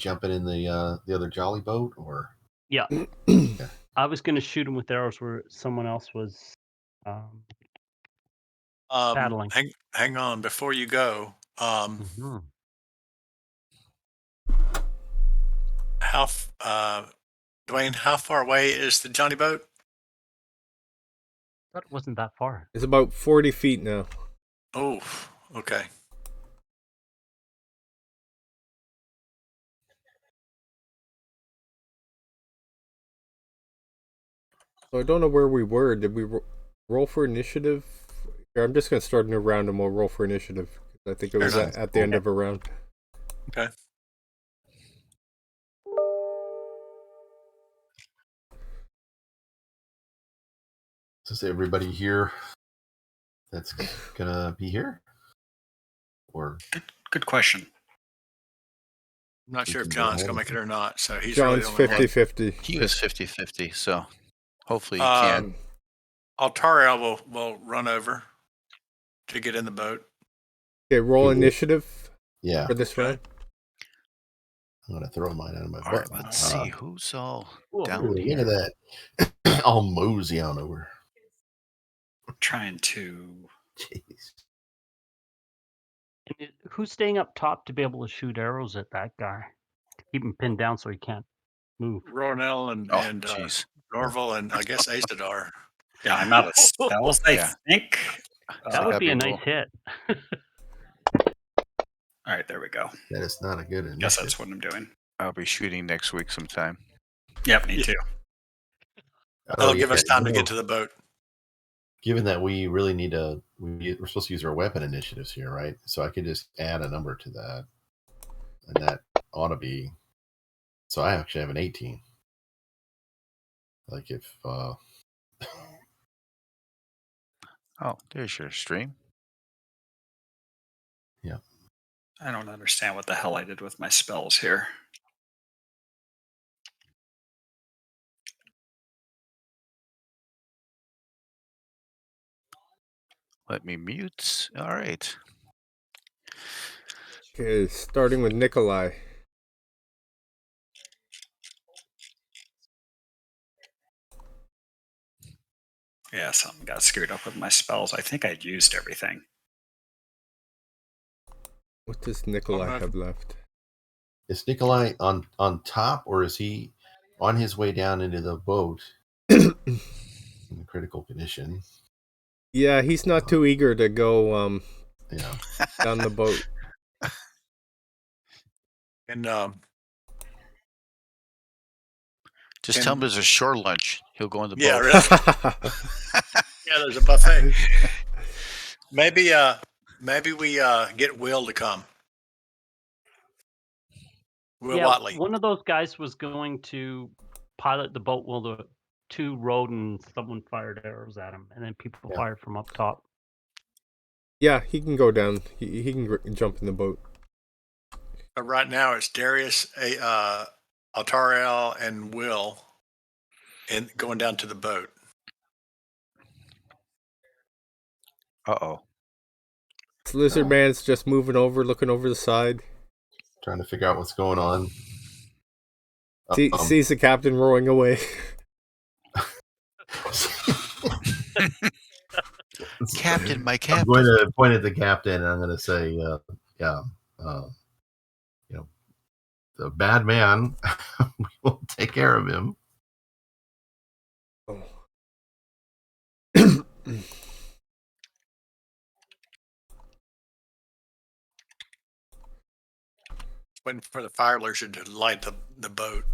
jumping in the other jolly boat, or? Yeah. I was going to shoot him with arrows where someone else was paddling. Hang on before you go. Mhm. Dwayne, how far away is the Johnny boat? That wasn't that far. It's about 40 feet now. Oh, okay. So I don't know where we were. Did we roll for initiative? Here, I'm just going to start a new round and we'll roll for initiative. I think it was at the end of a round. Okay. Is everybody here that's gonna be here? Or good question. I'm not sure if John's gonna make it or not. So he's John's really 50-50. He was 50-50, so hopefully he can. Altaria will run over to get in the boat. Okay, roll initiative. Yeah. For this round. I'm gonna throw mine out of my All butt. right, let's see who's all down Look here. at that. I'll mosey on over. Trying to. Jeez. And who's staying up top to be able to shoot arrows at that guy? To keep him pinned down so he can't move. Ronell and Norval and I guess Asadar. Yeah, I'm out of spells, I think. That would be a nice hit. All right, there we go. That is not a good initiative. Guess that's what I'm doing. I'll be shooting next week sometime. Yep, me too. That'll give us time to get to the boat. Given that we really need we're supposed to use our weapon initiatives here, right? So I could just add a number to that. And that ought to be... So I actually have an 18. Like if... Oh, there's your stream. Yeah. I don't understand what the hell I did with my spells here. Let me mute. All right. Okay, starting with Nikolai. Yeah, something got screwed up with my spells. I think I'd used everything. What does Nikolai have left? Is Nikolai on top, or is he on his way down into the boat in a critical condition? Yeah, he's not too eager to go down the boat. And just tell him there's a shore lunch. He'll go on the boat. Yeah, really. Yeah, there's a buffet. Maybe we get Will to come. Will Watley. One of those guys was going to pilot the boat while the two rode and someone fired arrows at him, and then people fired from up top. Yeah, he can go down. He can jump in the boat. But right now it's Darius, Altariel, and Will, and going down to the boat. Uh-oh. Lizard Man's just moving over, looking over the side. Trying to figure out what's going on. Sees the captain rowing away. Captain, my captain. I'm going to point at the captain and I'm going to say, the bad man, we will take care of him. Oh. Waiting for the fire lizard to light the boat.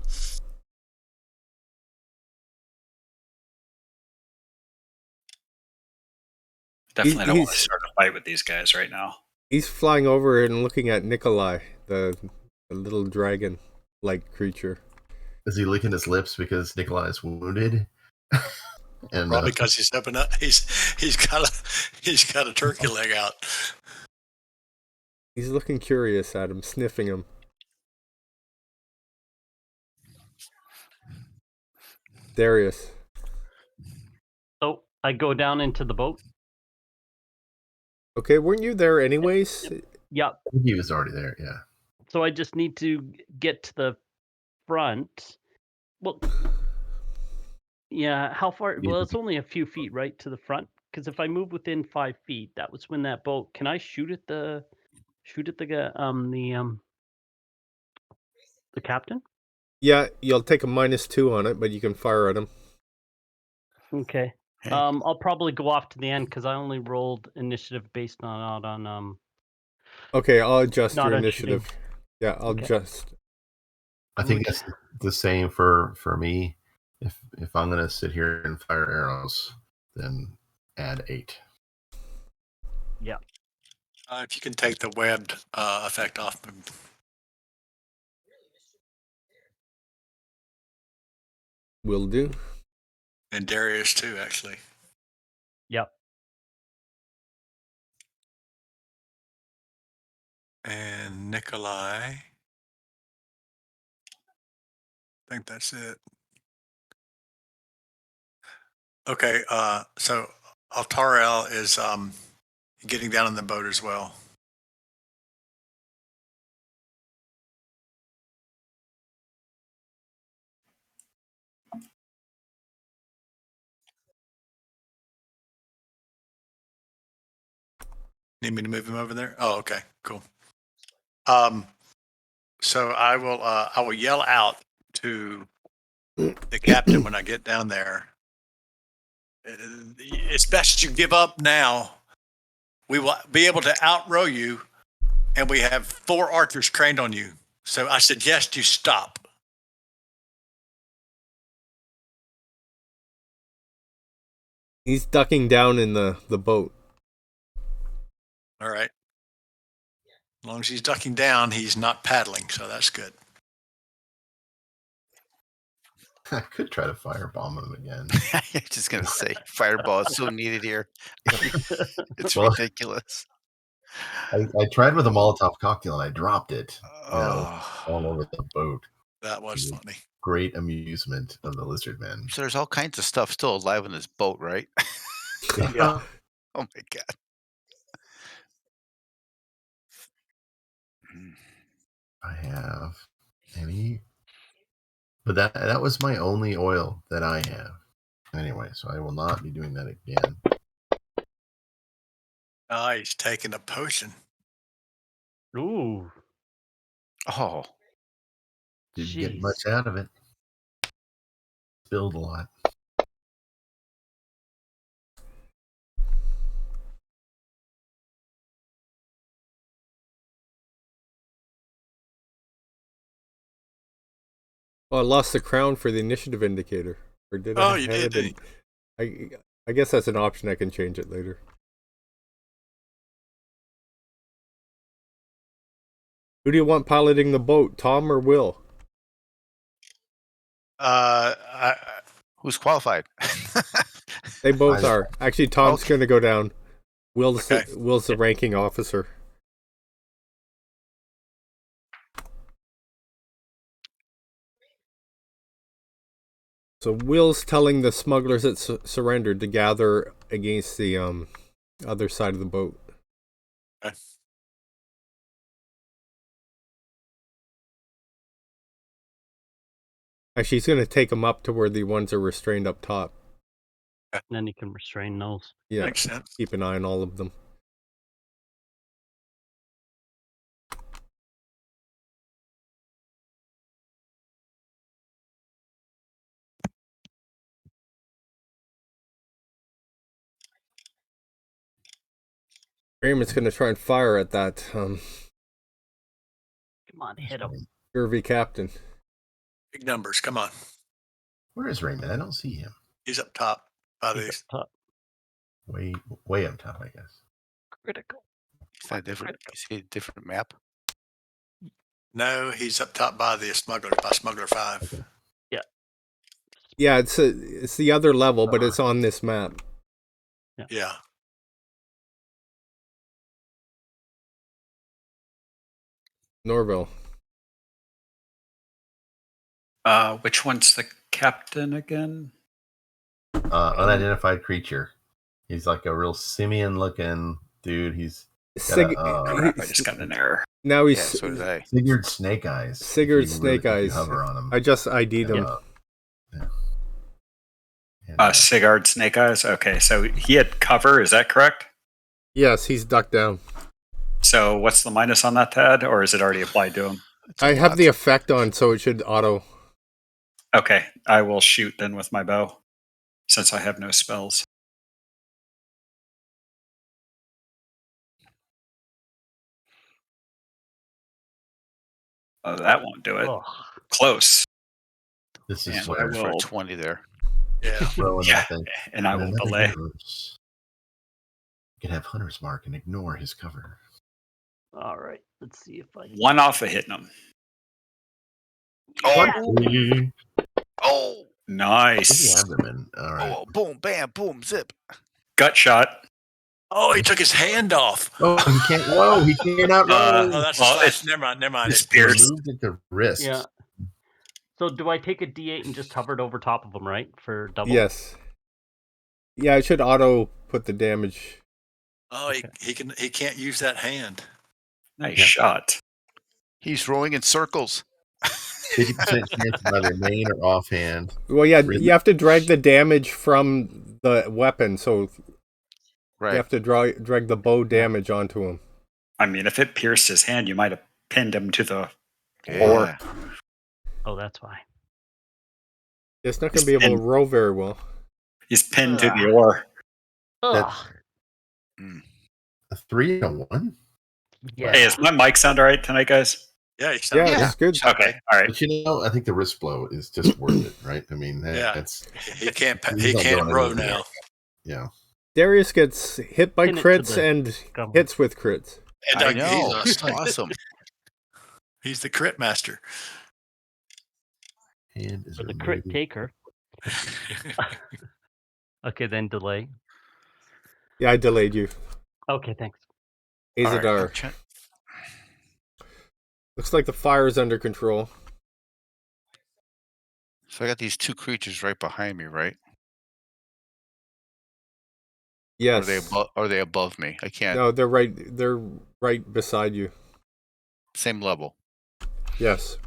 Definitely don't want to start a fight with these guys right now. He's flying over and looking at Nikolai, the little dragon-like creature. Is he licking his lips because Nikolai is wounded? And probably because he's stepping up. He's got a turkey leg out. He's looking curious at him, sniffing him. Darius. So I go down into the boat. Okay, weren't you there anyways? Yep. He was already there, yeah. So I just need to get to the front. Well, yeah. How far? Well, it's only a few feet, right, to the front. Because if I move within 5 feet, that would swing that boat. Can I shoot at the the captain? Yeah, you'll take a -2 on it, but you can fire at him. Okay. Hey. I'll probably go off to the end because I only rolled initiative based on Okay, I'll adjust not your on initiative. shooting. Yeah, I'll Okay. adjust. I think that's the same for me. If I'm gonna sit here and fire arrows, then add 8. Yeah. If you can take the webbed effect off, Will do. and Darius too, actually. Yep. And Nikolai. I think that's it. Okay, so Altarel is getting down on the boat as well. Need me to move him over there? Oh, okay, cool. So I will yell out to the captain when I get down there. It's best you give up now. We will be able to outrow you, and we have 4 archers trained on you. So I suggest you stop. He's ducking down in the boat. All right. As long as he's ducking down, he's not paddling, so that's good. I could try to firebomb him again. I'm just gonna say, fireball is so needed here. It's Well, ridiculous. I tried with a Molotov cocktail and I dropped it. Oh. All over the boat. That was funny. Great amusement of the lizard men. So there's all kinds of stuff still alive on this boat, right? Yeah. Oh my god. I have any, but that was my only oil that I have. Anyway, so I will not be doing that again. He's taking a potion. Ooh. Oh. Didn't get Jeez. much out of it. Spilled a lot. Oh, I lost the crown for the initiative indicator. Or did I? Oh, you did, didn't I guess that's an option. I can change it later. Who do you want piloting the boat, Tom or Will? Who's qualified? They both are. Actually, Tom's Okay. going to go down. Will's Okay. the ranking officer. So Will's telling the smugglers that surrendered to gather against the other side of the boat. Okay. Actually, he's going to take them up to where the ones are restrained up top. And then you can restrain those. Yeah, Makes sense. keep an eye on all of them. Raymond's going to try and fire at that Come on, hit him. scurvy captain. Big numbers. Come on. Where is Raymond? I don't see him. He's up top by He's these. up top. Way up top, I guess. Critical. Is that different? You see a different map? No, he's up top by the smugglers, by Smuggler 5. Okay. Yeah, it's the other level, but it's on this map. Yeah. Norville. Which one's the captain again? Unidentified creature. He's like a real simian looking dude. He's Crap, I just got an error. Now he's Yeah, so did I. Sigurd Snake Eyes. Sigurd Snake If you Eyes. hover on him. I just ID'd him. Sigurd Snake Eyes. Okay, so he had cover. Is that correct? Yes, he's ducked down. So what's the minus on that, Tad, or is it already applied to him? I have the effect on, so it should auto. Okay, I will shoot then with my bow, since I have no spells. Oh, that won't do it. Ugh. Close. This is And where I For will, 20 there. Yeah. throwing yeah, that thing. and I will delay. You can have Hunter's Mark and ignore his cover. All right. Let's see if I. One off of hitting him. Oh, oh, Nice. Abdomen. All right. oh, boom, bam, boom, zip. Gut shot. Oh, he took his hand off. Oh, he can't. Whoa, he can't outroll. Oh, that's well, a slash. it's- Never mind. it's It- He pierced. removed it to wrist. Yeah. So do I take a D8 and just hover it over top of them, right? For double? Yes. Yeah, it should auto put the damage. Oh, he can't use that hand. Nice Yeah. shot. He's rowing in circles. 50% chance of either main or offhand. Well, yeah, Really? you have to drag the damage from the weapon, so Right. you have to drag the bow damage onto him. I mean, if it pierced his hand, you might have pinned him to the Yeah. oar. Oh, that's why. It's not going to be able to row very well. He's pinned to the oar. Ugh. A 3 and a 1? Yeah. Hey, is my mic sound all right tonight, guys? Yeah, he sounds Yeah, Yeah. it's good. Okay, all right. But you know, I think the wrist blow is just worth it, right? I mean, Yeah. that's he can't He's not going row anywhere. now. yeah. Darius gets hit by Pin it to crits the and gum. hits with crits. And I know. he's It's awesome. he's the crit master. Hand is For the crit removed. taker. Okay, then delay. Yeah, I delayed you. Okay, thanks. All right, Azadar. I'm trying- Looks like the fire is under control. So I got these two creatures right behind me, right? Yes. Are they above me? I can't. No, they're right beside you. Same level. Yes.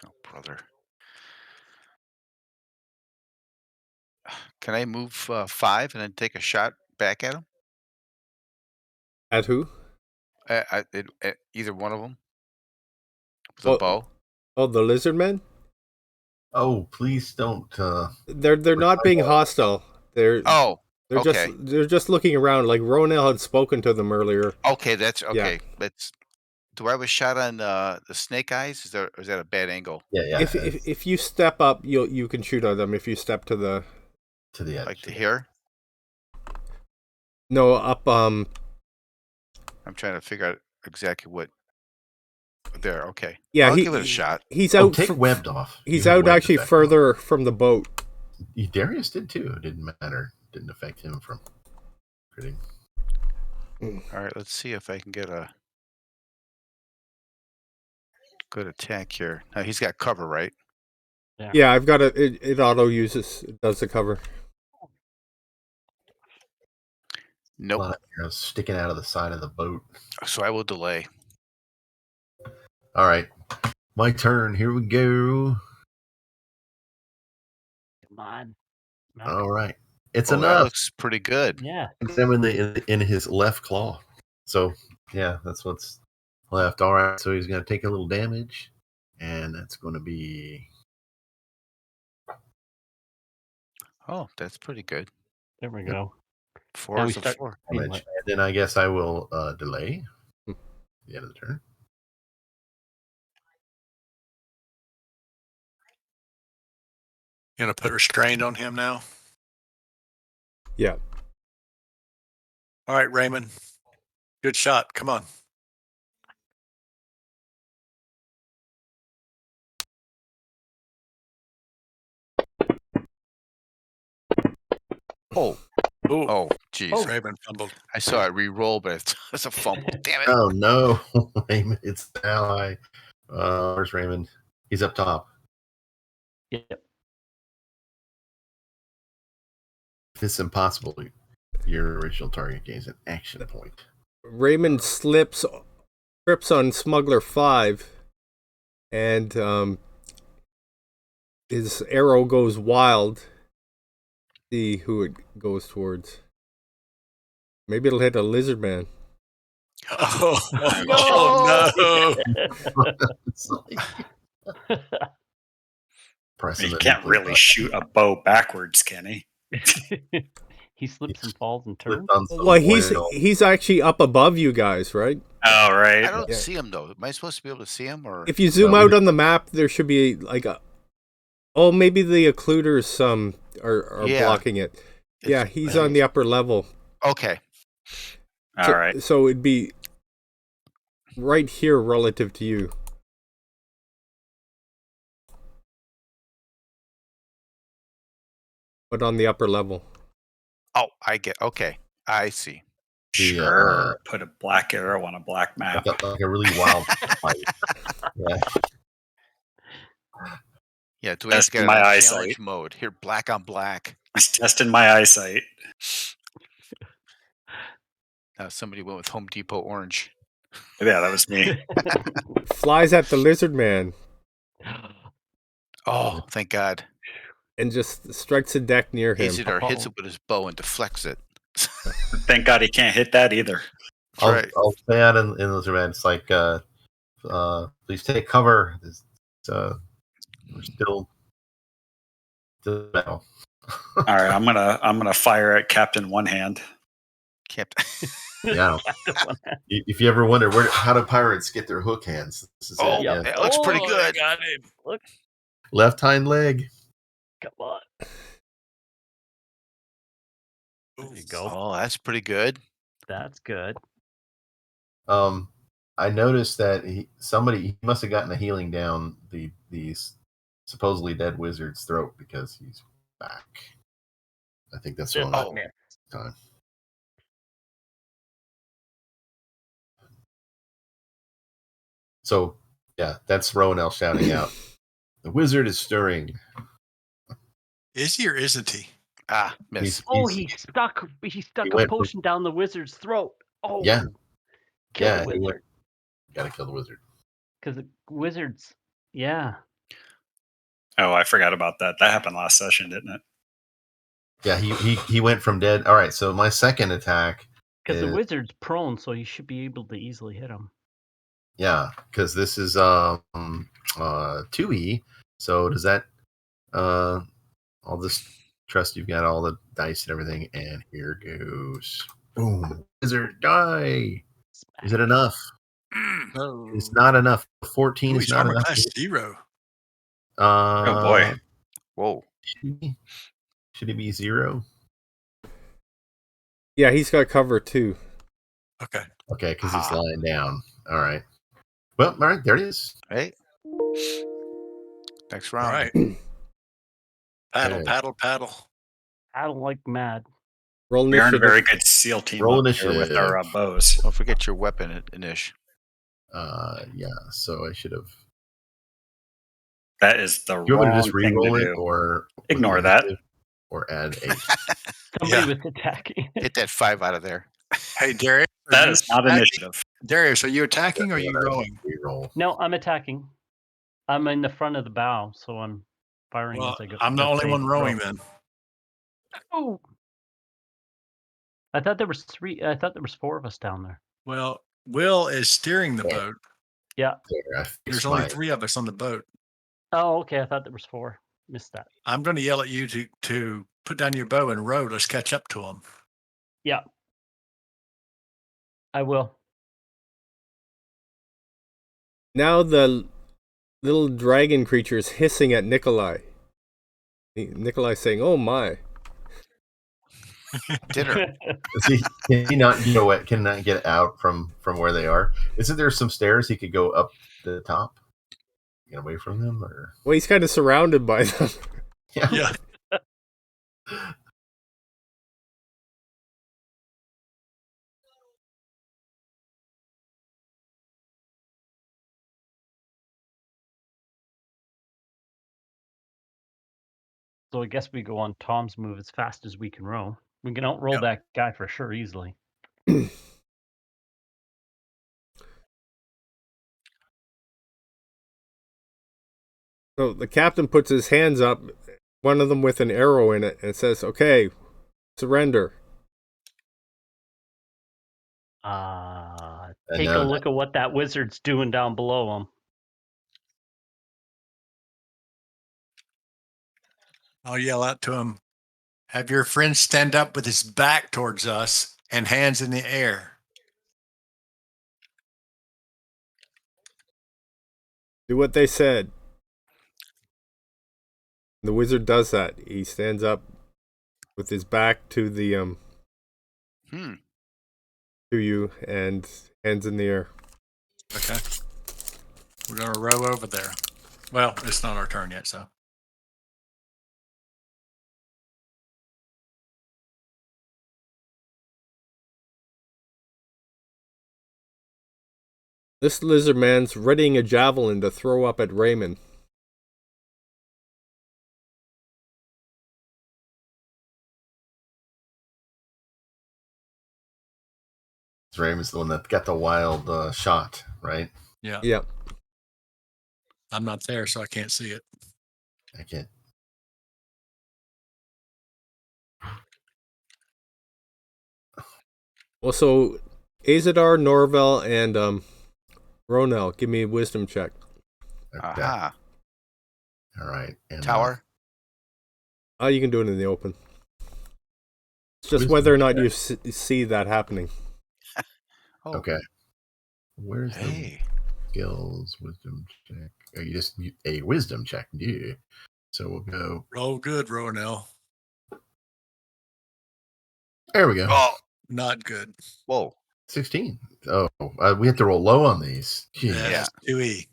Oh, brother. Can I move 5 and then take a shot back at him? At who? At either one of them? With Well, a bow? Oh, the lizard men? Oh, please don't. They're not being hostile. They're Oh, they're okay. just looking around. Like Ronell had spoken to them earlier. okay. That's Yeah. okay. Do I have a shot on the snake eyes? Is that a bad angle? Yeah. If you step up, you can shoot at them. If you step to the to the edge. Like to here? no up I'm trying to figure out exactly what. There, okay. yeah I'll he, give it a shot. He's Oh, out. take webbed off. He's You have out webbed actually effect further from the boat. on. Darius did too. It didn't matter. Didn't affect him from critting. All right, let's see if I can get a good attack here. Now he's got cover, right? Yeah, I've got it auto does the cover. A Nope. lot of arrows sticking out of the side of the boat. So I will delay. All right, my turn. Here we go. Come on. No. All right, it's That enough. looks pretty good. Yeah. Him in his left claw. So yeah, that's what's left. All right, so he's going to take a little damage, and that's going to be Oh, that's pretty good. There we go. 4 Now we is a start- 4. damage. And then I guess I will delay Hmm. the end of the turn. You gonna put restraint on him now? Yeah. All right, Raymond. Good shot. Come on. Oh, Ooh. oh, jeez. Oh. Raymond fumbled. I saw it re-roll, but it's a fumble. Damn it. Oh no, Raymond! It's the ally. Where's Raymond? He's up top. Yep. It's impossible. your original target gains an action point. Raymond trips on Smuggler 5, and his arrow goes wild. See who it goes towards. Maybe it'll hit a lizard man. Oh no! It's like pressing He the can't nuclear really button. shoot a bow backwards, can he? He slips and falls and Clicked turns. on some Well, oil. he's actually up above you guys, right? Oh, right. I don't Yeah. see him though. Am I supposed to be able to see him or? If you zoom No, out on the map, there should be like a. Oh, maybe the occluders are Yeah. blocking it. Yeah, It's- he's on the upper level. Okay. All right. So it'd be right here relative to you. But on the upper level. Oh, I get. Okay, I see. Sure. Put a black arrow on a black map. Like a really wild fight. Yeah. Yeah, do we have That's to get my it on eyesight. challenge mode? Here, black on black. It's testing my eyesight. Somebody went with Home Depot orange. Yeah, that was me. Flies at the lizard man Oh, thank God. and just strikes a deck near him. Hits it or hits it with his bow and deflects it. Thank God he can't hit that either. I'll, Right. I'll say out in Lizard Man. It's like, please take cover. We're still battle. All right, I'm gonna fire at Captain One Hand. Kept. Yeah. If you ever wonder how do pirates get their hook hands, this is Oh, it. yeah. Yeah. that looks pretty Oh, good. Got him. Look, Left hind leg. come on. There you go. Oh, that's pretty good. That's good. I noticed that he must have gotten a healing down the supposedly dead wizard's throat because he's back. I think that's Did one not of miss. the time. So yeah, that's Rowanel shouting out. The wizard is stirring. Is he or isn't he? Ah, miss. He's- Oh, he's- he stuck he a went for- potion down the wizard's throat. Oh, Yeah. Kill Yeah, the he wizard. Gotta kill the wizard. Because the wizards, yeah. Oh, I forgot about that. That happened last session, didn't it? Yeah, he went from dead. All right, so my second attack. Because the is- wizard's prone, so you should be able to easily hit him. Yeah, because this is 2E. So does that I'll just trust you've got all the dice and everything, and here goes. Boom. Wizard die. Is it enough? No. It's not enough. 14 Ooh, is he's not armor enough. class 0. Oh boy. Whoa. Should he be 0? Yeah, he's got cover too. Okay. Okay, because he's lying down. All right. Well, all right, there it is. Hey. Next All round. right. Paddle, Okay. paddle, paddle. I don't like mad. Roll We aren't a initiative. very good SEAL team Roll up here with our bows. Don't forget your weapon, Inish. Yeah, so I should have. That is the You want me wrong to just thing re-roll to it do. or Ignore that. or add 8? Somebody Yeah. was attacking. Get that 5 out of there. Hey, Darius. are That you is not attacking? initiative. Darius, are you attacking or are you rolling? Re-roll. No, I'm attacking. I'm in the front of the bow, so I'm firing Well, as I go. I'm the as only they one rowing roll. then. Oh. I thought there was 3. I thought there was 4 of us down there. Well, Will is steering the Yeah. boat. Yeah. There, I fixed There's only my- 3 of us on the boat. Oh, okay. I thought there was 4. Missed that. I'm going to yell at you to put down your bow and row. Let's catch up to them. Yeah. I will. Now the little dragon creature is hissing at Nikolai. Nikolai saying, "Oh my!" Dinner. Can he not? You know what? Can not get out from where they are? Isn't there some stairs he could go up the top, get away from them, or Well, he's kind of surrounded by them. Yeah. So I guess we go on Tom's move as fast as we can row. We can outroll Yep. that guy for sure easily. So the captain puts his hands up, one of them with an arrow in it, and says, "Okay, surrender." Take a know look at what that wizard's doing down below him. I'll yell out to him, have your friend stand up with his back towards us and hands in the air. Do what they said. The wizard does that. He stands up with his back to the to you and hands in the air. Okay. We're going to row over there. Well, it's not our turn yet, so. This lizard man's readying a javelin to throw up at Raymond. Raymond's the one that got the wild shot, right? Yeah. Yep. I'm not there, so I can't see it. I can't. Well, so Azadar, Norvel, and Ronel, give me a wisdom check. Okay. Aha. All right. And, Tower. Oh, you can do it in the open. It's just Wisdom whether or not check. you see that happening. Oh. Okay. Where's the Hey. skills wisdom check? Oh, you just a wisdom check, yeah. So we'll go. Roll good, Ronell. There we go. Oh. Not good. Whoa. 16. Oh, we have to roll low on these. Jeez. Yeah. That's 2E.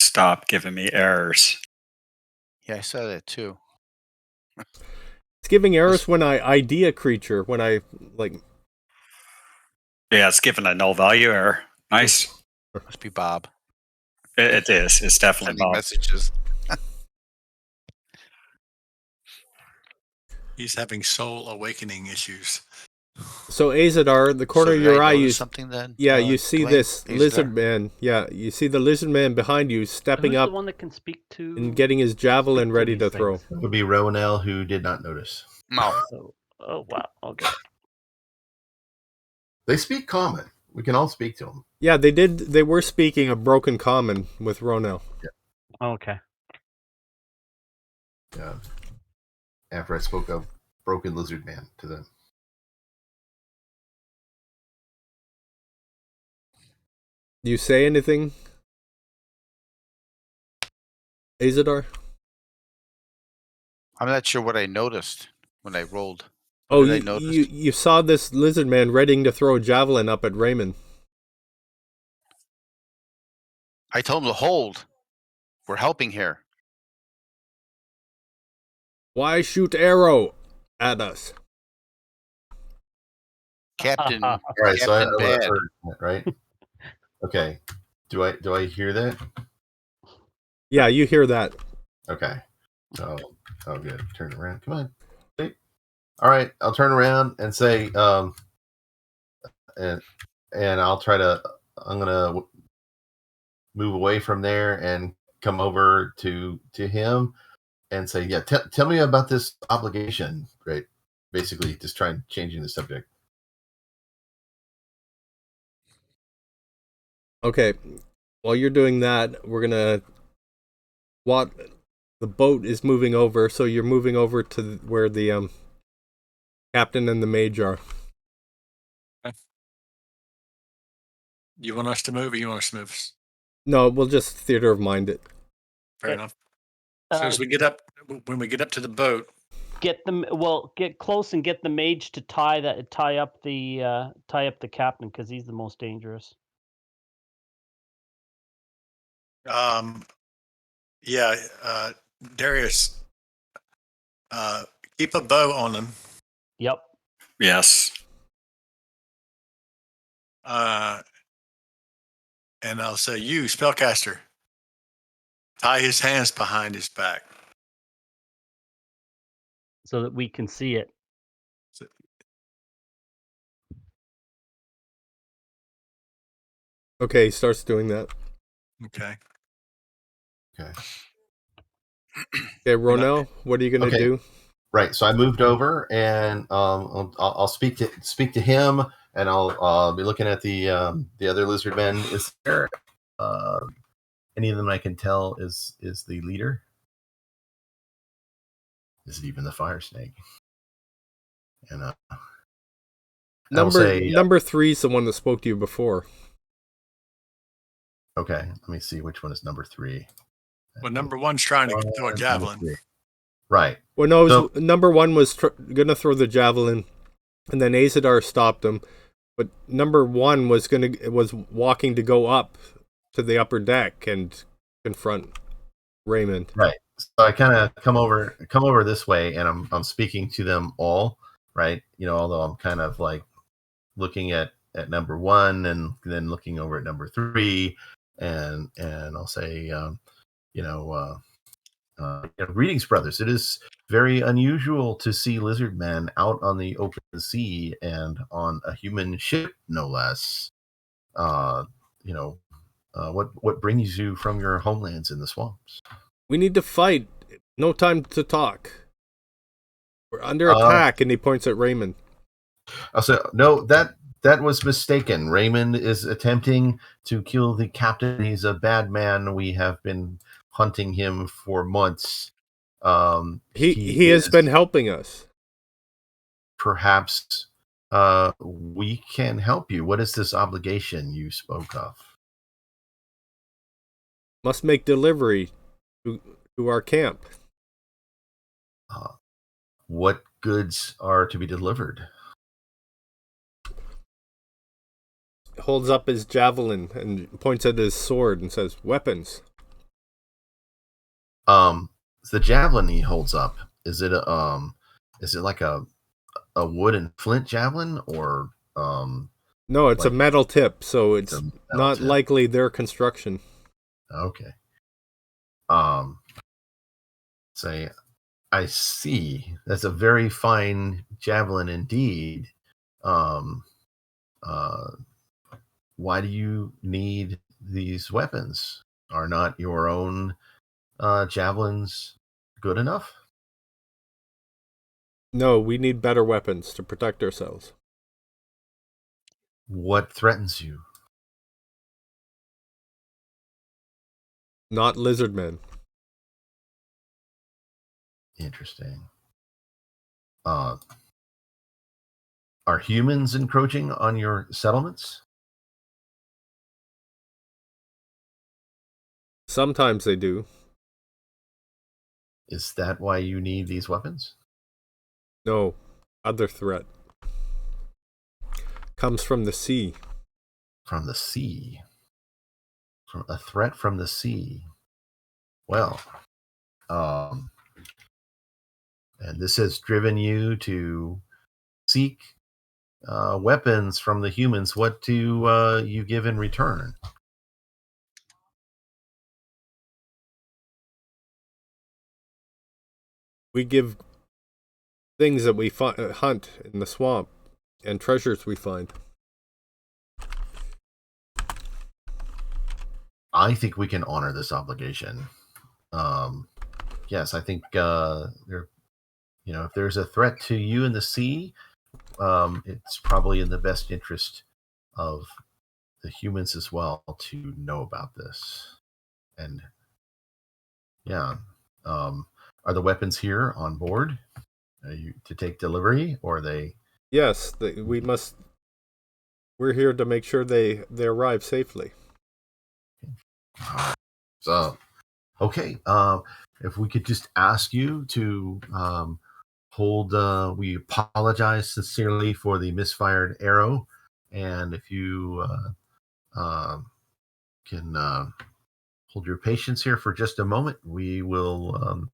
Stop giving me errors. Yeah, I saw that too. It's giving errors when I ID a creature, when I, like... Yeah, it's given a null value error. Nice. Must be Bob. It is. It's definitely Sending Bob. messages. He's having soul awakening issues. So Azadar, the corner So of did your I eye, notice you something then? you see Dwayne? this Azadar? lizard man. Yeah, you see the lizard man behind you stepping Who's up the one that can speak to and getting his javelin speak to ready these to throw. things? That would be Ronell, who did not notice. No. Oh wow. Okay. They speak common. We can all speak to them. Yeah, they did. They were speaking a broken common with Ronel. Okay. Yeah. After I spoke of broken lizard man to them. Do you say anything, Azadar? I'm not sure what I noticed when I rolled. Oh, What did I notice? you saw this lizard man readying to throw a javelin up at Raymond. I told him to hold. We're helping here. Why shoot arrow at us? Captain. All right, so I Captain Bad. heard that, right? Okay. Do I hear that? Yeah, you hear that. Okay. Oh, good. Turn around. Come on. Hey. All right, I'll turn around and say, and I'll try to. I'm gonna move away from there and come over to him and say, yeah, tell me about this obligation. Right. Basically, just trying changing the subject. Okay. While you're doing that, we're gonna. The boat is moving over, so you're moving over to where the captain and the mage are. You want us to move or you want us to move? No, we'll just theater of mind it. Fair enough. So as we get up, when we get up to the boat, Get close and get the mage to tie up the captain because he's the most dangerous. yeah, Darius, keep a bow on him. Yep. Yes. And I'll say, you, spellcaster, tie his hands behind his back. So that we can see it. Okay, he starts doing that. Okay. Okay. Okay, Ronell, what are you going to Okay. do? Right. So I moved over, and I'll speak to him, and I'll be looking at the other lizard men. Is there any of them I can tell is the leader? Is it even the fire snake? And I will say Number 3 is the one that spoke to you before. okay. Let me see which one is number 3. Well, number 1's trying to throw a javelin. Right. Well, no, So- number 1 was going to throw the javelin, and then Azadar stopped him. But number 1 was walking to go up to the upper deck and confront Raymond. Right. So I kind of come over this way, and I'm speaking to them all. Right. Although I'm kind of like looking at number 1 and then looking over at number 3, and I'll say, greetings, brothers. It is very unusual to see lizard men out on the open sea and on a human ship, no less. What brings you from your homelands in the swamps? We need to fight. No time to talk. We're under attack, and he points at Raymond. I'll say, no, that was mistaken. Raymond is attempting to kill the captain. He's a bad man. We have been hunting him for months. He has been helping us. Perhaps we can help you. What is this obligation you spoke of? Must make delivery to our camp. What goods are to be delivered? Holds up his javelin and points at his sword and says, "Weapons." The javelin he holds up, is it like a wood and flint javelin, or No, it's like a metal tip, so it's not tip. likely their construction. Okay. Say, I see. That's a very fine javelin indeed. Why do you need these weapons? Are not your own javelins good enough? No, we need better weapons to protect ourselves. What threatens you? Not lizard men. Interesting. Are humans encroaching on your settlements? Sometimes they do. Is that why you need these weapons? No, other threat. Comes from the sea. From the sea. From a threat from the sea. Well, and this has driven you to seek weapons from the humans. What do you give in return? We give things that we hunt in the swamp and treasures we find. I think we can honor this obligation. Yes, I think if there's a threat to you in the sea, it's probably in the best interest of the humans as well to know about this. And yeah, are the weapons here on board? Are you to take delivery, or are they? Yes, we must. We're here to make sure they arrive safely. So, okay. If we could just ask you to hold. We apologize sincerely for the misfired arrow, and if you can hold your patience here for just a moment, we will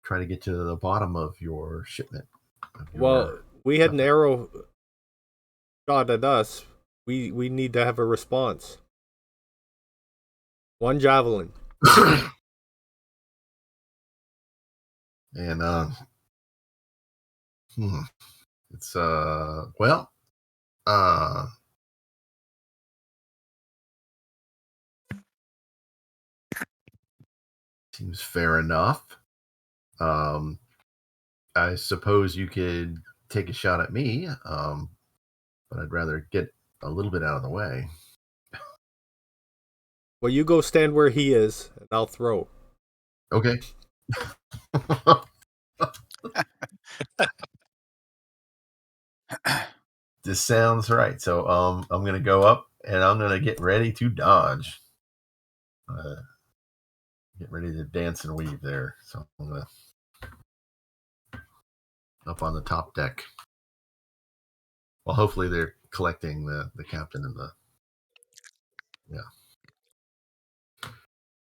try to get to the bottom of your shipment. Well, we had an arrow shot at us. We need to have a response. One javelin. And it's Seems fair enough. I suppose you could take a shot at me, but I'd rather get a little bit out of the way. Well, you go stand where he is, and I'll throw. Okay. This sounds right. So I'm gonna go up and I'm gonna get ready to dodge. Get ready to dance and weave there. So I'm gonna up on the top deck. Well, hopefully they're collecting the captain and the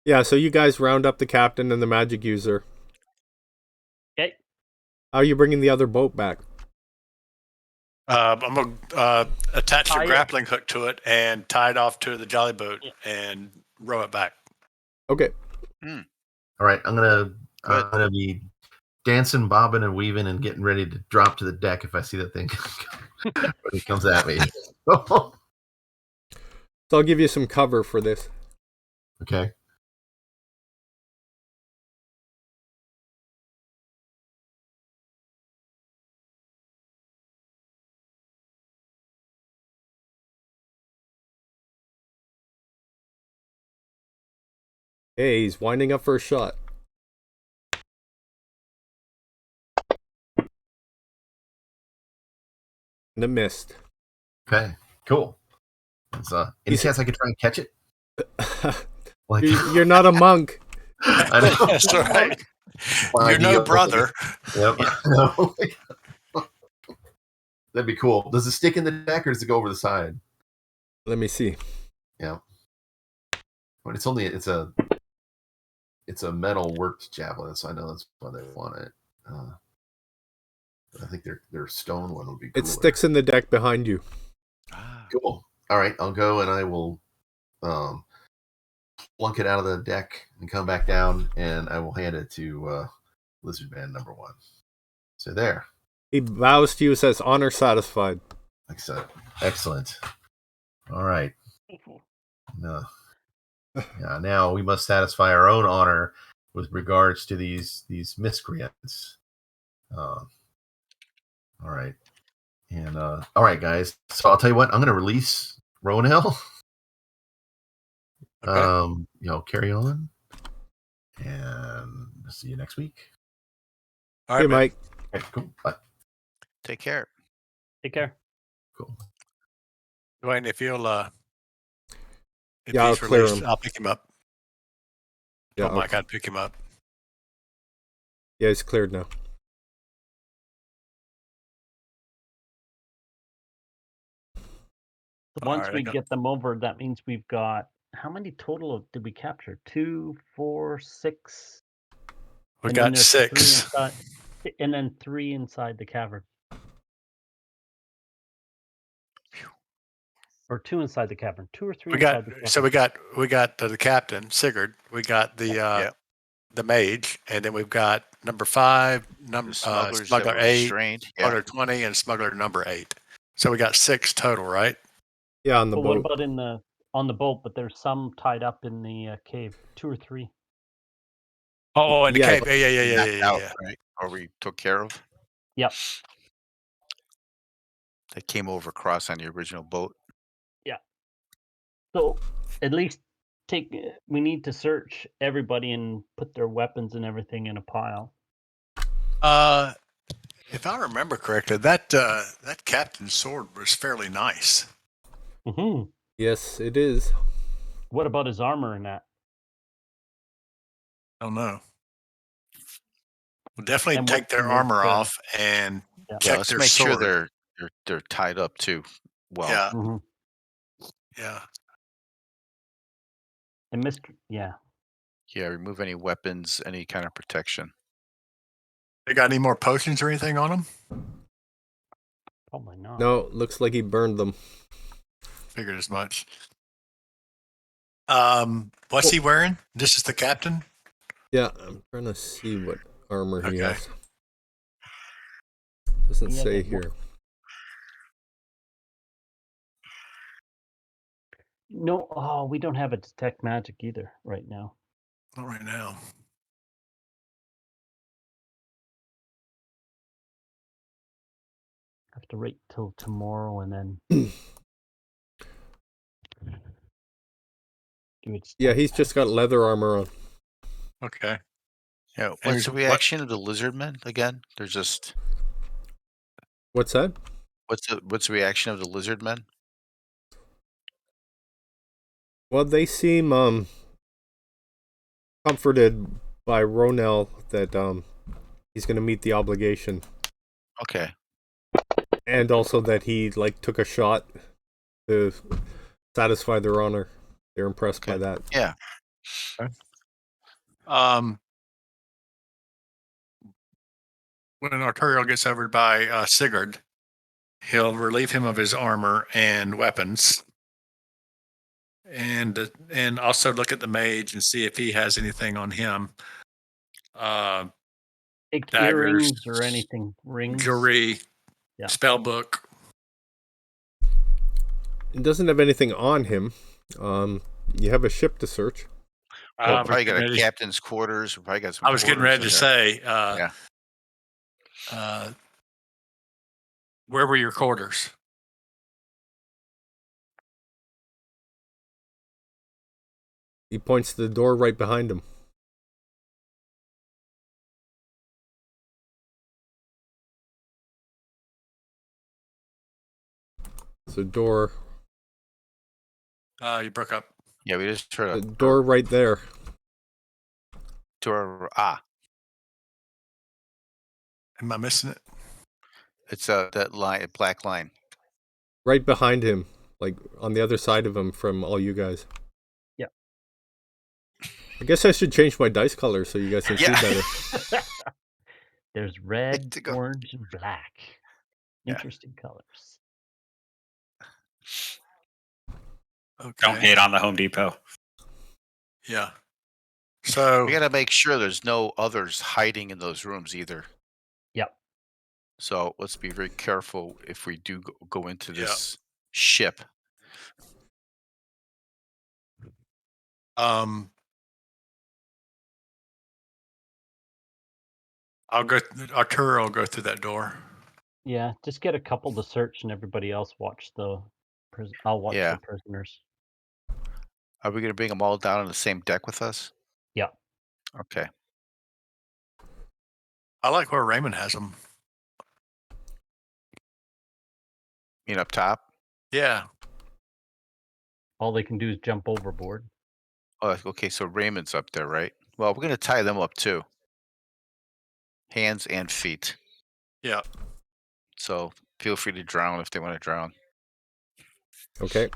Yeah, so you guys round up the captain and the magic user. Okay. How are you bringing the other boat back? I'm going to attach Tie a it. grappling hook to it and tie it off to the jolly boat and row it back. Okay. All right, I'm gonna be dancing, bobbing, and weaving, and getting ready to drop to the deck if I see that thing when it comes at me. So I'll give you some cover for this. Okay. Hey, he's winding up for a shot. And it missed. Okay. Cool. Any chance I could try and catch it? Like, You're not a monk. I know. That's right. You're no brother. Yep. No. That'd be cool. Does it stick in the deck or does it go over the side? Let me see. Yeah. But it's a metal worked javelin, so I know that's why they want it. I think their stone one would be cooler. It sticks in the deck behind you. Cool. All right, I'll go and I will plunk it out of the deck and come back down, and I will hand it to Lizard Man number 1. So there. He bows to you, says, "Honor satisfied." Excellent. All right. Yeah, now we must satisfy our own honor with regards to these miscreants. All right. And all right, guys. So I'll tell you what, I'm going to release Ronell. Okay. Carry on. And see you next week. All right, Hey, man. Mike. Okay, cool. Bye. Take care. Take care. Cool. Dwayne, if you'll if Yeah, he's I'll clear released, him. I'll pick him up. Yeah, Oh, Mike, I'd pick him up. Yeah, it's cleared now. Once right, we get them over, that means we've got how many total did we capture? 2, 4, 6. We And then got there's 6. 3 inside, and then 3 inside the cavern. Or 2 inside the cavern. 2 or 3 We inside got the cavern. so we got the captain Sigurd. We got the the mage, and then we've got number 5, The smugglers that smuggler were 8, restrained. smuggler 20, and smuggler number 8. So we got 6 total, right? Yeah, on the But what boat. about on the boat? But there's some tied up in the cave. 2 or 3. Oh, in the Yeah. cave. Yeah. Out, right? Or we took care of. Yep. They came over across on the original boat. Yeah. So at least we need to search everybody and put their weapons and everything in a pile. If I remember correctly, that captain's sword was fairly nice. Mm-hmm. Yes, it is. What about his armor and that? I don't know. We'll definitely And take what's their the armor most, off and Yeah, check let's their make sword. sure they're tied up too. Well, Yeah, Mm-hmm. yeah. And yeah. yeah. Remove any weapons, any kind of protection. They got any more potions or anything on them? Probably not. No, looks like he burned them. Figured as much. What's he wearing? This is the captain? Yeah, I'm trying to see what armor he Okay. has. Doesn't Yeah, say but here. No, we don't have a detect magic either right now. Not right now. to wait till tomorrow and then do its Yeah, time. he's just got leather armor on. Okay. Yeah. And What's the what- reaction of the lizard men again? They're just. What's that? What's the reaction of the lizard men? Well, they seem comforted by Ronell that he's going to meet the obligation, Okay. and also that he took a shot to satisfy their honor. They're impressed by Okay. that. Yeah. When Arturiel gets over by Sigurd, he'll relieve him of his armor and weapons, and also look at the mage and see if he has anything on him. Take Daggers, earrings or anything. Rings. jewelry, Yeah. spell book. It doesn't have anything on him. You have a ship to search. Well, probably got a captain's quarters. We probably got some. I was getting ready to say, Yeah. Where were your quarters? He points to the door right behind him. It's a door. You broke up. Yeah, we just heard The a door right there. door. Am I missing it? It's that line, black line. Right behind him. On the other side of him from all you guys. Yeah. I guess I should change my dice color so you guys can Yeah. see better. There's red, to go. orange, and black. Yeah. Interesting colors. Okay. Don't hate on the Home Depot. Yeah. So We got to make sure there's no others hiding in those rooms either. Yep. So let's be very careful if we do go into this ship. Arturo will go through that door. Yeah, just get a couple to search and everybody else watch the I'll watch Yeah. the prisoners. Are we going to bring them all down on the same deck with us? Yeah. Okay. I like where Raymond has them. You mean up top? Yeah. All they can do is jump overboard. Oh, okay. So Raymond's up there, right? Well, we're going to tie them up too. Hands and feet. Yeah. So feel free to drown if they want to drown. Okay.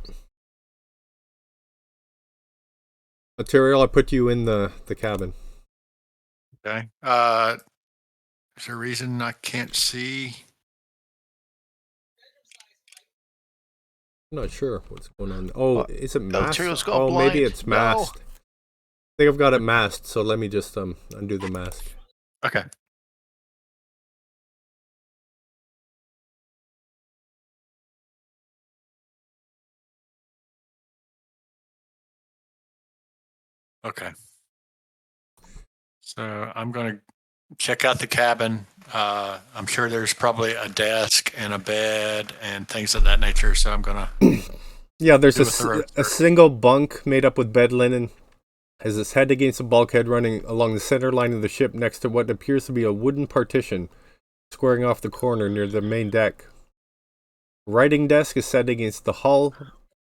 Material, I put you in the cabin. Okay. Is there a reason I can't see? I'm not sure what's going on. Oh, is it masked? Material's gone Oh, maybe blind. it's No. masked. I think I've got it masked, so let me just undo the mask. Okay. Okay. So I'm going to check out the cabin. I'm sure there's probably a desk and a bed and things of that nature. So I'm going to. Yeah, there's Do with the rope. a single bunk made up with bed linen. Has its head against a bulkhead running along the center line of the ship next to what appears to be a wooden partition squaring off the corner near the main deck. Writing desk is set against the hull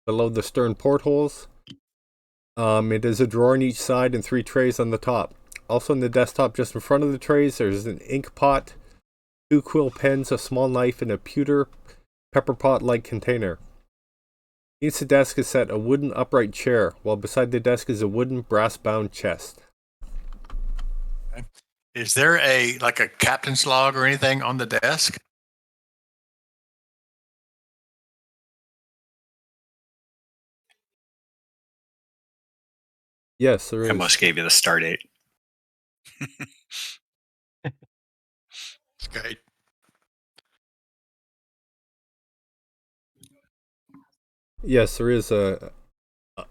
below the stern portholes. It is a drawer on each side and 3 trays on the top. Also on the desktop just in front of the trays, there's an ink pot, 2 quill pens, a small knife, and a pewter pepper pot-like container. Against the desk is set a wooden upright chair, while beside the desk is a wooden brass-bound chest. Is there a captain's log or anything on the desk? Yes, there I is. almost gave you the start date. Okay. Yes, there is a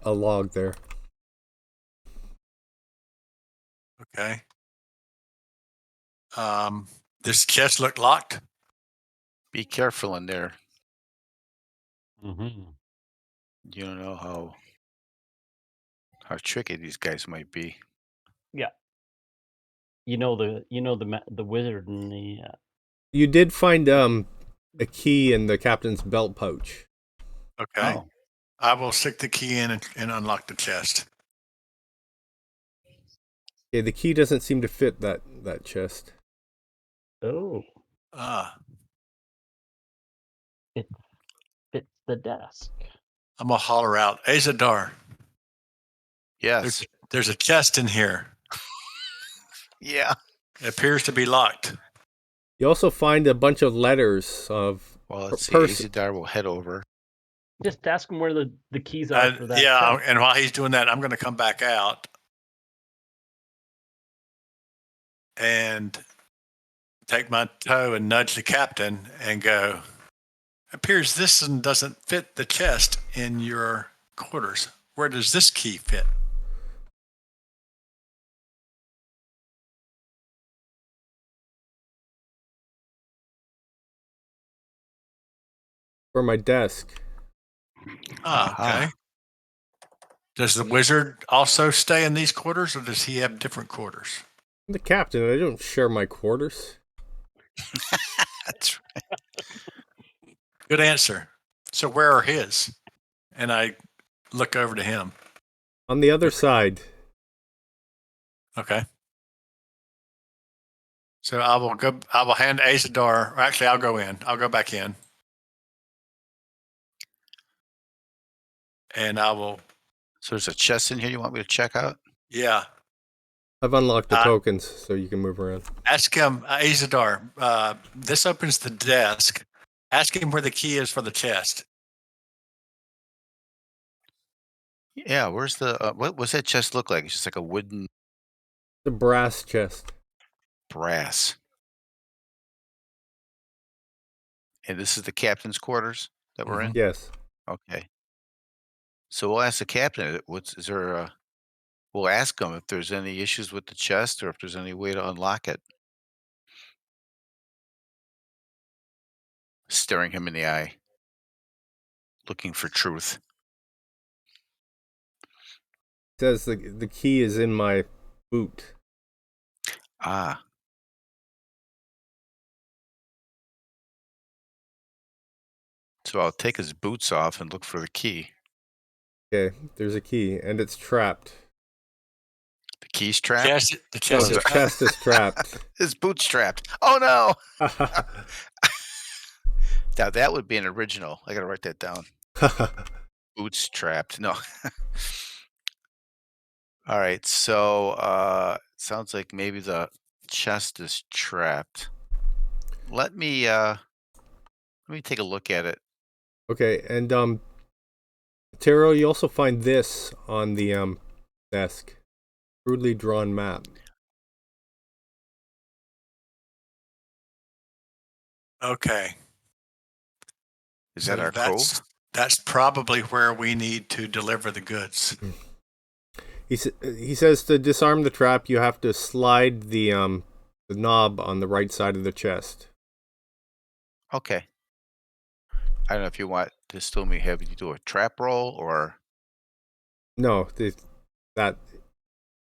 log there. Okay. This chest look locked? Be careful in there. Mm-hmm. You don't know how tricky these guys might be. Yeah. The wizard and the You did find a key in the captain's belt pouch. Okay. Oh, I will stick the key in and unlock the chest. Yeah, the key doesn't seem to fit that chest. oh, Ah, it fits the desk. I'm gonna holler out, Azadar. yes. There's a chest in here. Yeah. It appears to be locked. You also find a bunch of letters of Well, let's see. person. Azadar will head over. Just ask him where the keys are for that. Yeah, chest. and while he's doing that, I'm going to come back out and take my toe and nudge the captain and go, appears this one doesn't fit the chest in your quarters. Where does this key fit? For my desk. Ah, Aha. okay. Does the wizard also stay in these quarters, or does he have different quarters? I'm the captain. I don't share my quarters. That's right. Good answer. So where are his? And I look over to him. On the other side. Okay. So I will hand Azadar, or actually I'll go in. I'll go back in. And I will, So there's a chest in here you want me to check out? yeah. I've unlocked the tokens so you can move around. Ask him, Azadar, this opens the desk. Ask him where the key is for the chest. Yeah, where's the what's that chest look like? It's just like a wooden The brass chest. brass. And this is the captain's quarters that we're in? Yes. Okay. So we'll ask the captain, we'll ask him if there's any issues with the chest or if there's any way to unlock it. Staring him in the eye. Looking for truth. It says the key is in my boot. Ah. So I'll take his boots off and look for the key. Okay, there's a key, and it's trapped. The key's trapped? The No, chest the is chest is trapped. His boot's trapped. Oh no! Now that would be an original. I gotta write that down. Boots trapped. No. All right. So sounds like maybe the chest is trapped. Let me take a look at it. Okay, and Taro, you also find this on the desk. Crudely drawn map. okay. Is that our clue? That's probably where we need to deliver the goods. He says to disarm the trap, you have to slide the knob on the right side of the chest. Okay. I don't know if you want to still have you do a trap roll or No, that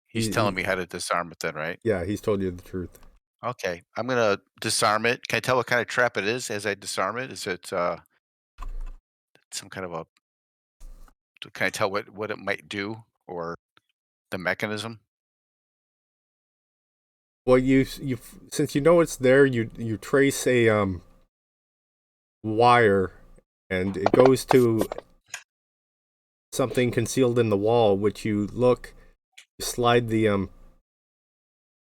he's telling me how to disarm it then, right? Yeah, he's told you the truth. Okay. I'm gonna disarm it. Can I tell what kind of trap it is as I disarm it? Is it some kind of can I tell what it might do or the mechanism? Well, you since you know it's there, you trace a wire, and it goes to something concealed in the wall, which you slide the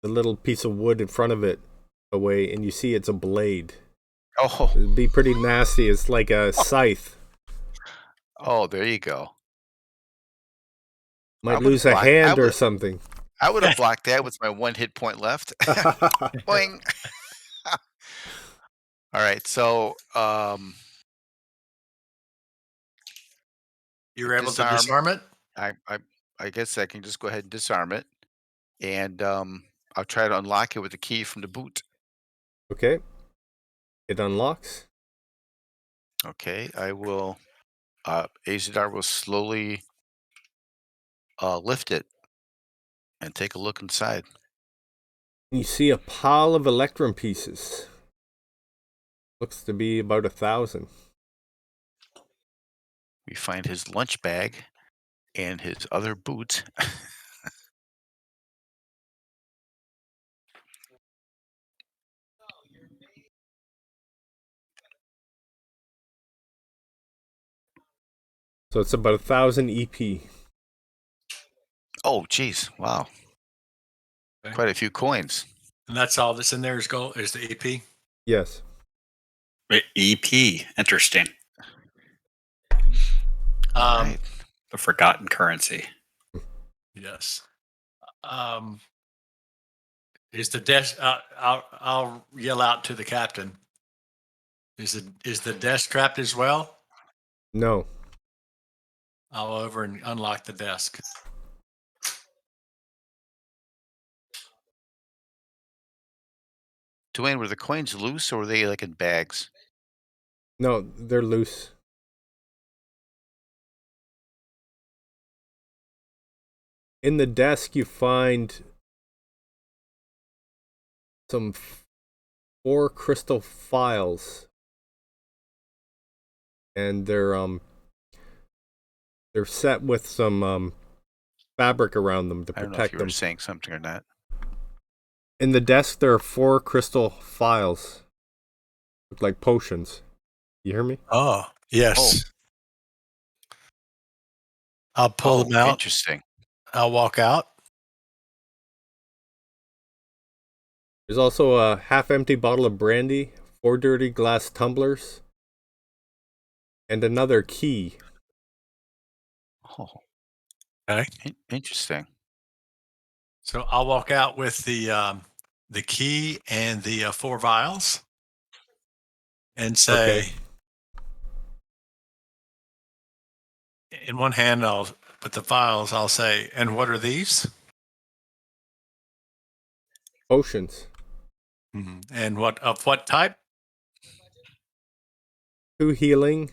little piece of wood in front of it away, and you see it's a blade. Oh. It'd be pretty nasty. It's like a scythe. Oh, there you go. Might lose a hand or something. I would have blocked that with my 1 hit point left. Boing. All right, so you were able to disarm it? I guess I can just go ahead and disarm it, and I'll try to unlock it with the key from the boot. Okay. It unlocks. Okay, I will. Azadar will slowly lift it and take a look inside. You see a pile of electrum pieces. Looks to be about 1,000. We find his lunch bag and his other boots. So it's about 1,000 EP. Oh, geez. Wow. Okay. Quite a few coins. And that's all that's in there is gold, is the EP. Yes. EP. Interesting. All right. The forgotten currency. Yes. Is the desk? I'll yell out to the captain. Is the desk trapped as well? No. I'll over and unlock the desk. Dwayne, were the coins loose or were they like in bags? No, they're loose. In the desk, you find some 4 crystal files, and they're set with some fabric around them to I don't know if protect you them. were saying something or not. In the desk, there are 4 crystal files, look like potions. You hear me? Oh, yes. I'll pull them out. Interesting. I'll walk out. There's also a half-empty bottle of brandy, 4 dirty glass tumblers, and another key. Oh, Okay. Interesting. So I'll walk out with the key and the 4 vials, and say, Okay. in one hand I'll put the vials. I'll say, and what are these? Potions. And what type? 2 healing,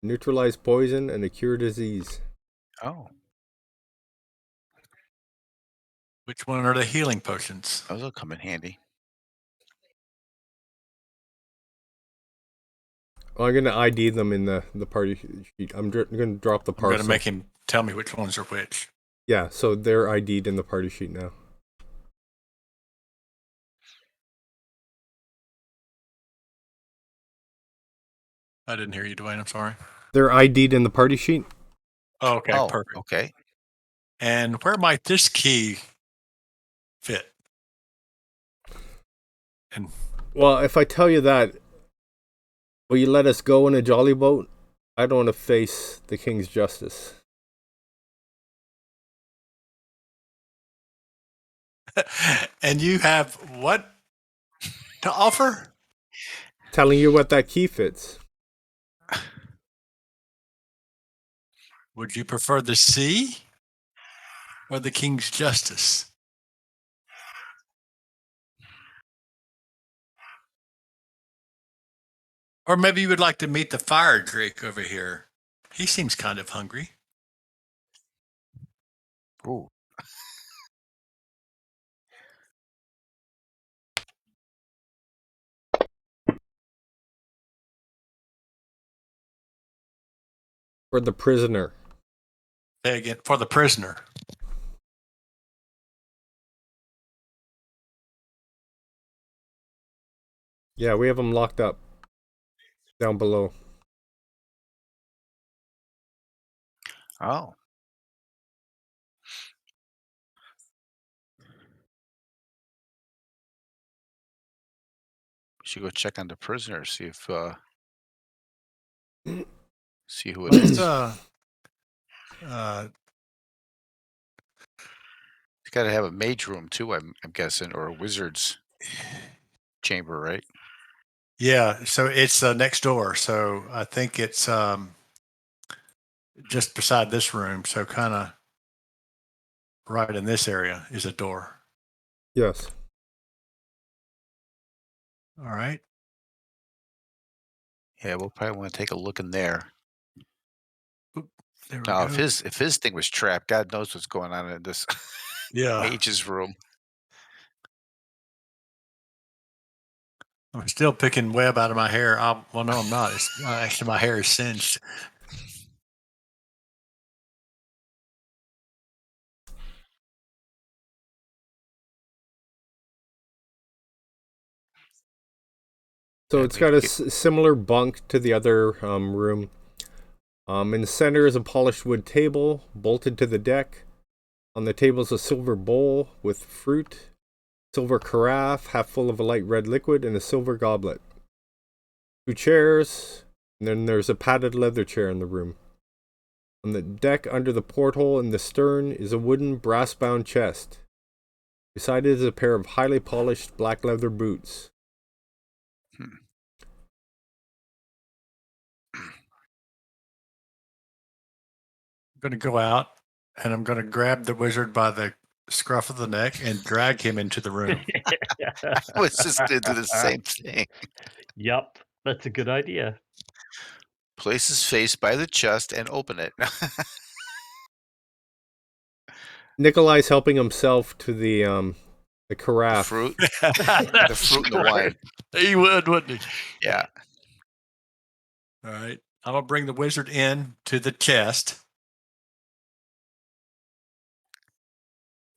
neutralize poison, and a cure disease. Oh, Which one are the healing potions? those will come in handy. Well, I'm going to ID them in the party sheet. I'm going to drop the I'm parcel. going to make him tell me which ones are which. Yeah, so they're ID'd in the party sheet now. I didn't hear you, Dwayne. I'm sorry. They're ID'd in the party sheet? Oh, okay, Oh, perfect. okay. And where might this key fit? And Well, if I tell you that, will you let us go in a jolly boat? I don't want to face the king's justice. and you have what to offer? Telling you what that key fits. Would you prefer the sea or the king's justice? Or maybe you would like to meet the fire drake over here. He seems kind of hungry. Ooh. For the prisoner. Say again, for the prisoner. Yeah, we have them locked up. Down below. Oh. We should go check on the prisoner, see if see who it Let's, is. He's got to have a mage room too, I'm guessing, or a wizard's chamber, right? yeah, so it's next door. So I think it's just beside this room. So kind of right in this area is a door. Yes. All right. Yeah, we'll probably want to take a look in there. There we Now, go. if his thing was trapped, God knows what's going on in this Yeah. mage's room. I'm still picking web out of my hair. Well, no, I'm not. It's actually my hair is singed. So Yeah, it's we got a can similar bunk to the other room. In the center is a polished wood table bolted to the deck. On the table is a silver bowl with fruit, silver carafe half full of a light red liquid, and a silver goblet. 2 chairs, and then there's a padded leather chair in the room. On the deck under the porthole in the stern is a wooden brass-bound chest. Beside it is a pair of highly polished black leather boots. I'm going to go out and I'm going to grab the wizard by the scruff of the neck and drag him into the room. I was just going to do the same thing. Yup, that's a good idea. Place his face by the chest and open it. Nikolai's helping himself to the The carafe. fruit, The fruit and the wine. He would, wouldn't he? Yeah. All right. I'm going to bring the wizard in to the chest.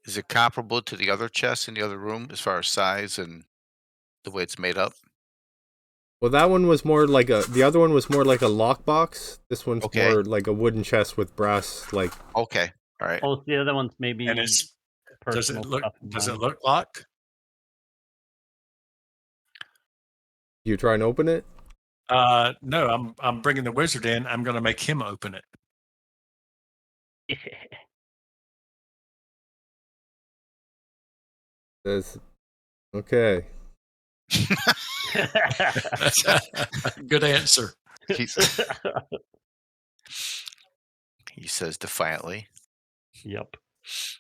Is it comparable to the other chests in the other room as far as size and the way it's made up? Well, that one was more like the other one was more like a lockbox. This one's Okay. more like a wooden chest with brass, like. Okay. All right. Oh, the other one's maybe And does personal it look stuff. does it look locked? You try and open it? No, I'm bringing the wizard in. I'm going to make him open it. Says, okay. Good answer. He says defiantly. Yep.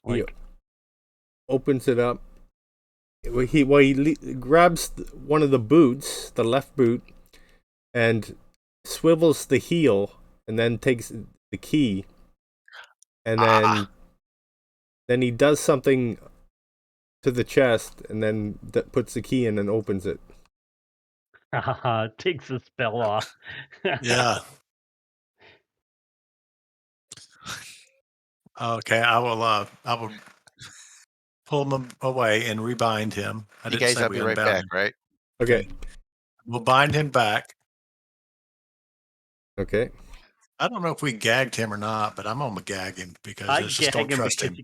He Like, opens it up. He grabs one of the boots, the left boot, and swivels the heel, and then takes the key, and then he does something to the chest, and then puts the key in and opens it. takes the spell off. Yeah. Okay, I will pull him away and rebind him. You guys, I'll be right back, right? Okay. We'll bind him back. Okay. I don't know if we gagged him or not, but I'm gonna gag him because I just don't trust him.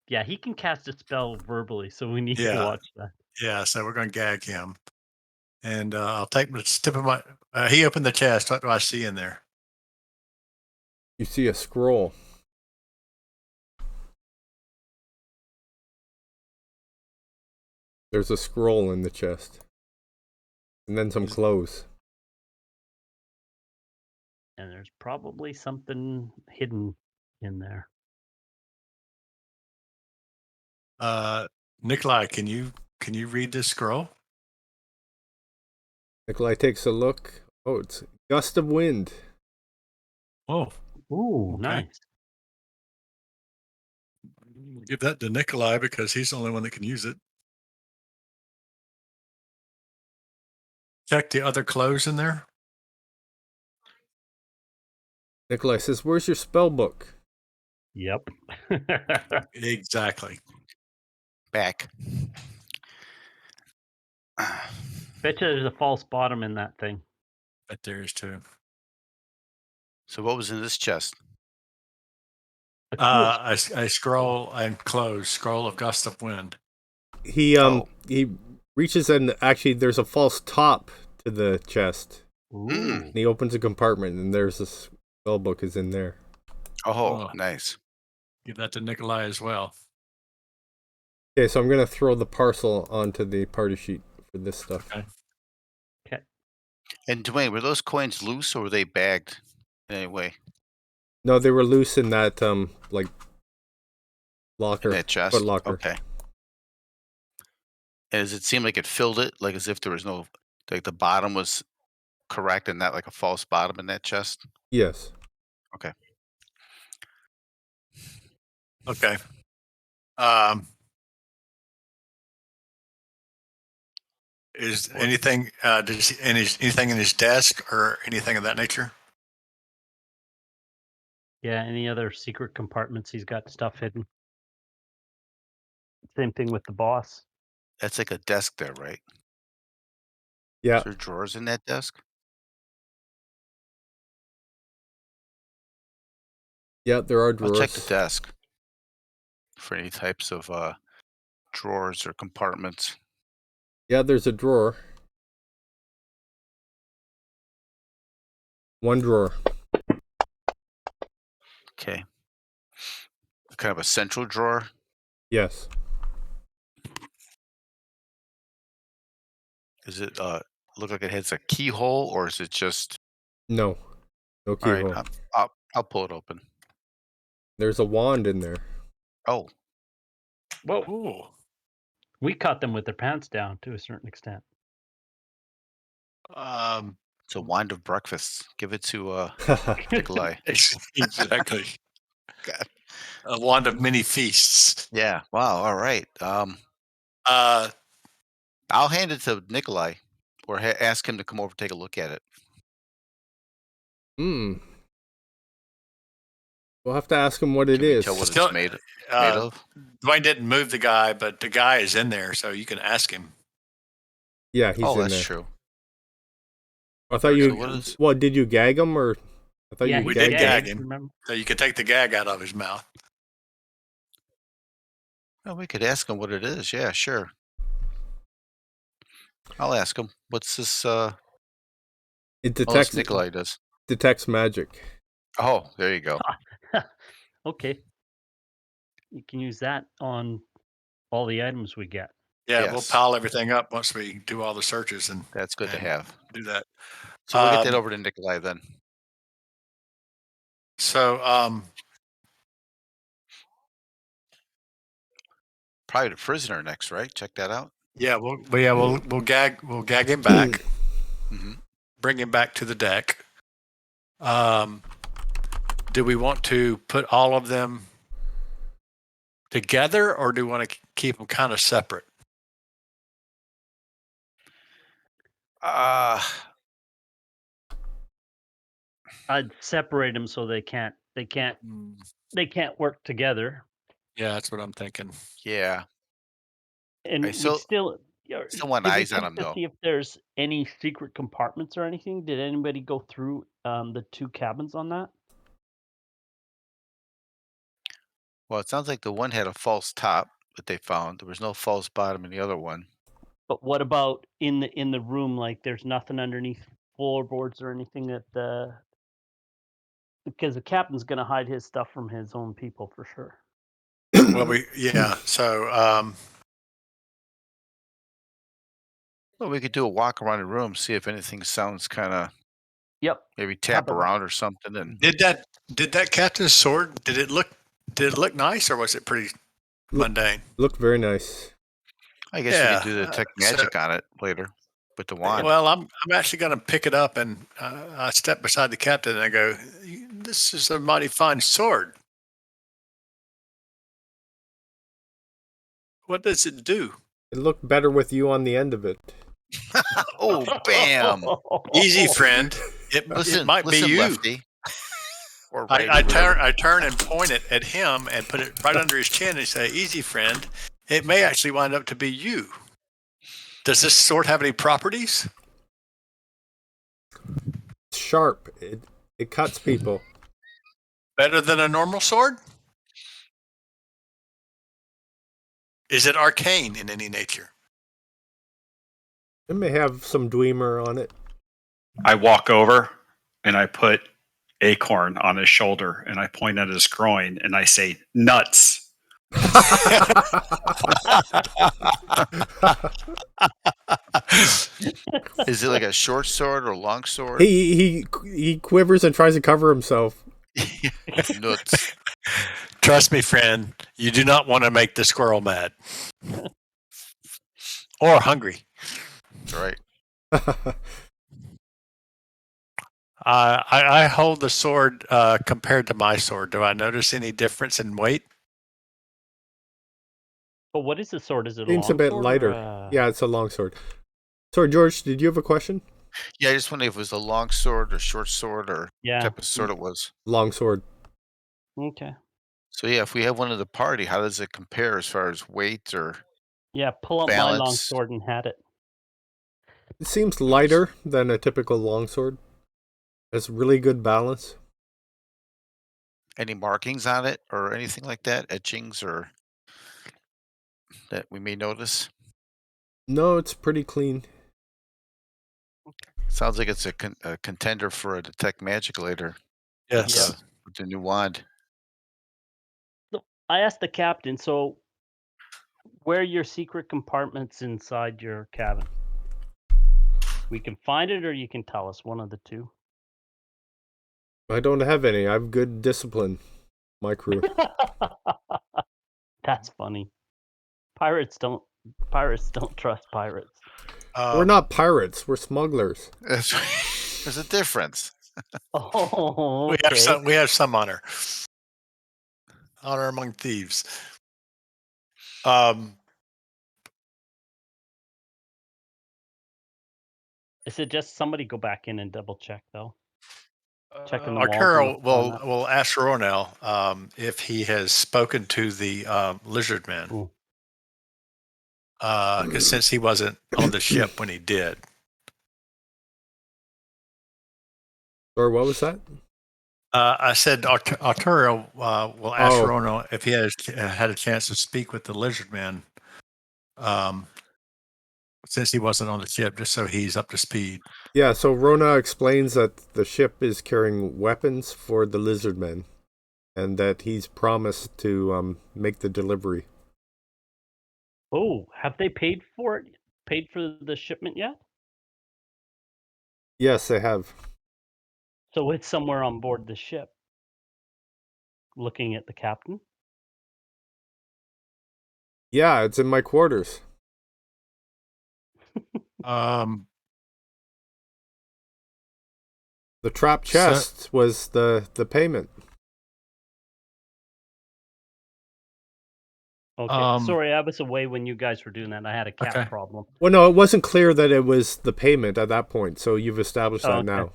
Yeah, he can cast a spell verbally, so we need to watch that. Yeah, so we're gonna gag him, and I'll take the tip of my. He opened the chest. What do I see in there? You see a scroll. There's a scroll in the chest. And then some clothes. And there's probably something hidden in there. Nikolai, can you read this scroll? Nikolai takes a look. Oh, it's gust of wind. Oh, Ooh, okay. Nice. We'll give that to Nikolai because he's the only one that can use it. Check the other clothes in there. Nikolai says, "Where's your spell book?" Yep. Exactly. Back. Bet you there's a false bottom in that thing. But there is too. So what was in this chest? A scroll and clothes. Scroll of gust of wind. He reaches and actually there's a false top to the chest. Ooh. And he opens a compartment and there's a spell book is in there. Oh, nice. Give that to Nikolai as well. Okay, so I'm gonna throw the parcel onto the party sheet for this stuff. Okay. And Dwayne, were those coins loose or were they bagged in any way? No, they were loose in that like locker. In that chest? Foot locker. Okay. And does it seem like it filled it? Like as if there was no, like the bottom was correct and not like a false bottom in that chest? Yes. Okay. Okay. Is anything anything in his desk or anything of that nature? Yeah, any other secret compartments he's got stuff hidden. Same thing with the boss. That's like a desk there, right? Yeah. Is there drawers in that desk? Yeah, there are I'll drawers. check the desk for any types of drawers or compartments. Yeah, there's a drawer. One drawer. Okay. Kind of a central drawer. Yes. Is it look like it has a keyhole, or is it just? No. No All right, keyhole. I'll pull it open. There's a wand in there. Oh, Whoa. Ooh. We caught them with their pants down to a certain extent. it's a wand of breakfast. Give it to Nikolai. Exactly. God. A wand of many feasts. Yeah. Wow. All right. I'll hand it to Nikolai, or ask him to come over and take a look at it. Hmm. We'll have to ask him what Can it we is. tell what Still- it's made Uh, of? Dwayne didn't move the guy, but the guy is in there, so you can ask him. Yeah, he's Oh, in that's there. true. I thought So you. what is- What did you gag him or? I thought Yeah, you we he did gagged gag him. him. Remember? So you can take the gag out of his mouth. Oh, we could ask him what it is. Yeah, sure. I'll ask him. What's this? It Oh, it's detects Nikolai does. detects magic. Oh, there you go. Okay. You can use that on all the items we get. Yeah, we'll Yes. pile everything up once we do all the searches and That's good to and have. do that. So we'll get that Um, over to Nikolai then. So, Probably the prisoner next, right? Check that out. yeah, we'll gag him back, hmm bring him back to the deck. Do we want to put all of them together, or do we want to keep them kind of separate? I'd separate them so they can't work together. Yeah, that's what I'm thinking. Yeah. And I we still- still want did we eyes on check him, to though. see if there's any secret compartments or anything. Did anybody go through the two cabins on that? Well, it sounds like the one had a false top that they found. There was no false bottom in the other one. But what about in the room? Like, there's nothing underneath floorboards or anything that because the captain's gonna hide his stuff from his own people for sure. Well, so Well, we could do a walk around the room, see if anything sounds kind of Yep. maybe tap about- around or something. And did that captain's sword? Did it look nice, or was it pretty mundane? Looked very nice. I guess we Yeah, could do the tech magic on it later with the wand. Well, I'm actually going to pick it up, and I step beside the captain and I go, "This is a mighty fine sword. What does it do?" It looked better with you on the end of it. Oh, bam! Easy, friend. It might be you. Lefty. Or righty, I whatever. turn and point it at him and put it right under his chin and say, "Easy, friend. It may actually wind up to be you." Does this sword have any properties? It's sharp. It cuts people. Better than a normal sword? Is it arcane in any nature? It may have some dweemer on it. I walk over and I put Acorn on his shoulder and I point at his groin and I say, "Nuts." Is it like a short sword or long sword? he quivers and tries to cover himself. Nuts. Trust me, friend, you do not want to make the squirrel mad. Or hungry. That's right. I hold the sword compared to my sword. Do I notice any difference in weight? But what is the sword? Is it a Seems a long bit sword? lighter. Yeah, it's a long sword. Sorry, George, did you have a question? Yeah, I just wondered if it was a long sword or short sword or Yeah. type of sword it was. Long sword. Okay. So yeah, if we have one of the party, how does it compare as far as weight or Yeah, pull up my long balance? sword and had it. It seems lighter than a typical longsword. It's really good balance. Any markings on it or anything like that? Etchings or that we may notice? No, it's pretty clean. Sounds like it's a contender for a detect magic later Yes. with the new wand. So I asked the captain, so where are your secret compartments inside your cabin? We can find it or you can tell us, one of the two. I don't have any. I have good discipline, my crew. That's funny. Pirates don't trust pirates. We're not pirates. We're smugglers. There's a difference. Oh, We okay. have some honor. Honor among thieves. Is it just somebody go back in and double check though? Checking the walls and Arturo whatnot. will ask Ronel if he has spoken to the lizard man. Ooh. Because since he wasn't on the ship when he did. Or what was that? I said Arturo will ask Oh. Ronel if he has had a chance to speak with the lizard man since he wasn't on the ship, just so he's up to speed. Yeah, so Rona explains that the ship is carrying weapons for the lizard men and that he's promised to make the delivery. Oh, have they paid for it? Paid for the shipment yet? Yes, they have. So it's somewhere on board the ship. Looking at the captain. Yeah, it's in my quarters. The trap chest was the payment. Okay, sorry, I was away when you guys were doing that. I had a cat problem. Well, no, it wasn't clear that it was the payment at that point, so you've established that now.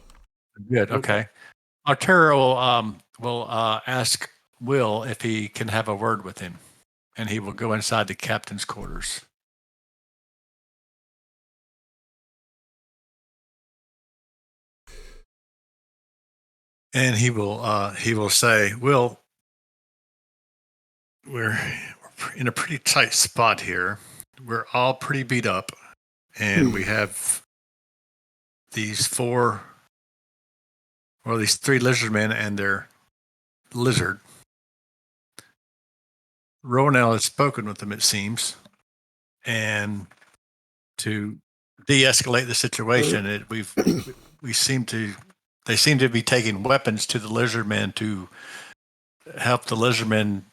Good, okay. Arturo will ask Will if he can have a word with him, and he will go inside the captain's quarters. And he will say, Will, we're in a pretty tight spot here. We're all pretty beat up, and we have these three lizard men and their lizard. Ronel has spoken with them, it seems, and to de-escalate the situation, they seem to be taking weapons to the lizard men to help the lizard men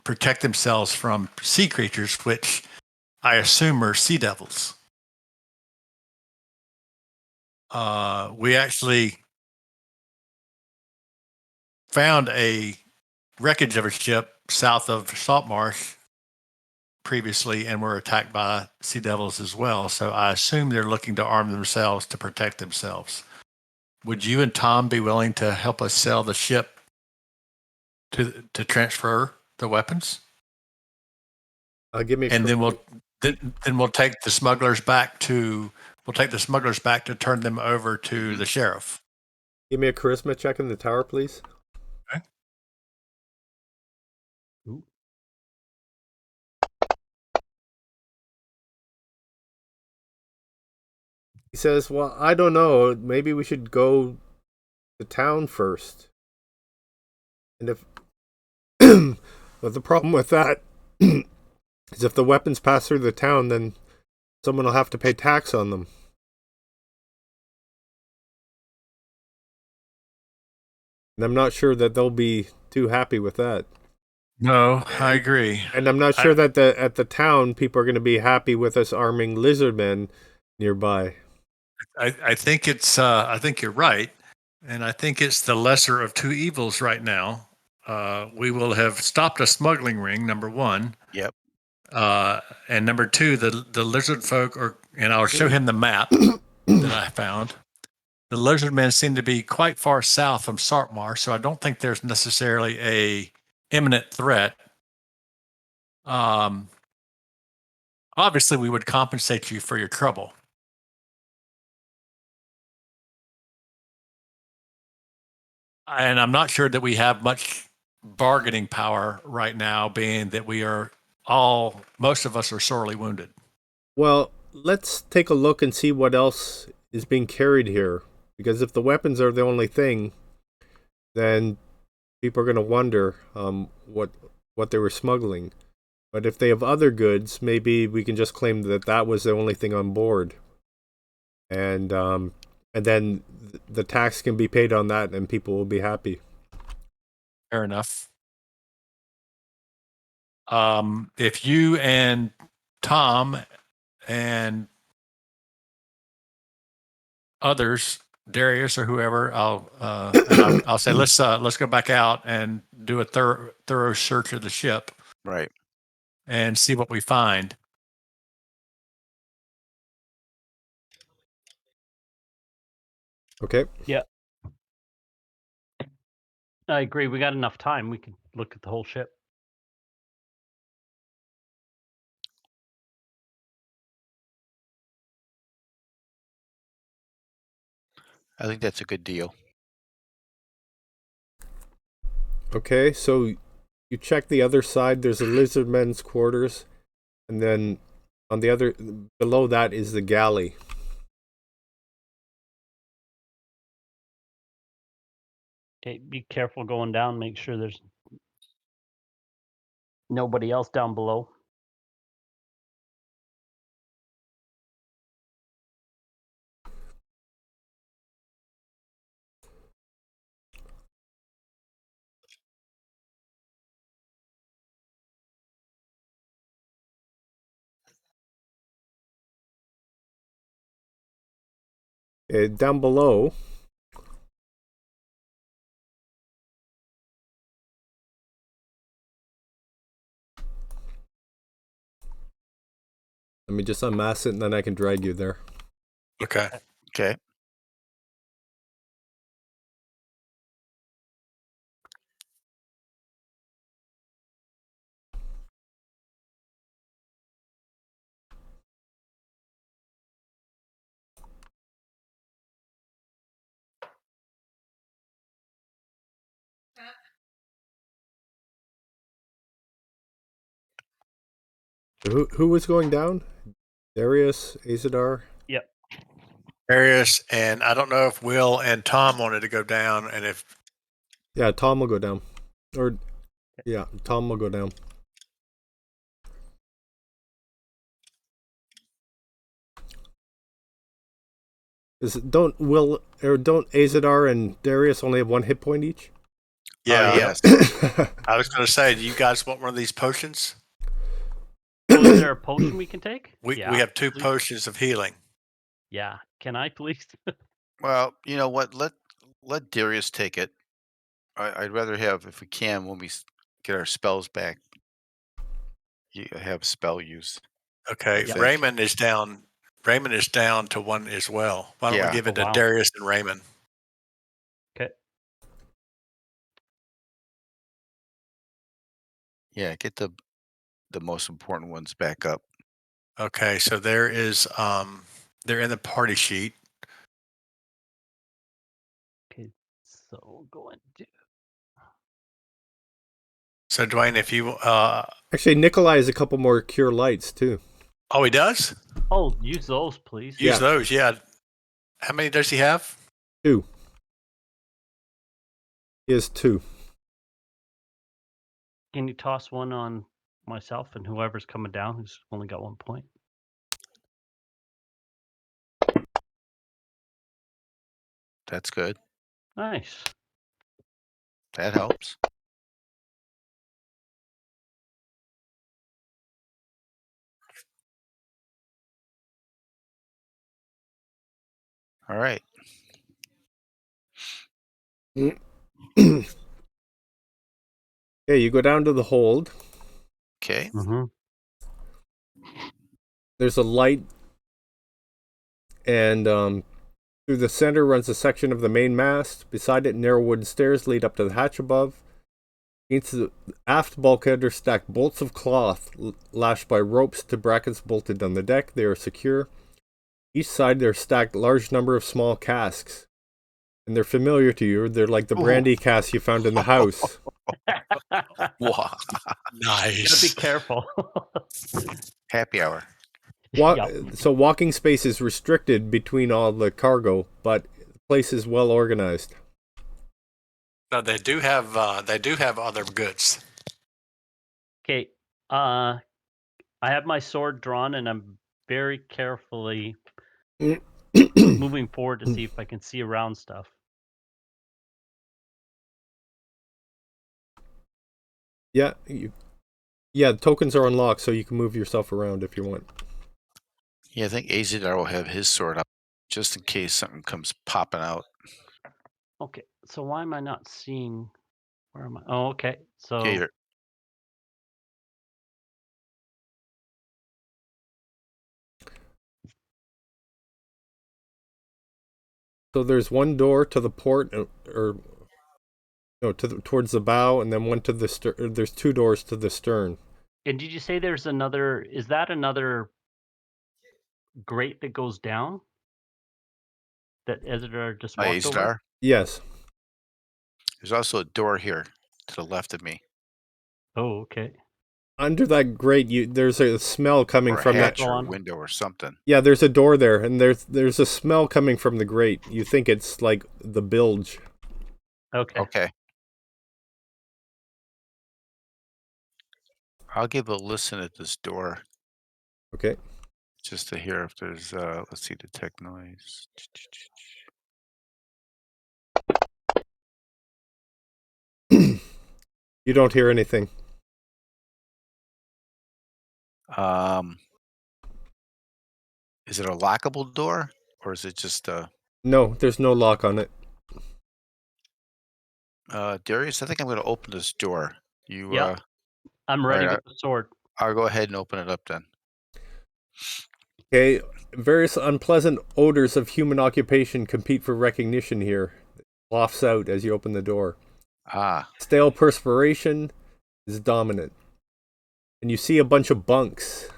protect themselves from sea creatures, which I assume are sea devils. We actually found a wreckage of a ship south of Saltmarsh previously and were attacked by sea devils as well. So I assume they're looking to arm themselves to protect themselves. Would you and Tom be willing to help us sell the ship to transfer the weapons? Give me. And then we'll take the smugglers back to turn them over to the sheriff. Give me a charisma check in the tower, please. Okay. Ooh. He says, well, I don't know. Maybe we should go to town first. And if... but the problem with that is if the weapons pass through the town, then someone will have to pay tax on them. And I'm not sure that they'll be too happy with that. No, I agree. And I'm not sure that at the town people are going to be happy with us arming lizardmen nearby. I think it's. I think you're right. and I think it's the lesser of two evils right now. We will have stopped a smuggling ring, number one. Yep. And number two, the lizard folk and I'll show him the map that I found. The lizard men seem to be quite far south from Saltmarsh, so I don't think there's necessarily a imminent threat. Obviously, we would compensate you for your trouble. And I'm not sure that we have much bargaining power right now, being that most of us are sorely wounded. Well, let's take a look and see what else is being carried here. Because if the weapons are the only thing, then people are going to wonder what they were smuggling. But if they have other goods, maybe we can just claim that that was the only thing on board. And then the tax can be paid on that and people will be happy. Fair enough. If you and Tom and others, Darius or whoever, I'll say let's go back out and do a thorough search of the ship, Right. and see what we find. Okay. Yeah. I agree. We got enough time. We can look at the whole ship. I think that's a good deal. Okay, so you check the other side. There's a lizardmen's quarters, and then on the other, below that is the galley. Okay, be careful going down. Make sure there's nobody else down below. Down below, let me just unmask it, and then I can drag you there. Okay. Okay. Who was going down? Darius, Azadar? Yep. Darius, and I don't know if Will and Tom wanted to go down, and if Yeah, Tom will go down. Yeah, Tom will go down. Don't Azadar and Darius only have 1 hit point each? yeah, Yes. I was going to say, do you guys want one of these potions? Oh, is there a potion we can take? We Yeah, have 2 please. potions of healing. Yeah. Can I please? Well, you know what? Let Darius take it. I'd rather have, if we can, when we get our spells back, you have spell use. Okay, Yeah. Raymond is down. Raymond is down to 1 as well. Why don't we Yeah. give it Oh, to wow. Darius and Raymond? Okay. Yeah, get the most important ones back up. Okay, so there is they're in the party sheet. Okay. So going to. So Dwayne, if you Actually, Nikolai has a couple more cure lights, too. oh, he does? Oh, use those, please. Use Yeah. those, yeah. How many does he have? 2. He has 2. Can you toss one on myself and whoever's coming down who's only got 1 point? That's good. Nice. That helps. All right. Yeah, you go down to the hold. Okay. Mm-hmm. There's a light, and through the center runs a section of the main mast. Beside it, narrow wooden stairs lead up to the hatch above. Against the aft bulkhead are stacked bolts of cloth lashed by ropes to brackets bolted on the deck. They are secure. Each side there are stacked large number of small casks. And they're familiar to you. They're like the brandy casks you found in the house. Wow. Gotta be Nice. careful. Happy hour. Yep. So walking space is restricted between all the cargo, but the place is well organized. No, they do have other goods. Okay. I have my sword drawn, and I'm very carefully moving forward to see if I can see around stuff. Yeah, the tokens are unlocked, so you can move yourself around if you want. Yeah, I think Azadar will have his sword up just in case something comes popping out. Okay. So why am I not seeing? Where am I? Oh, okay. So Yeah, So there's one door to the port, or no, towards the bow, and then one to the stern. There's two doors to the stern. and did you say there's another? Is that another grate that goes down? That Ezra just walked over? Azadar. Yes. There's also a door here to the left of me, Oh, okay. Under that grate, there's a smell coming or a from that. hatch or a on. window or something. Yeah, there's a door there, and there's a smell coming from the grate. You think it's like the bilge. Okay. Okay. I'll give a listen at this door Okay. just to hear if there's let's see, detect noise. You don't hear anything. Is it a lockable door or is it just No, there's no lock on it. Darius, I think I'm gonna open this door. You Yeah. I'm ready right, with the sword. I'll go ahead and open it up then. Okay, various unpleasant odors of human occupation compete for recognition here. It wafts out as you open the door. Ah, Stale perspiration is dominant. And you see a bunch of bunks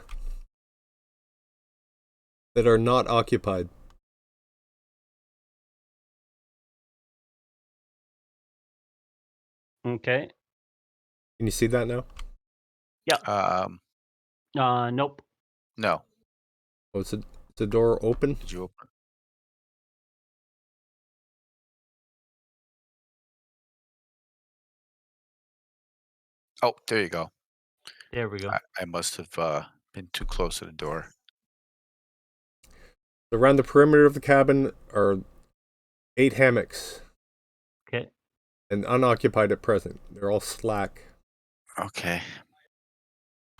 that are not occupied. Okay. Can you see that now? Nope. no. Oh, it's a door open? Did you open? Oh, there you go. There we go. I must have been too close to the door. Around the perimeter of the cabin are 8 hammocks. Okay. And unoccupied at present. They're all slack. Okay.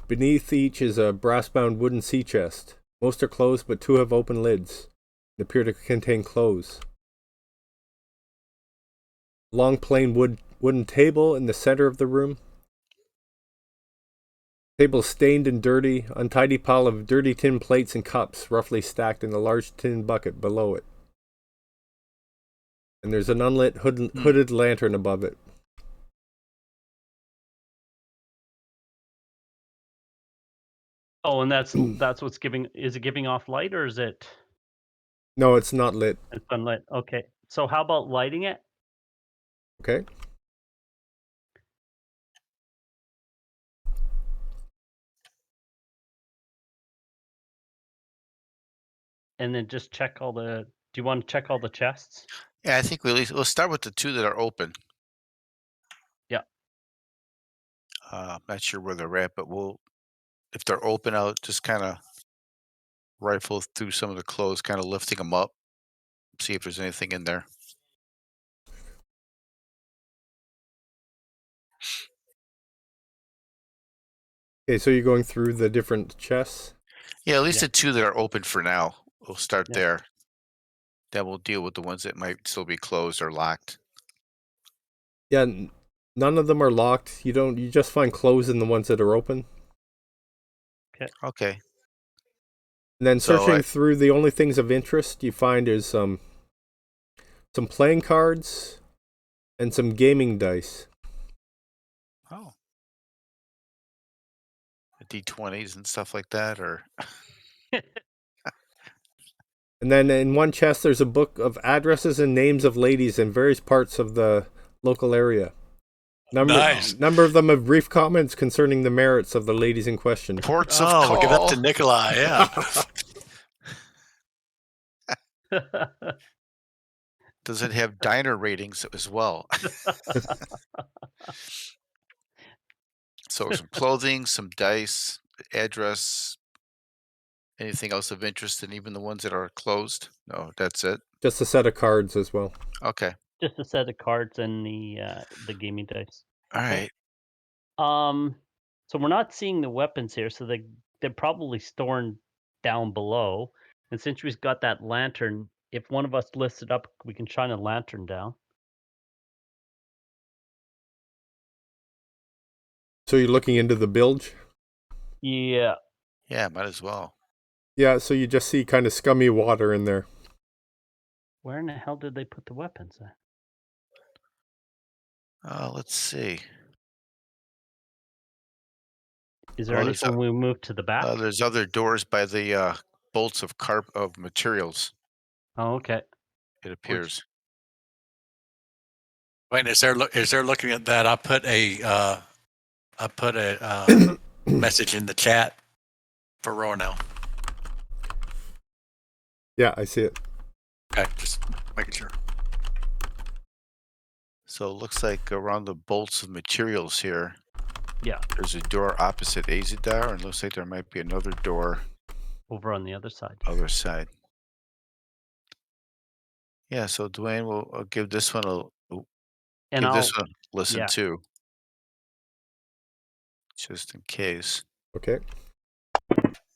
Beneath each is a brass-bound wooden sea chest. Most are closed, but 2 have open lids and appear to contain clothes. Long plain wooden table in the center of the room. Table stained and dirty, untidy pile of dirty tin plates and cups roughly stacked in a large tin bucket below it. And there's an unlit hooded lantern above it. Oh, and that's what's giving. Is it giving off light, or is it? No, it's not lit. It's unlit. Okay. So how about lighting it? Okay. And then just check all the. Do you want to check all the chests? Yeah, I think we'll start with the 2 that are open. Yeah. I'm not sure where they're at, but if they're open, I'll just kind of rifle through some of the clothes, kind of lifting them up, see if there's anything in there. Okay, so you're going through the different chests? Yeah, at least Yeah. the 2 that are open for now. We'll start Yeah. there. Then we'll deal with the ones that might still be closed or locked. Yeah, none of them are locked. You just find clothes in the ones that are open. Okay. And then So searching I- through, the only things of interest you find is some playing cards and some gaming dice. Oh. D20s and stuff like that, or And then in one chest, there's a book of addresses and names of ladies in various parts of the local area. Nice. Number of them have brief comments concerning the merits of the ladies in question. ports of Oh, we'll give that call. to Nikolai. Yeah. Does it have diner ratings as well? So some clothing, some dice, address, anything else of interest, and even the ones that are closed? No, that's it. Just a set of cards as well. Okay. Just a set of cards and the gaming dice. All right. So we're not seeing the weapons here, so they're probably stored down below. And since we've got that lantern, if one of us lifts it up, we can shine a lantern down. So you're looking into the bilge? Yeah. Yeah, might as well. Yeah, so you just see kind of scummy water in there. Where in the hell did they put the weapons at? Let's see. Is there Oh, any there's when we move to the back? There's other doors by the bolts of materials. Oh, okay. It appears. Wait, is there looking at that? I put a message in the chat for Ronell. Yeah, I see it. Okay, just making sure. So it looks like around the bolts of materials here, Yeah, there's a door opposite Azidar, and it looks like there might be another door over on the other side. other side. Yeah, so Dwayne will give this one And a listen yeah. too, just in case. Okay.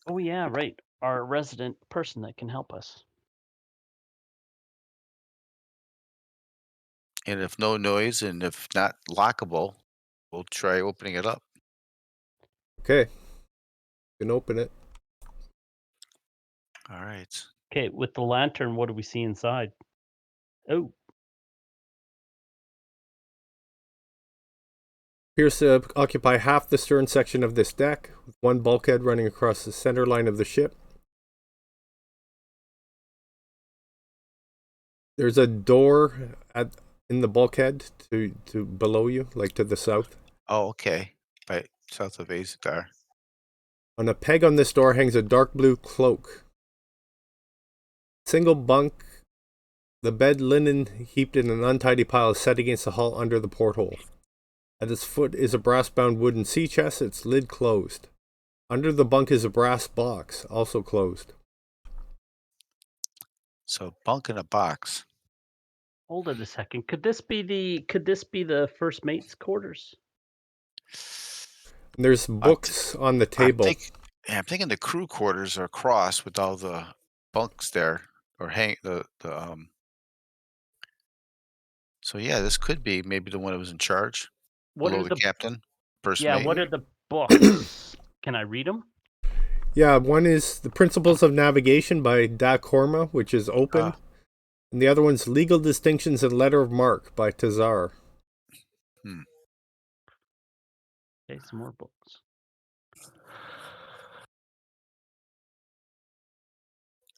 Oh yeah, right. Our resident person that can help us. And if no noise and if not lockable, we'll try opening it up. Okay. You can open it. All right. Okay, with the lantern, what do we see inside? Oh, Appears to occupy half the stern section of this deck, with one bulkhead running across the center line of the ship. There's a door in the bulkhead to below you, like to the south. Oh, okay. Right south of Azidar. On a peg on this door hangs a dark blue cloak. Single bunk, the bed linen heaped in an untidy pile is set against the hull under the porthole. At its foot is a brass-bound wooden sea chest, its lid closed. Under the bunk is a brass box, also closed. So bunk in a box. hold it a second. Could this be the first mate's quarters? And there's books on the table. I'm thinking the crew quarters are across with all the bunks there, or hang the. So yeah, this could be maybe the one that was in charge. What below are the captain, first Yeah, mate. what are the books? Can I read them? Yeah, one is The Principles of Navigation by Da Korma, which is open. And the other one's Legal Distinctions and Letter of Marque by Tazar. Okay, some more books.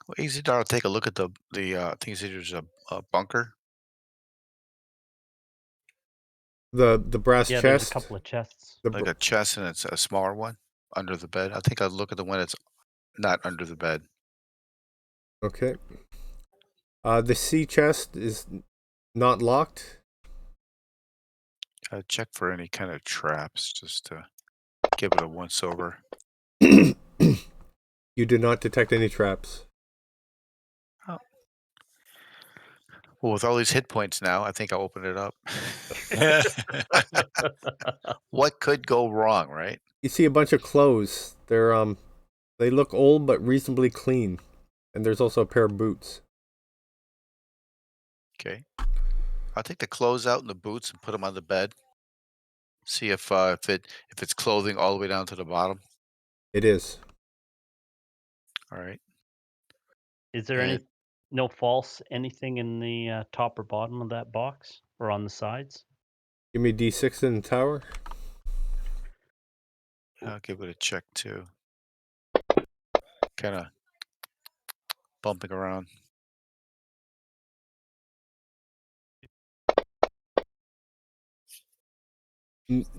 Well, Azidar will take a look at the I think there's a bunker. The brass Yeah, chest. there's a couple of chests. Like a chest, and it's a smaller one under the bed. I think I'd look at the one that's not under the bed. Okay. The sea chest is not locked. Check for any kind of traps, just to give it a once over. You do not detect any traps. Oh. Well, with all these hit points now, I think I'll open it up. What could go wrong, right? You see a bunch of clothes. They look old but reasonably clean. And there's also a pair of boots. Okay. I'll take the clothes out and the boots and put them on the bed. See if it's clothing all the way down to the bottom. It is. All right. Is there And no false anything in the top or bottom of that box or on the sides? Give me D6 in the tower. I'll give it a check too. Kind of bumping around.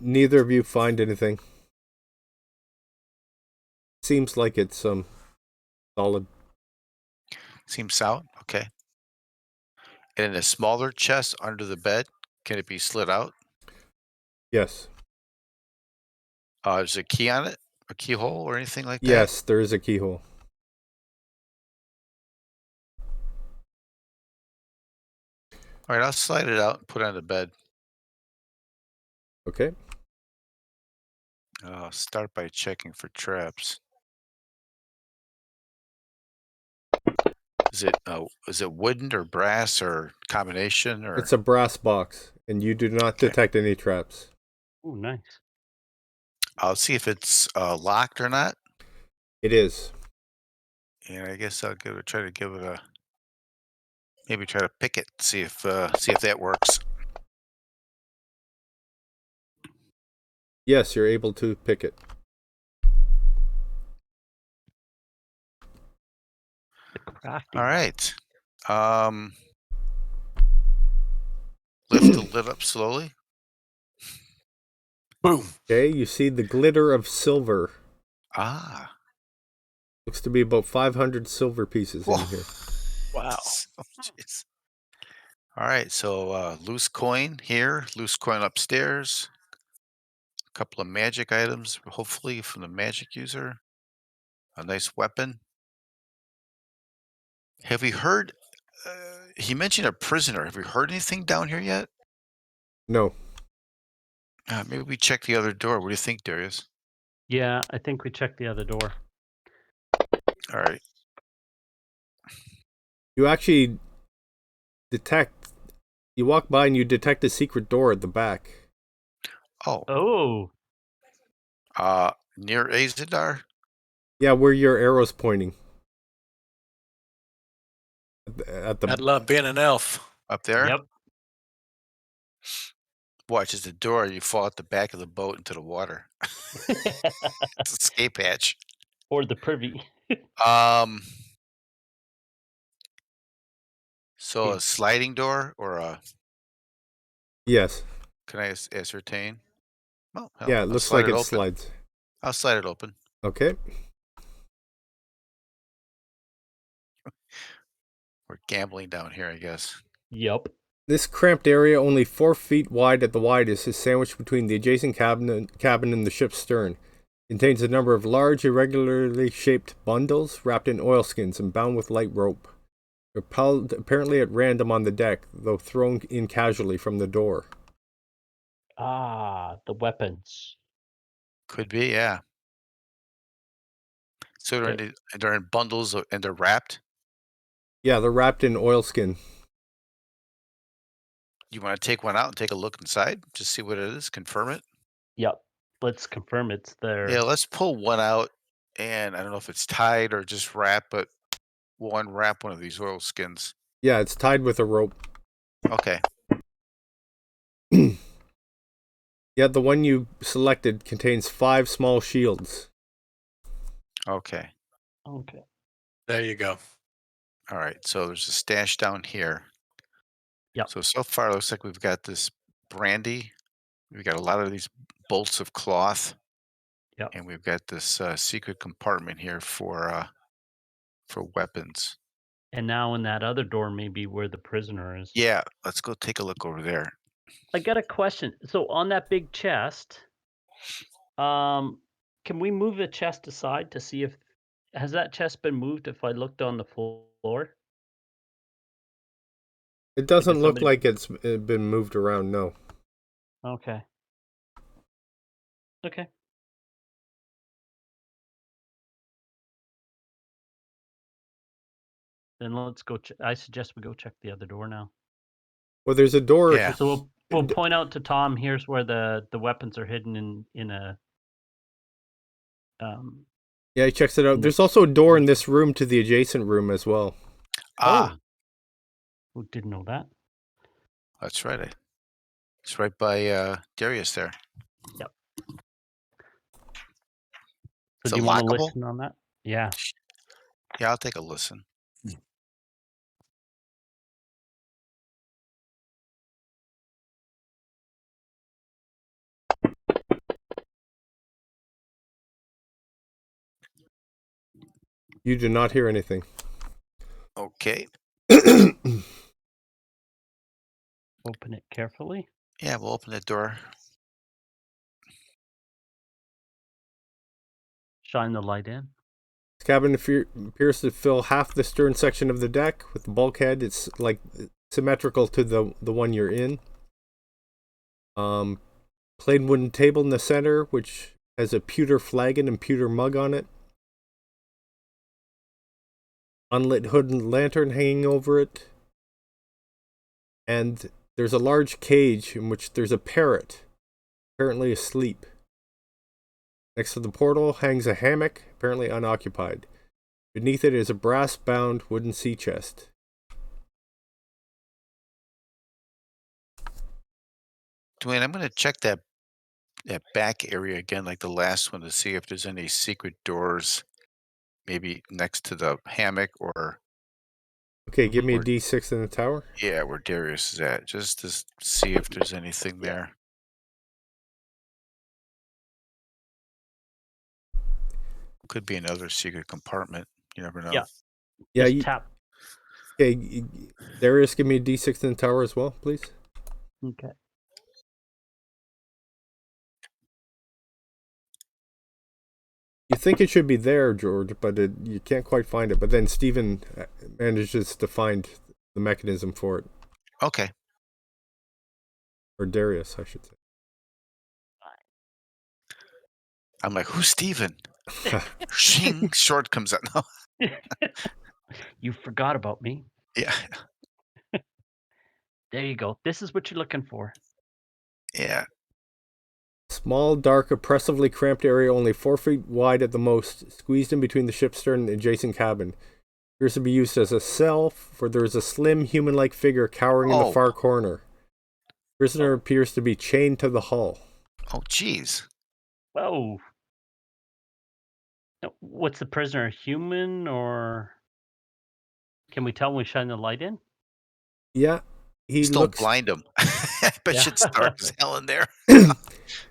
Neither of you find anything. Seems like it's solid. Seems out. Okay. And in a smaller chest under the bed, can it be slid out? Yes. Is there a key on it? A keyhole or anything like that? Yes, there is a keyhole. All right, I'll slide it out and put it on the bed. Okay. I'll start by checking for traps. Is it wooden or brass or combination or? It's a brass box, and you do not Okay. detect any traps. Oh, nice. I'll see if it's locked or not. It is. And I guess I'll try to give it a maybe try to pick it, see if that works. Yes, you're able to pick it. The crafty. All right. Lift the lid up slowly. Boom. Okay, you see the glitter of silver. Ah. Looks to be about 500 silver pieces in Whoa. here. Wow. Oh, jeez. All right, so loose coin here, loose coin upstairs. A couple of magic items, hopefully from the magic user. A nice weapon. Have we heard? He mentioned a prisoner. Have we heard anything down here yet? No. Maybe we check the other door. What do you think, Darius? Yeah, I think we checked the other door. All right. You actually you walk by and you detect a secret door at the back. Oh. Oh. Near Azadar? Yeah, where your arrow's pointing. At I'd the love being an elf. Up there? Yep. Watch, it's a door. You fall at the back of the boat into the water. It's an escape hatch. Or the privy. So a sliding door or a? Yes. Can I ascertain? Oh, hell, Yeah, it I'll looks slide like it open. slides. I'll slide it open. Okay. We're gambling down here, I guess. Yep. This cramped area, only 4 feet wide at the widest, is sandwiched between the adjacent cabin and the ship's stern. Contains a number of large, irregularly shaped bundles wrapped in oilskins and bound with light rope. They're piled apparently at random on the deck, though thrown in casually from the door. Ah, the weapons. Could be, yeah. So they're in bundles and they're wrapped. Yeah, they're wrapped in oilskin. You want to take one out and take a look inside? Just see what it is, confirm it? Yep. Let's confirm it's there. Yeah, let's pull one out. And I don't know if it's tied or just wrapped, but we'll unwrap one of these oil skins. Yeah, it's tied with a rope. Okay. Yeah, the one you selected contains 5 small shields. Okay. Okay. There you go. All right. So there's a stash down here. Yep. So far, it looks like we've got this brandy. We've got a lot of these bolts of cloth. Yep. And we've got this secret compartment here for weapons. And now in that other door may be where the prisoner is. Yeah, let's go take a look over there. I got a question. So on that big chest, can we move the chest aside to see if has that chest been moved if I looked on the floor? It doesn't look somebody- like it's been moved around, no. Okay. Okay. Then let's go. I suggest we go check the other door now. Well, there's a door. Yeah. So we'll point out to Tom. Here's where the weapons are hidden in a. Yeah, he checks it out. There's also a door in this room to the adjacent room as well. Ah, Who didn't know that? that's right. It's right by Darius there. Yep. Is So it do you want to lockable? listen on that? Yeah. Yeah, I'll take a listen. You do not hear anything. Okay. Open it carefully. Yeah, we'll open the door. Shine the light in. This cabin appears to fill half the stern section of the deck. With the bulkhead, it's like symmetrical to the one you're in. Plain wooden table in the center, which has a pewter flagon and pewter mug on it. Unlit hood and lantern hanging over it. And there's a large cage in which there's a parrot, apparently asleep. Next to the portal hangs a hammock, apparently unoccupied. Beneath it is a brass-bound wooden sea chest. Dwayne, I'm going to check that back area again, like the last one, to see if there's any secret doors, maybe next to the hammock or Okay, give me a D6 in the tower. yeah, where Darius is at, just to see if there's anything there. Could be another secret compartment. You never know. Yeah. Yeah, Just tap. Okay, Darius, give me a D6 in the tower as well, please. Okay. You think it should be there, George, but you can't quite find it. But then Stephen manages to find the mechanism for it. Okay. Or Darius, I should say. I'm like, who's Steven? Shing, short comes out. No. You forgot about me. Yeah. There you go. This is what you're looking for. Yeah. Small, dark, oppressively cramped area, only 4 feet wide at the most, squeezed in between the ship's stern and the adjacent cabin. Appears to be used as a cell, for there is a slim, human-like figure cowering in the far corner. Prisoner appears to be chained to the hull. Oh, jeez. Whoa. Now, what's the prisoner, human, or can we tell when we shine the light in? Yeah, he Just looks... don't blind him. I bet Yeah. it's dark as hell in there.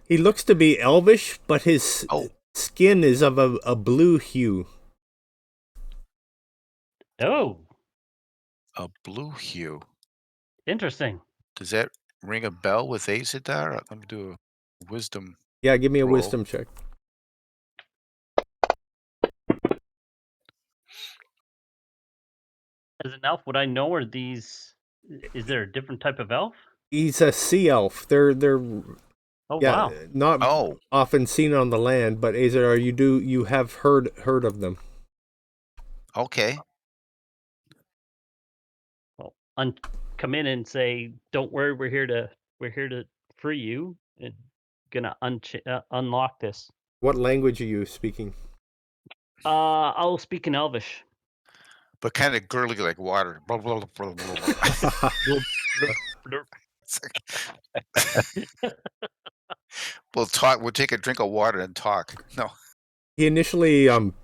He looks to be elvish, but his skin is of a blue hue. Oh, A blue hue. interesting. Does that ring a bell with Azadar? Let me do a wisdom. Yeah, give me a roll. wisdom check. As an elf, would I know, or these? Is there a different type of elf? He's a sea elf. They're Oh, yeah, wow. not often seen on the land, but Azar, you have heard of them. Okay. Well, come in and say, "Don't worry, we're here to free you," and gonna unlock this. What language are you speaking? I'll speak in Elvish. But kind of girly like water. Blah, blah, blah, blah, blah. It's like- we'll talk. We'll take a drink of water and talk. No. He initially kind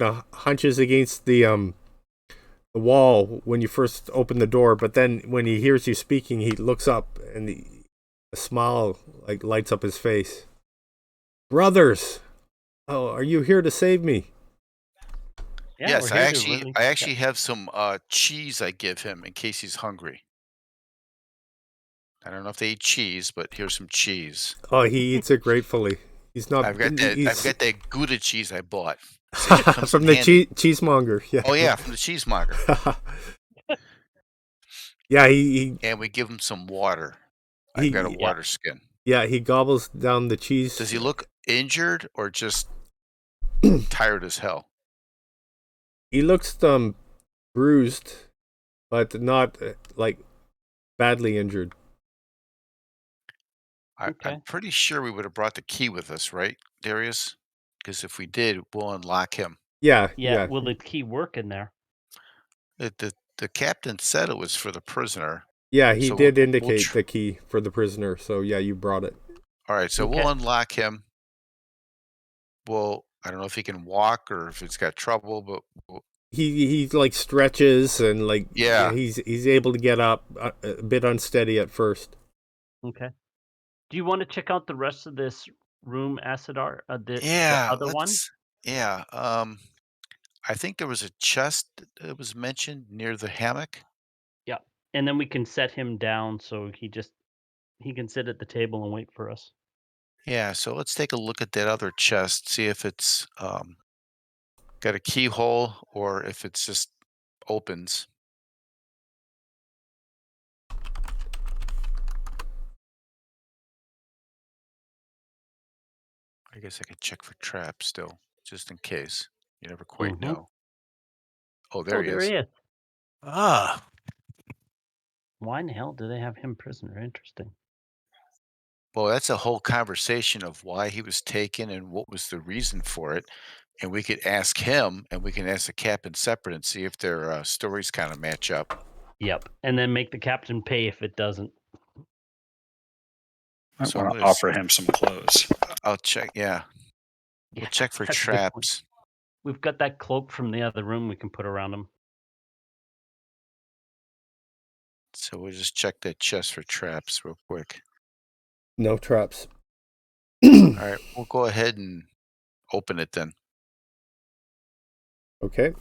of hunches against the wall when you first open the door, but then when he hears you speaking, he looks up and a smile like lights up his face. Brothers, oh, are you here to save me? Yeah, Yes, we're here to I actually have some cheese I give him in case he's hungry. I don't know if they eat cheese, but here's some cheese. Oh, he eats it gratefully. He's not. I've got that Gouda cheese I bought. From the cheesemonger. Yeah. Oh yeah, from the cheesemonger. Yeah, he and we give him some water. I've got a water skin. Yeah, he gobbles down the cheese. Does he look injured or just tired as hell? He looks bruised, but not like badly injured. Okay. I'm pretty sure we would have brought the key with us, right, Darius? Because if we did, we'll unlock him. Yeah, Yeah. yeah. Will the key work in there? The captain said it was for the prisoner. Yeah, he So did we'll indicate the key for the prisoner. So yeah, you brought it. All right, so Okay. we'll unlock him. I don't know if he can walk or if he's got trouble, but He like stretches and like Yeah. he's able to get up, a bit unsteady at first. Okay. Do you want to check out the rest of this room, Acidar? The yeah, other one? yeah. I think there was a chest that was mentioned near the hammock. Yeah. And then we can set him down so he can sit at the table and wait for us. Yeah, so let's take a look at that other chest, see if it's got a keyhole or if it's just opens. I guess I could check for traps still, just in case. You never quite Mhm. know. Oh, there he there is. he is. Ah, Why in the hell do they have him prisoner? Interesting. Well, that's a whole conversation of why he was taken and what was the reason for it. And we could ask him and we can ask the captain separate and see if their stories kind of match up. Yep. And then make the captain pay if it doesn't. I So want I'm to gonna offer him some clothes. I'll check. Yeah, Yeah, we'll check for that's a good point. traps. We've got that cloak from the other room we can put around him. So we'll just check that chest for traps real quick. No traps. All right, we'll go ahead and open it then. Okay.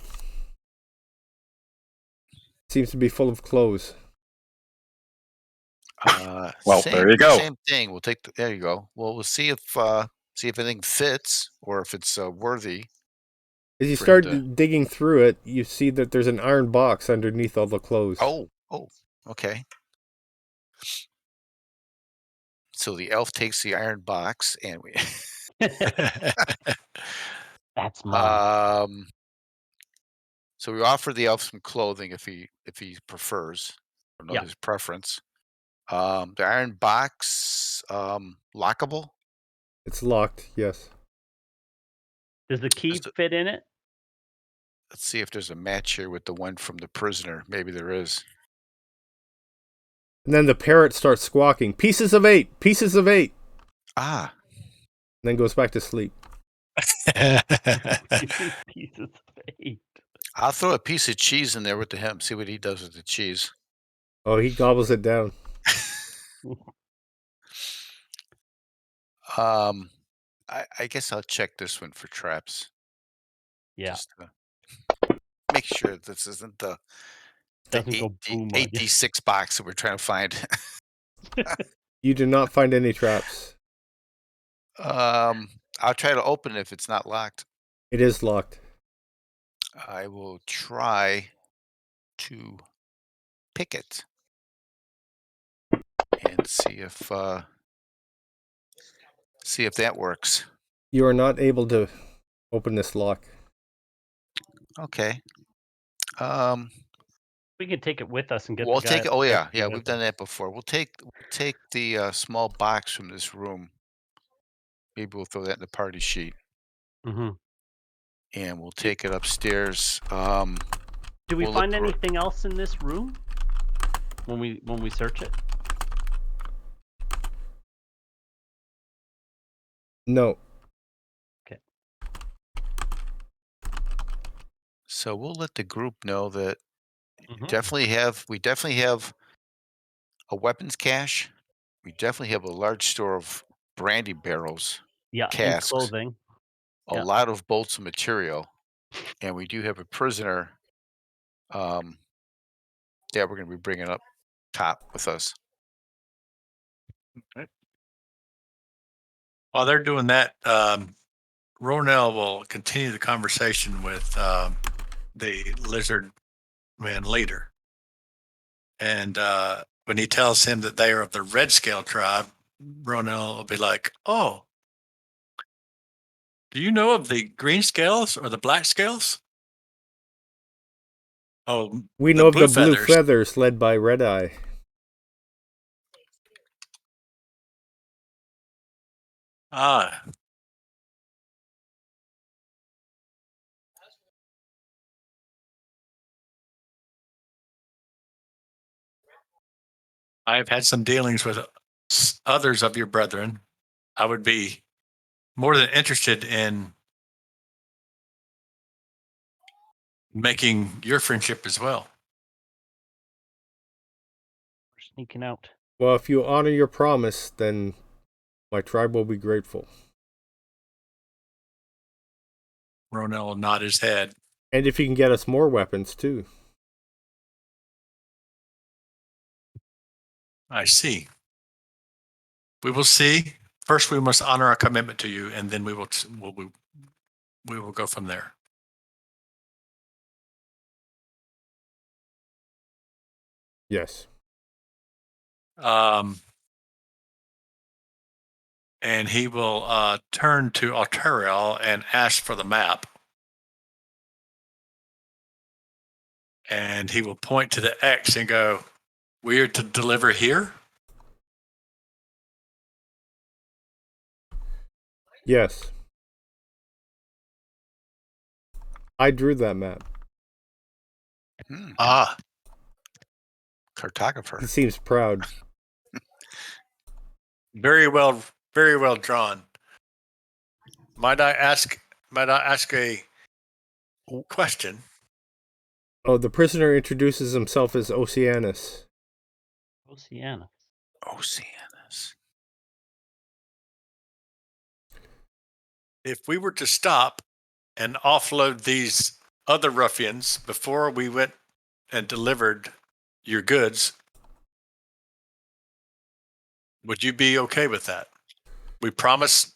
Seems to be full of clothes. Well, there you go. Same thing. We'll take. There you go. Well, we'll see if anything fits or if it's worthy. As you for him start to- digging through it, you see that there's an iron box underneath all the clothes. Oh, okay. So the elf takes the iron box and we. That's mine. So we offer the elf some clothing if he prefers. I don't know Yeah. his preference. The iron box, lockable. It's locked. Yes. Does the key Just a- fit in it? Let's see if there's a match here with the one from the prisoner. Maybe there is. And then the parrot starts squawking, "Pieces of 8! Pieces of 8!" Ah, And then goes back to sleep. Pieces of 8. I'll throw a piece of cheese in there with him. See what he does with the cheese. Oh, he gobbles it down. I guess I'll check this one for traps. Yeah. Just to make sure this isn't the Doesn't go boom on you. 8D6 box that we're trying to find. You do not find any traps. I'll try to open it if it's not locked. It is locked. I will try to pick it and see if that works. You are not able to open this lock. Okay. We can take it with us and get We'll the guy take it. at Oh the yeah, desk to yeah. give We've it done that before. We'll take the small box from this room. Maybe we'll throw that in the party sheet, Mhm. and we'll take it upstairs. Do we We'll find look anything else in this room when we search it? No. So we'll let the group know that Mhm. we definitely have a weapons cache. We definitely have a large store of brandy barrels, Yeah, and casks, clothing. a Yeah. lot of bolts of material, and we do have a prisoner that we're going to be bringing up top with us. While they're doing that, Ronell will continue the conversation with the lizard man leader. And when he tells him that they are of the red scale tribe, Ronell will be like, "Oh, do you know of the green scales or the black scales?" Oh, We the know of blue the blue feathers. feathers led by Red Eye. Ah. I have had some dealings with others of your brethren. I would be more than interested in making your friendship as well. We're sneaking out. Well, if you honor your promise, then my tribe will be grateful. Ronell will nod his head. And if you can get us more weapons, too. I see. We will see. First, we must honor our commitment to you, and then we will go from there. Yes. And he will turn to Altariel and ask for the map. And he will point to the X and go, "We are to deliver here?" Yes. I drew that map. Ah, Cartographer. He seems proud. very well drawn. Might I ask a question? Oh, the prisoner introduces himself as Oceanus. Oceana. Oceanus. If we were to stop and offload these other ruffians before we went and delivered your goods, would you be okay with that? We promise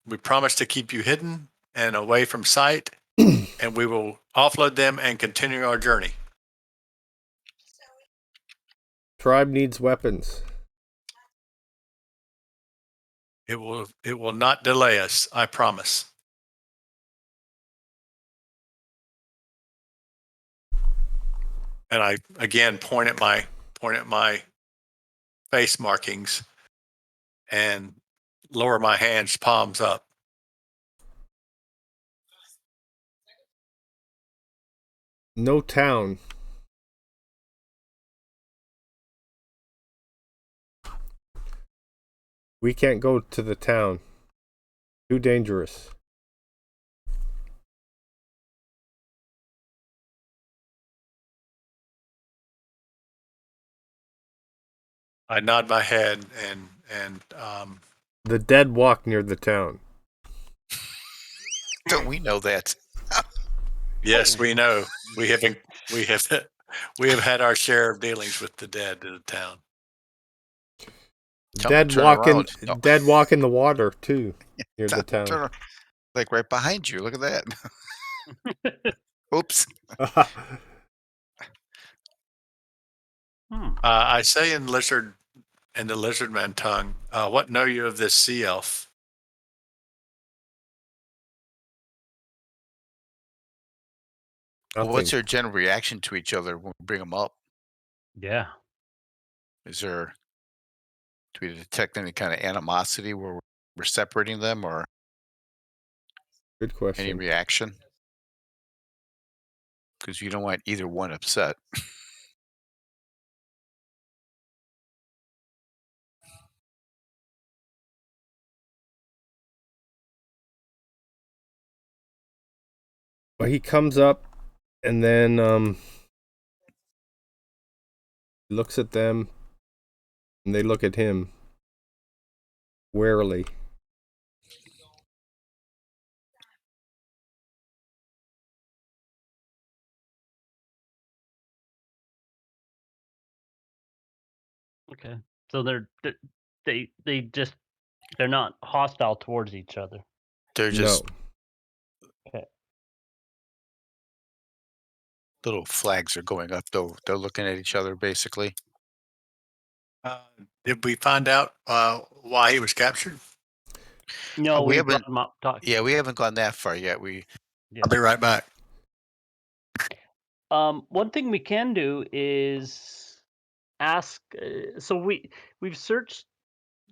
to keep you hidden and away from sight, and we will offload them and continue our journey. Tribe needs weapons. It will not delay us, I promise. And I again point at my face markings and lower my hands, palms up. No town. We can't go to the town. Too dangerous. I nod my head and The dead walk near the town. Don't we know that? yes, we know. We have had our share of dealings with the dead in the town. Tell them to turn around. No. Dead walk in the water too, near the town. Like right behind you. Look at that. Oops. I say in the lizard man tongue, what know you of this sea elf? Well, what's their general reaction to each other when we bring them up? Yeah. Do we detect any kind of animosity where we're separating them, or Good question. any reaction? Because you don't want either one upset. Well, he comes up and then looks at them, and they look at him warily. Okay. So they're not hostile towards each other. They're just Okay. little flags are going up, though. They're looking at each other, basically. Did we find out why he was captured? No, we we haven't- brought him up. Yeah, we haven't gone that far yet. I'll be right back. One thing we can do is ask. So we've searched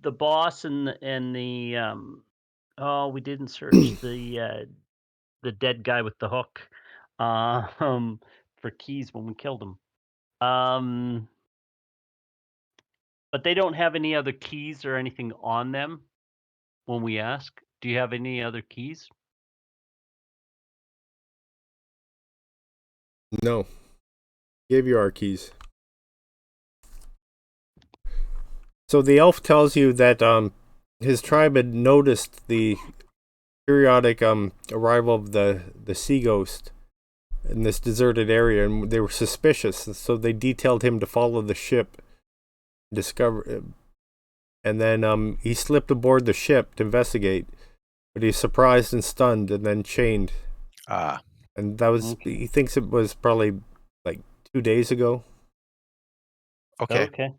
the boss and the Oh, we didn't search the dead guy with the hook for keys when we killed him. But they don't have any other keys or anything on them when we ask. Do you have any other keys? No. Gave you our keys. So the elf tells you that his tribe had noticed the periodic arrival of the sea ghost in this deserted area, and they were suspicious. So they detailed him to follow the ship, discover, and then he slipped aboard the ship to investigate. But he's surprised and stunned, and then chained. Ah, And that was he thinks it was probably like 2 days ago. okay. Okay.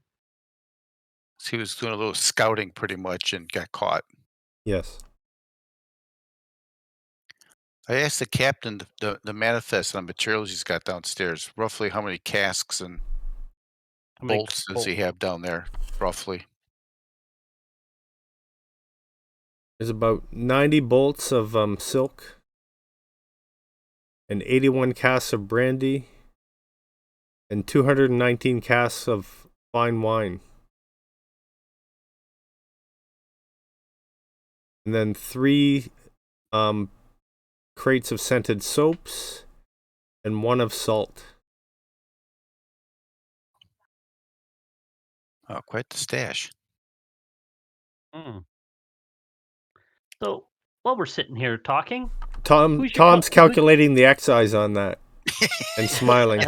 So he was doing a little scouting pretty much and got caught. Yes. I asked the captain the manifest on materials he's got downstairs. Roughly how many casks and How many bolts does he have down there? Roughly. There's about 90 bolts of silk and 81 casks of brandy and 219 casks of fine wine. And then 3 crates of scented soaps and 1 of salt. Oh, quite the stash. So while we're sitting here talking, Tom's who's- calculating the excise on that and smiling.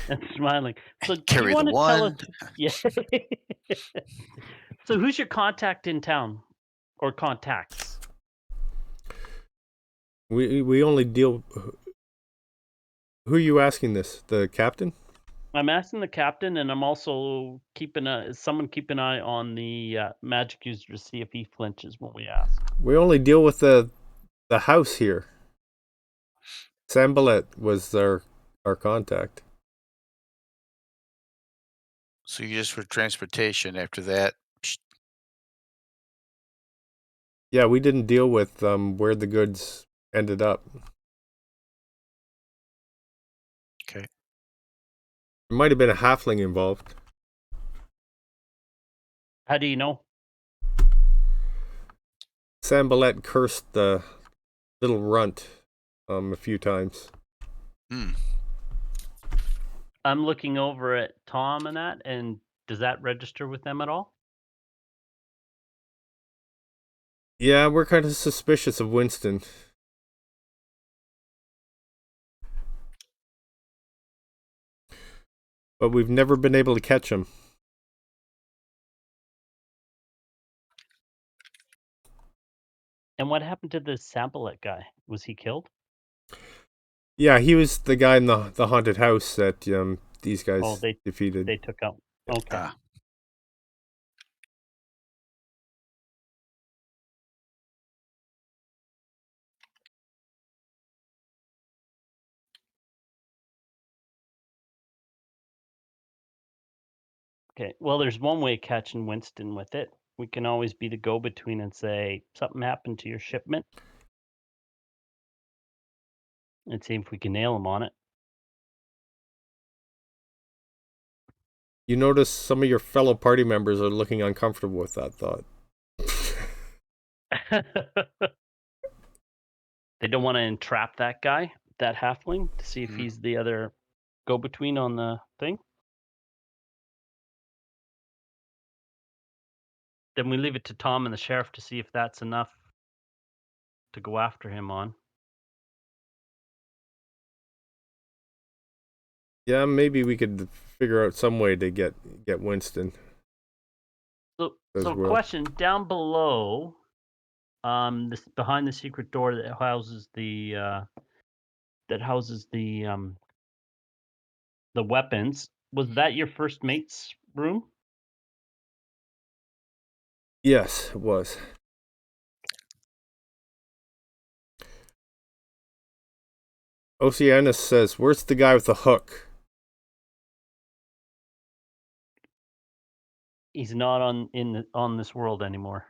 and smiling. So do Carry you want the to tell one. us? Yeah. So who's your contact in town, or contacts? We only deal. Who are you asking this? The captain? I'm asking the captain, and I'm also someone keep an eye on the magic user to see if he flinches when we ask. We only deal with the house here. Sambalet was our contact. So you just for transportation. After that, Yeah, we didn't deal with where the goods ended up. okay. There might have been a halfling involved. How do you know? Sambalet cursed the little runt a few times. I'm looking over at Tom and that, and does that register with them at all? Yeah, we're kind of suspicious of Winston. But we've never been able to catch him. And what happened to the Samplet guy? Was he killed? Yeah, he was the guy in the haunted house that these guys defeated. They took out. Okay. Ah. Okay. Well, there's one way of catching Winston with it. We can always be the go-between and say something happened to your shipment, and see if we can nail him on it. You notice some of your fellow party members are looking uncomfortable with that thought. They don't want to entrap that guy, that halfling, to see if he's the other go-between on the thing. Then we leave it to Tom and the sheriff to see if that's enough to go after him on. Yeah, maybe we could figure out some way to get Winston. So well. Question down below, this behind the secret door that houses the weapons. Was that your first mate's room? Yes, it was. Oceanus says, "Where's the guy with the hook?" He's not on this world anymore.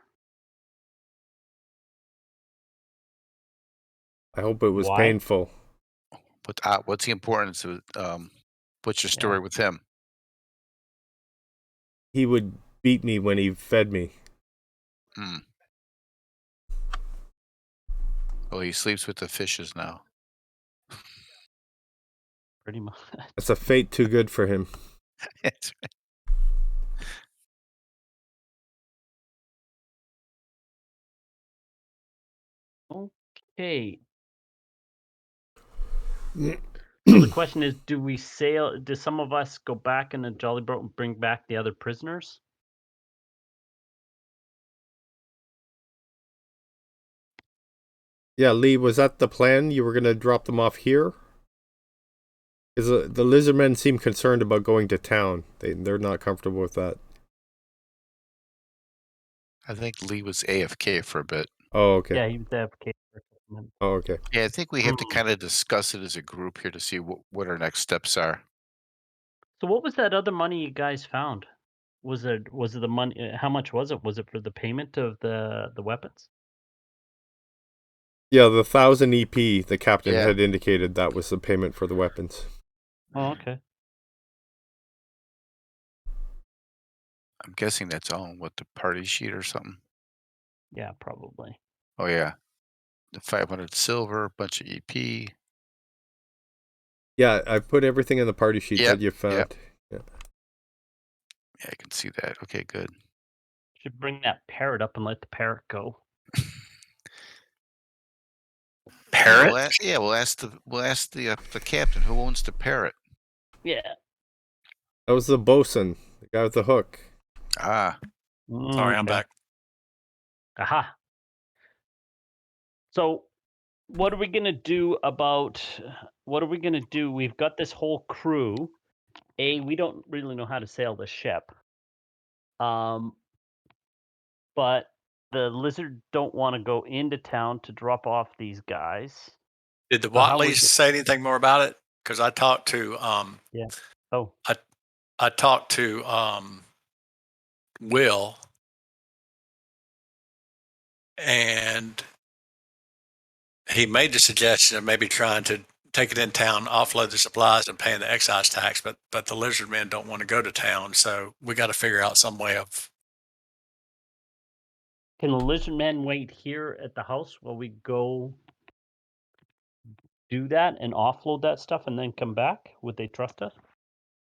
I hope it was Why? painful. But what's the importance of what's your story Yeah. with him? He would beat me when he fed me. Hmm. Well, he sleeps with the fishes now. Pretty much. That's a fate too good for him. That's right. Okay. So the question is, do we sail? Do some of us go back in the jolly boat and bring back the other prisoners? Yeah, Lee, was that the plan? You were going to drop them off here? Because the lizardmen seem concerned about going to town. They're not comfortable with that. I think Lee was AFK for a bit. Oh, okay. Yeah, he was AFK for a couple minutes. Oh, okay. Yeah, I think we have to kind of discuss it as a group here to see what our next steps are. So what was that other money you guys found? Was it the money? How much was it? Was it for the payment of the weapons? Yeah, the 1,000 EP, the captain Yeah. had indicated that was the payment for the weapons. Oh, okay. I'm guessing that's on what the party sheet or something. Yeah, probably. Oh yeah, the 500 silver, a bunch of EP. Yeah, I put everything in the party sheet Yep, that you found. yep. Yeah. Yeah, I can see that. Okay, good. Should bring that parrot up and let the parrot go. Parrot? We'll ask the captain who owns the parrot. Yeah. That was the bosun, the guy with the hook. Ah, Sorry, I'm Okay. back. Aha. So, what are we gonna do about? What are we gonna do? We've got this whole crew. We don't really know how to sail the ship. But the lizard don't want to go into town to drop off these guys. Did the So how we Watleys say anything more about it? Because I talked to Yeah. Oh, I talked to Will, and he made the suggestion of maybe trying to take it in town, offload the supplies, and paying the excise tax. But the lizard men don't want to go to town, so we got to figure out some way of. can the lizard men wait here at the house while we go do that and offload that stuff and then come back? Would they trust us?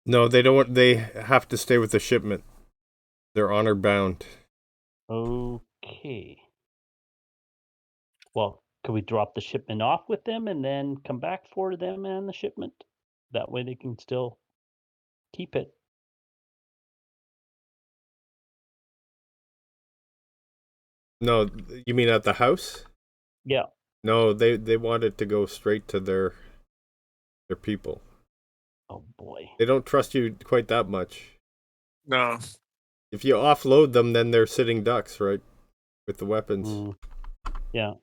No, they don't want, they have to stay with the shipment. They're honor bound. Okay. Well, could we drop the shipment off with them and then come back for them and the shipment? That way they can still keep it. No, you mean at the house? Yeah. No, they want it to go straight to their people. Oh boy. They don't trust you quite that much. No, If you offload them, then they're sitting ducks, right? With the weapons. Yeah.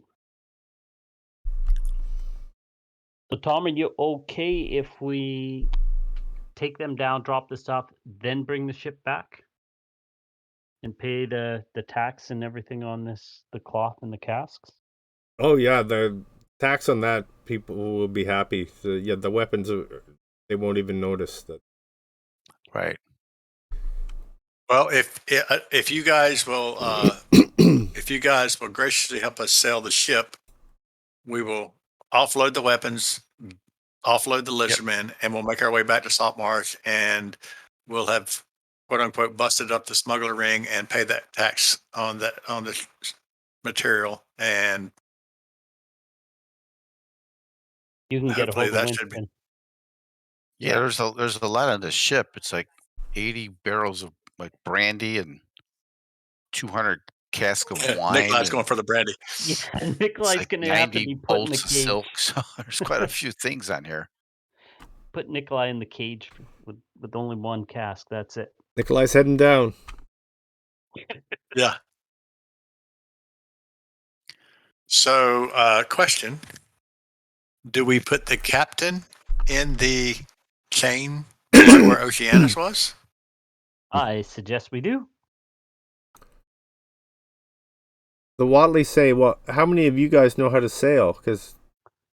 So Tom, are you okay if we take them down, drop the stuff, then bring the ship back? And pay the tax and everything on the cloth and the casks? Oh yeah, the tax on that, people will be happy. The weapons, they won't even notice that. right. well, if you guys will if you guys will graciously help us sail the ship, we will offload the weapons, offload the lizardmen, and we'll make our way back to Saltmarsh, and we'll have quote unquote busted up the smuggler ring and pay that tax on the material, and You can get a hopefully hold of that should be. Winston. Yeah, there's a lot on the ship. It's like 80 barrels of like brandy and 200 casks of wine. Nikolai's going for the brandy. Yeah, It's Nikolai's like gonna have to 90 be put in the bolts of cage. silk. So there's quite a few things on here. Put Nikolai in the cage with only one cask. That's it. Nikolai's heading down. Yeah. So, question: do we put the captain in the chain below where Oceanus was? I suggest we do. The Watley say, well, how many of you guys know how to sail? Because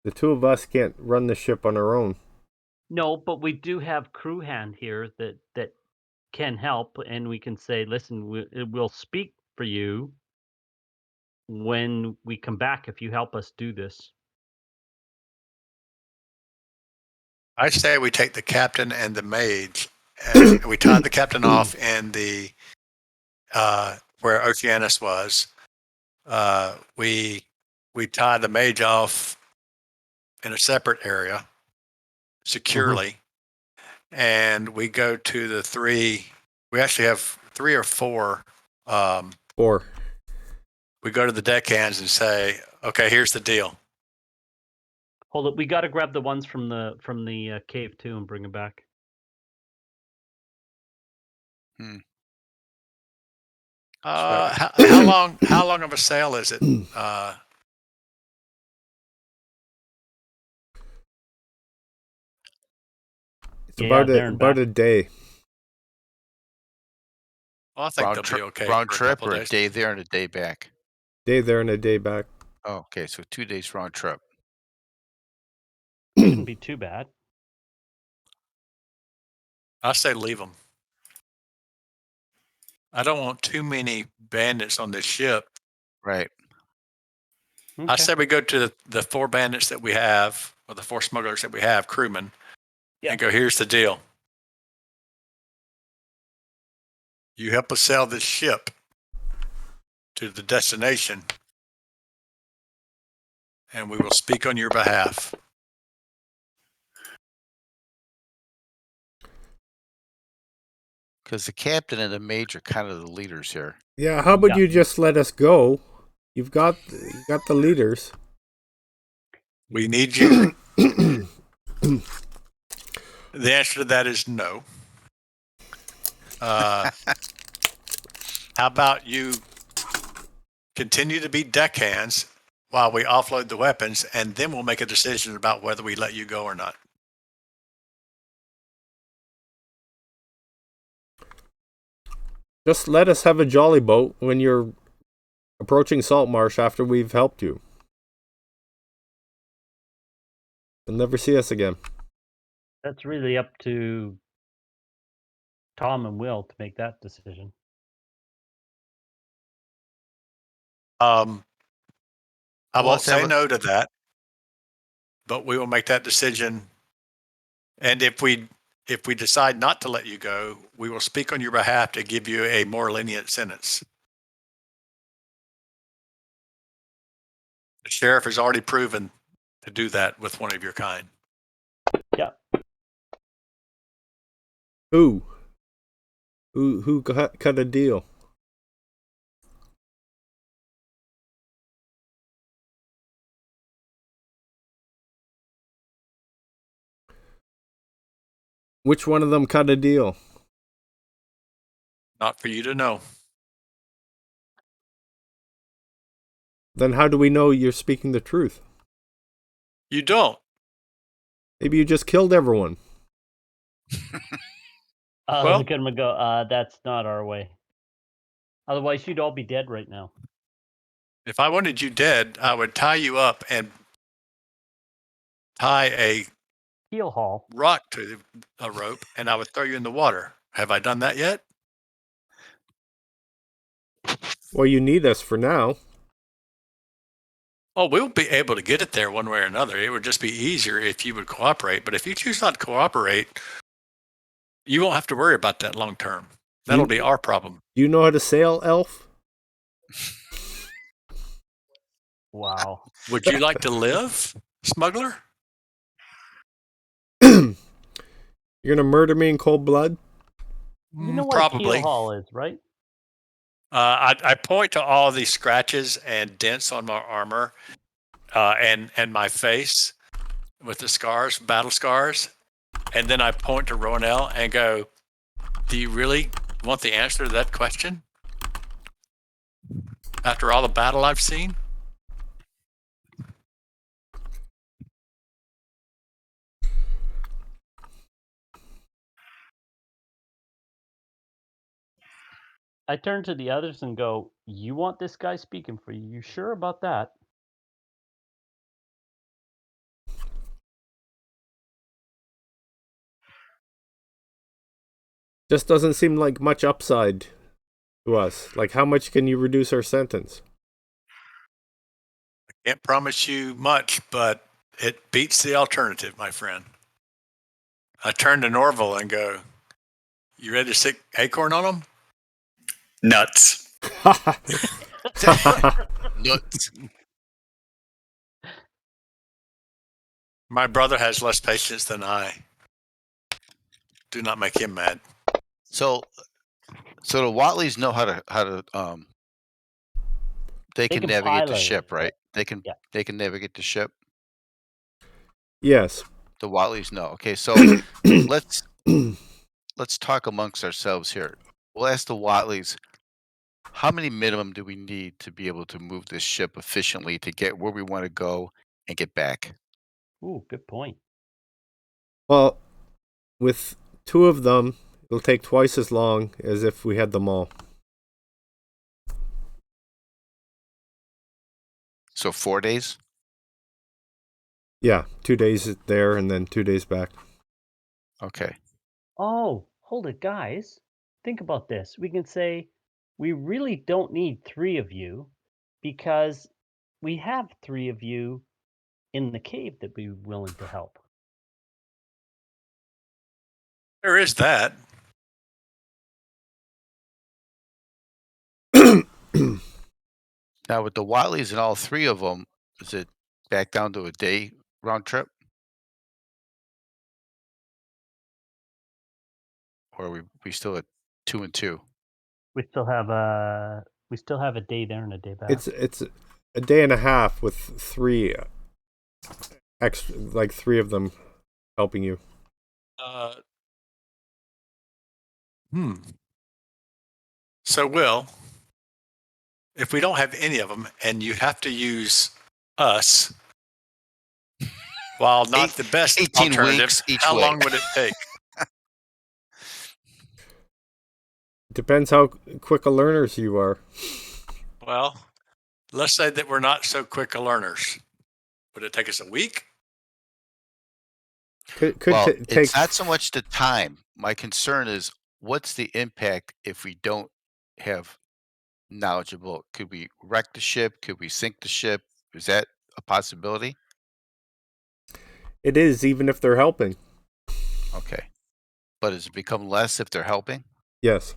The two of us can't run the ship on our own. No, but we do have crew hand here that can help, and we can say, listen, we'll speak for you when we come back if you help us do this. I say we take the captain and the mage, and we tie the captain off in the where Oceanus was. We tie the mage off in a separate area securely, and we go to the three. We actually have 3 or 4. 4. We go to the deckhands and say, "Okay, here's the deal." Hold it. We got to grab the ones from the cave too and bring them back. How long of a sail is it? It's about a day. Well, I think they'll be okay. Round for trip a or a days. day there and a day back? Day there and a day back. Oh, okay, so 2 days round trip. Shouldn't be too bad. I say leave them. I don't want too many bandits on this ship. Right. Okay. I say we go to the 4 bandits that we have, or the 4 smugglers that we have, crewmen, and go, here's the deal. You help us sail this ship to the destination, and we will speak on your behalf. Because the captain and the mage are kind of the leaders here. Yeah, how about you just let us go? You got the leaders. We need you. The answer to that is no. How about you continue to be deckhands while we offload the weapons, and then we'll make a decision about whether we let you go or not. Just let us have a jolly boat when you're approaching Saltmarsh after we've helped you. You'll never see us again. That's really up to Tom and Will to make that decision. I won't say no to that, but we will make that decision. And if we decide not to let you go, we will speak on your behalf to give you a more lenient sentence. The sheriff has already proven to do that with one of your kind. Yeah. Who cut a deal? Which one of them cut a deal? Not for you to know. Then how do we know you're speaking the truth? You don't. Maybe you just killed everyone. Look at him and go, that's not our way. Otherwise, you'd all be dead right now. If I wanted you dead, I would tie you up and tie a heel haul rock to a rope, and I would throw you in the water. Have I done that yet? Well, you need us for now. Oh, we'll be able to get it there one way or another. It would just be easier if you would cooperate. But if you choose not to cooperate, you won't have to worry about that long term. That'll be our problem. Do you know how to sail, Elf? Wow. Would you like to live, smuggler? You're going to murder me in cold blood? You know what Probably. a heel haul is, right? I point to all these scratches and dents on my armor and my face with the scars, battle scars. And then I point to Ronell and go, do you really want the answer to that question? After all the battle I've seen? I turn to the others and go, you want this guy speaking for you? You sure about that? Just doesn't seem like much upside to us. Like, how much can you reduce our sentence? Can't promise you much, but it beats the alternative, my friend. I turn to Norval and go, "You ready to stick acorn on them?" Nuts. Nuts. My brother has less patience than I. Do not make him mad. So the Watleys know how to they can navigate the pilot ship, it. right? They can Yeah. navigate the ship. Yes. The Watleys know. Okay, so let's talk amongst ourselves here. We'll ask the Watleys, how many minimum do we need to be able to move this ship efficiently to get where we want to go and get back? Ooh, good point. Well, with two of them, it'll take twice as long as if we had them all. So 4 days? Yeah, 2 days there and then 2 days back. Okay. Oh, hold it, guys. Think about this. We can say we really don't need 3 of you because we have 3 of you in the cave that be willing to help. There is that. Now with the Watleys and all 3 of them, is it back down to a day round trip? Or are we still at 2 and 2? We still have a day there and a day back. It's a day and a half with 3 extra, like 3 of them helping you. So, Will, if we don't have any of them and you have to use us, while not the best 18 alternative, weeks each how way. long would it take? Depends how quick a learners you are. Well, let's say that we're not so quick a learners. Would it take us a week? Could Well, take. it's not so much the time. My concern is what's the impact if we don't have knowledgeable? Could we wreck the ship? Could we sink the ship? Is that a possibility? It is, even if they're helping. Okay. But has it become less if they're helping? Yes.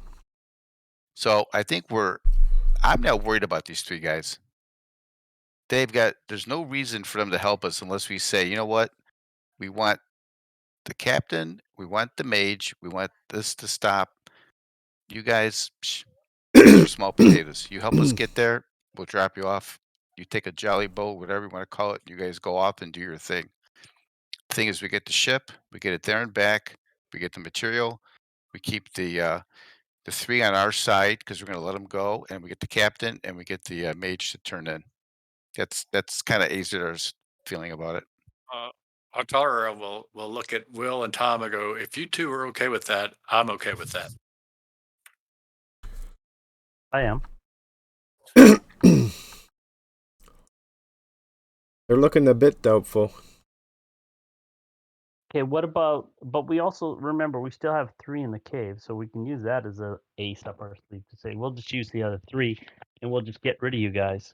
So I think I'm not worried about these 3 guys. There's no reason for them to help us unless we say, you know what? We want the captain, we want the mage, we want this to stop. You guys are small potatoes. You help us get there, we'll drop you off. You take a jolly boat, whatever you want to call it. You guys go off and do your thing. The thing is, we get the ship, we get it there and back, we get the material, we keep the 3 on our side because we're going to let them go, and we get the captain and we get the mage to turn in. That's kind of Azidar's feeling about it. Altara will look at Will and Tom and go, if you 2 are okay with that, I'm okay with that. I am. They're looking a bit doubtful. Okay, what about? But we also remember we still have 3 in the cave, so we can use that as a ace up our sleeve to say we'll just use the other 3, and we'll just get rid of you guys.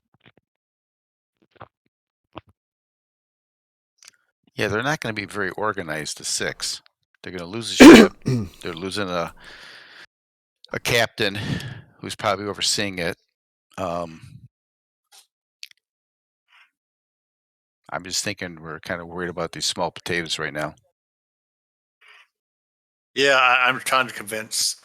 Yeah, they're not going to be very organized to 6. They're going to lose a ship. They're losing a captain who's probably overseeing it. I'm just thinking we're kind of worried about these small potatoes right now. Yeah, I'm trying to convince.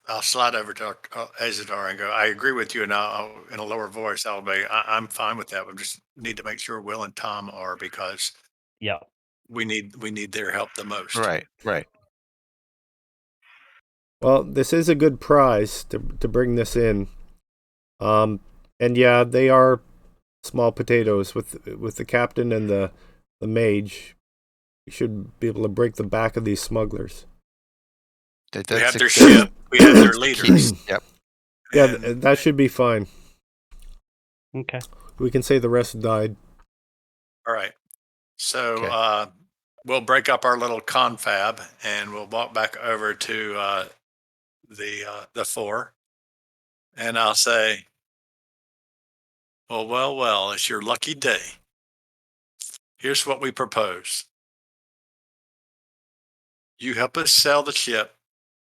I'll slide over to Azadar and go, I agree with you, and I'll in a lower voice, I'll be, I'm fine with that. We just need to make sure Will and Tom are, because Yeah. we need their help the most. Right. Well, this is a good prize to bring this in. And yeah, they are small potatoes with the captain and the mage. You should be able to break the back of these smugglers. We have their ship. We have their leaders. Yep. Yeah, that should be fine. Okay. We can say the rest died. All right. So Okay. we'll break up our little confab and we'll walk back over to the four, and I'll say, well, it's your lucky day. Here's what we propose. You help us sell the ship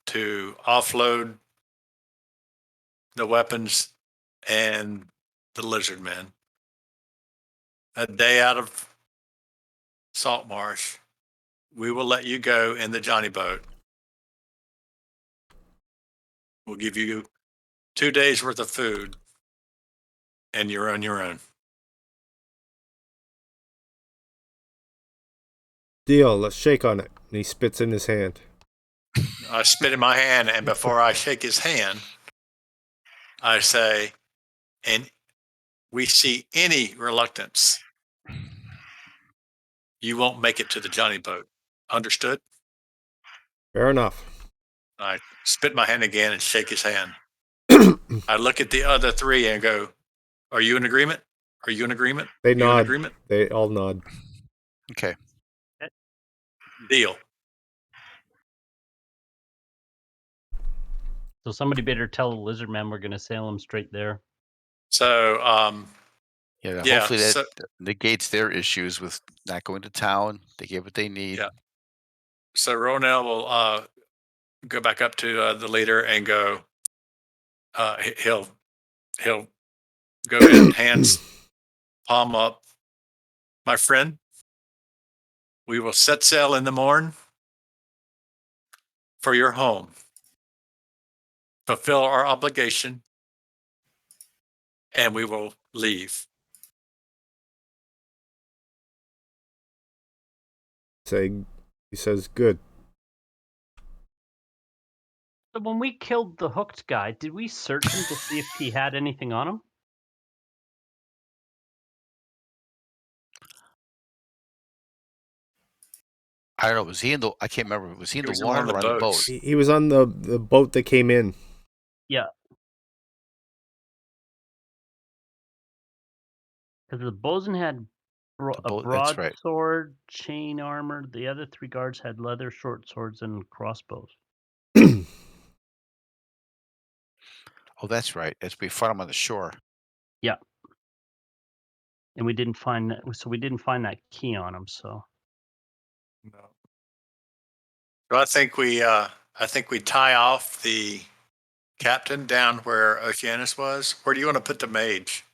to offload the weapons and the lizard men. A day out of Saltmarsh, we will let you go in the Johnny boat. We'll give you 2 days worth of food, and you're on your own. Deal. Let's shake on it. And he spits in his hand. I spit in my hand, and before I shake his hand, I say, and we see any reluctance, you won't make it to the Johnny boat. Understood? Fair enough. I spit my hand again and shake his hand. I look at the other three and go, are you in agreement? Are you in agreement? They You in nod. agreement? They all nod. Okay. Deal. So somebody better tell the lizard men we're going to sail them straight there. So, Yeah, hopefully that so- negates their issues with not going to town. They get what they need. Yeah. so Ronell will go back up to the leader and go, he'll go in, hands palm up. My friend, we will set sail in the morn for your home. Fulfill our obligation, and we will leave. He says, good. So when we killed the hooked guy, did we search him to see if he had anything on him? I don't know. Was he in the? I can't remember. Was he in He the was in water one of or the on the boat? boats. He was on the boat that came in. Yeah. Because the bosun had a that's right. broadsword, chain armor. The other 3 guards had leather short swords and crossbows. Oh, that's right. We fought him on the shore. Yeah. And we didn't find that. So we didn't find that key on him. So No. So I think we tie off the captain down where Oceanus was. Where do you want to put the mage?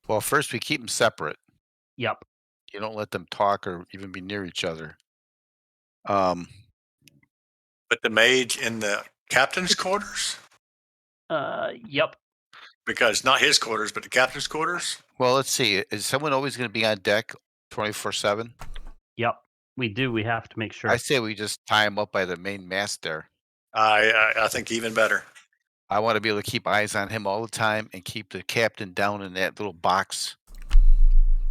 Well, first we keep them separate. yep. You don't let them talk or even be near each other. Put the mage in the captain's quarters? Yep. Because not his quarters, but the captain's quarters? Well, let's see. Is someone always going to be on deck 24/7? Yep. We do. We have to make sure. I say we just tie him up by the main mast there. I think even better. I want to be able to keep eyes on him all the time and keep the captain down in that little box.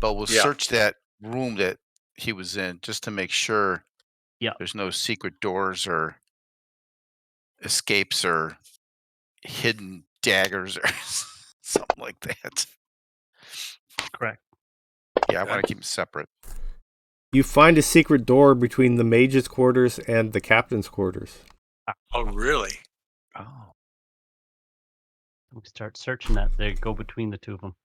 But we'll Yeah. search that room that he was in just to make sure Yeah. there's no secret doors or escapes or hidden daggers or something like that. Correct. Yeah, I want to keep them separate. You find a secret door between the mage's quarters and the captain's quarters. Oh, really? Oh. We start searching that. They go between the 2 of them.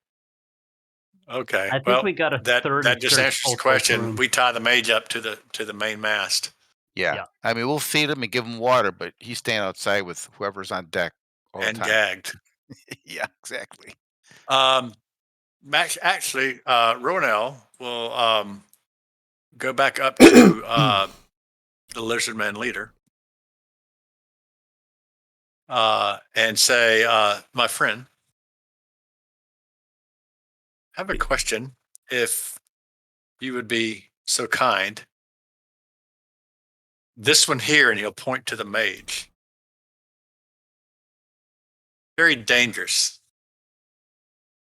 Okay. I think we got a third. That just search answers the both those question. rooms. We tie the mage up to the main mast. Yeah. Yeah. I mean, we'll feed him and give him water, but he's staying outside with whoever's on deck all And the time. gagged. Yeah, exactly. Actually, Ronell will go back up to the lizardman leader and say, my friend, I have a question. If you would be so kind, this one here, and he'll point to the mage. Very dangerous.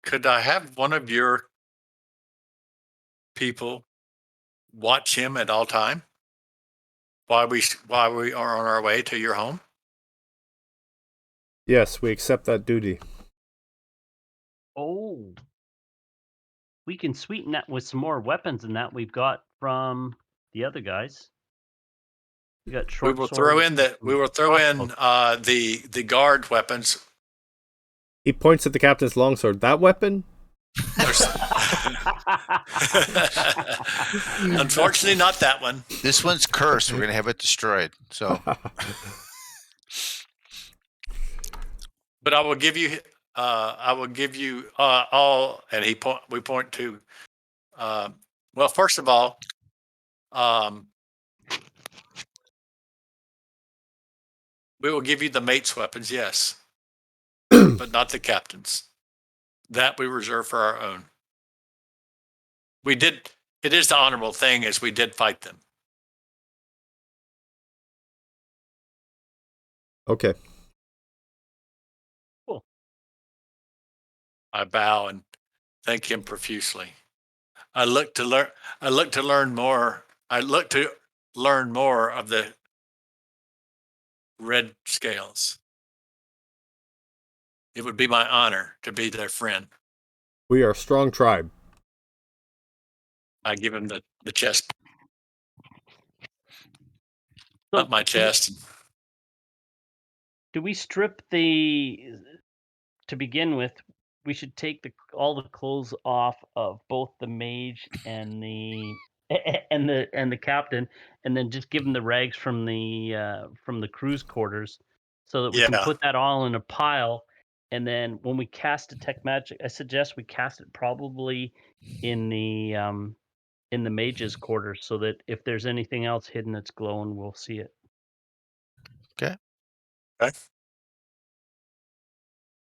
Could I have one of your people watch him at all time while we are on our way to your home? Yes, we accept that duty. Oh. We can sweeten that with some more weapons than that we've got from the other guys. You got We short will throw swords in the and the guard weapons. He points at the captain's longsword. That weapon? Unfortunately, not that one. This one's cursed. We're gonna have it destroyed. So But I will give you all. And we point to. Well, first of all, we will give you the mate's weapons, yes, but not the captain's. That we reserve for our own. We did. It is the honorable thing, as we did fight them. Okay. Cool. I bow and thank him profusely. I look to learn more. I look to learn more of the red scales. It would be my honor to be their friend. We are a strong tribe. I give him the chest, So not my chest. do we strip to begin with? We should take all the clothes off of both the mage and the and the captain, and then just give them the rags from the crew's quarters, so that we can Yeah. put that all in a pile. And then when we cast detect magic, I suggest we cast it probably in the mage's quarters, so that if there's anything else hidden that's glowing, we'll see it. Okay.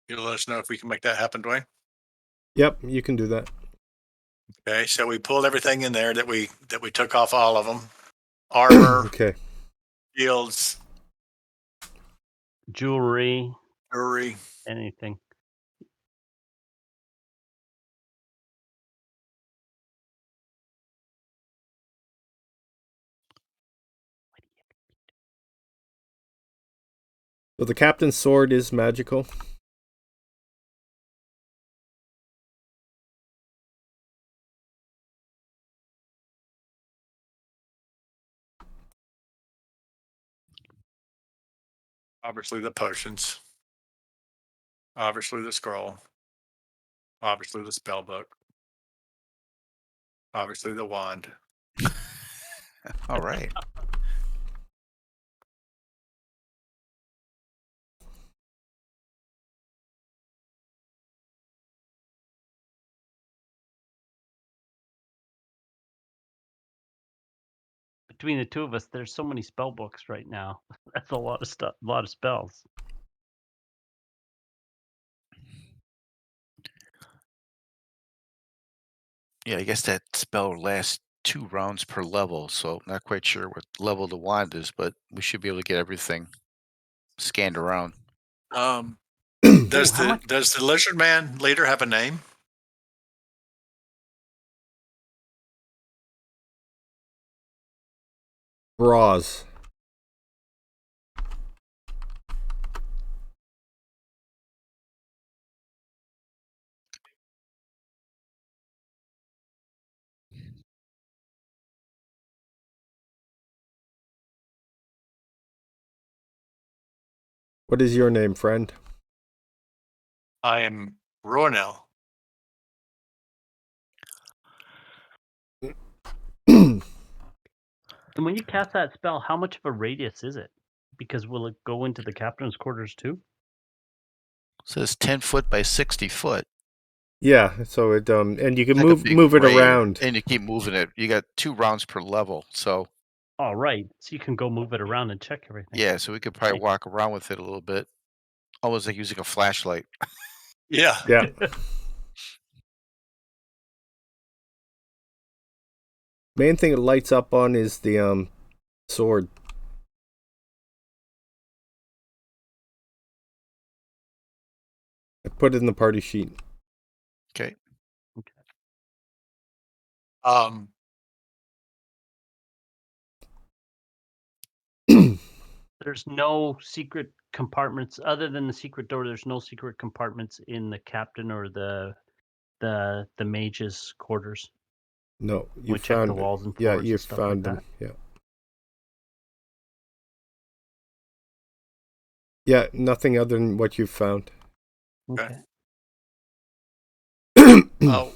You'll let us know if we can make that happen, Dwayne. Yep, you can do that. Okay, so we pulled everything in there that we took off, all of them. Armor, Okay. shields, Jewelry, jewelry. anything. So the captain's sword is magical. Obviously the potions. Obviously the scroll. Obviously the spell book. Obviously the wand. all right. Between the two of us, there's so many spell books right now. That's a lot of stuff, a lot of spells. Yeah, I guess that spell lasts 2 rounds per level, so not quite sure what level the wand is, but we should be able to get everything scanned around. Does how much- the lizard man leader have a name? Bras. What is your name, friend? I am Ronel. And when you cast that spell, how much of a radius is it? Because will it go into the captain's quarters too? It says 10 foot by 60 foot. Yeah, so it and you can Like a big move it ray, around. and you keep moving it. You got 2 rounds per level, so Oh, right. So you can go move it around and check everything. yeah, so we could probably Nice. walk around with it a little bit, almost like using a flashlight. Yeah. Yeah. Main thing it lights up on is the sword. I put it in the party sheet. Okay. There's no secret compartments other than the secret door. There's no secret compartments in the captain or the mage's quarters. No, you We checked found the walls and yeah, floors you and stuff found like them. Yeah. Yeah, nothing other than what you've found. Okay. Oh,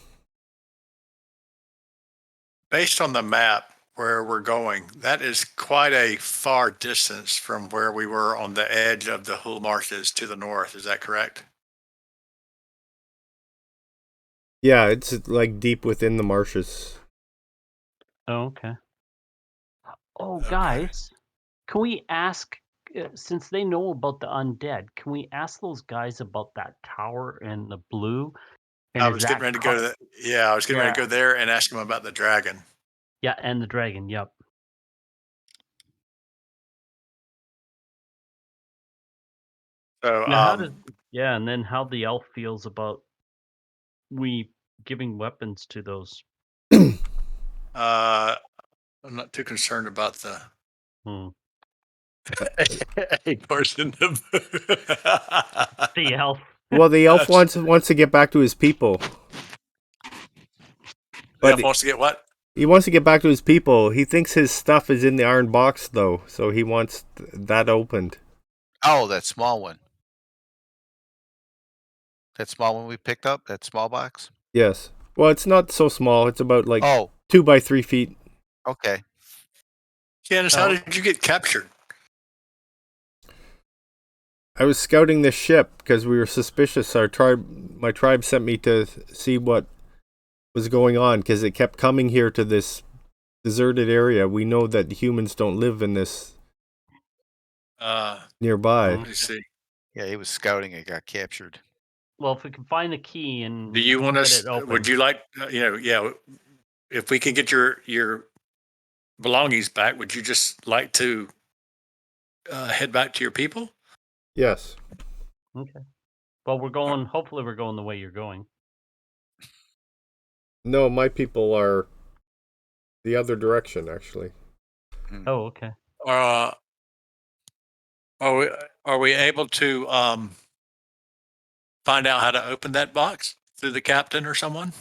based on the map where we're going, that is quite a far distance from where we were on the edge of the Hull Marshes to the north. Is that correct? Yeah, it's like deep within the marshes. Oh, okay. Oh, Okay. guys, can we ask, since they know about the undead, can we ask those guys about that tower in the blue? And I is was getting that ready to go to the, I was getting ready to Yeah. go there and ask him about the dragon. Yeah, and the dragon. Yep. So, Now, how does and then how the elf feels about we giving weapons to those? I'm not too concerned about the Hmm. a person. The elf. Well, the elf That's- wants to get back to his people. The elf But wants to get what? he wants to get back to his people. He thinks his stuff is in the iron box, though, so he wants that opened. Oh, that small one. That small one we picked up. That small box. Yes. Well, it's not so small. It's about like Oh, 2 by 3 feet. okay. Janice, how did you get captured? I was scouting this ship because we were suspicious. My tribe sent me to see what was going on because it kept coming here to this deserted area. We know that humans don't live in this nearby. Let me see. Yeah, he was scouting and got captured. Well, if we can find the key and Do you want get us? it open. Would you like? If we can get your belongings back, would you just like to head back to your people? Yes. Okay. Well, we're going. Hopefully, we're going the way you're going. No, my people are the other direction, actually. Oh, okay. Are we able to find out how to open that box through the captain or someone?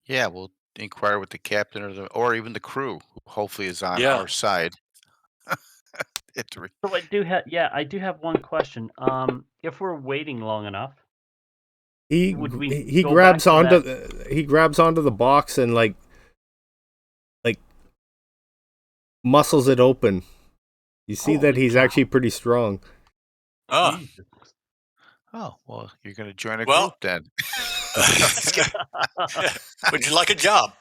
Yeah, we'll inquire with the captain or even the crew, who hopefully is on Yeah. our side. So I do have one question. If we're waiting long enough, He would we he go back grabs to onto that? he grabs onto the box and like muscles it open. You see that Holy he's cow. actually pretty strong. Oh, Jesus. Oh, well, you're going to join a Well- group then. would you like a job?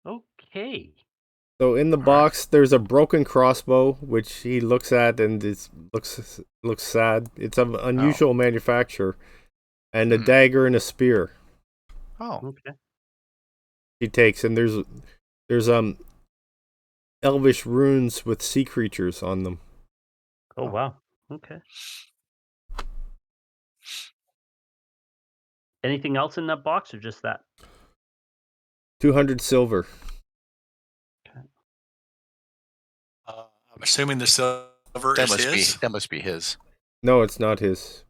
Okay. So in the right. box, there's a broken crossbow, which he looks at and looks sad. It's of unusual manufacture, and a Hmm. dagger and a spear. Oh, Okay. He takes, and there's elvish runes with sea creatures on them. Oh, wow. Okay. Anything else in that box or just that? 200 silver. I'm assuming the silver that is must his. be his. No, it's not his.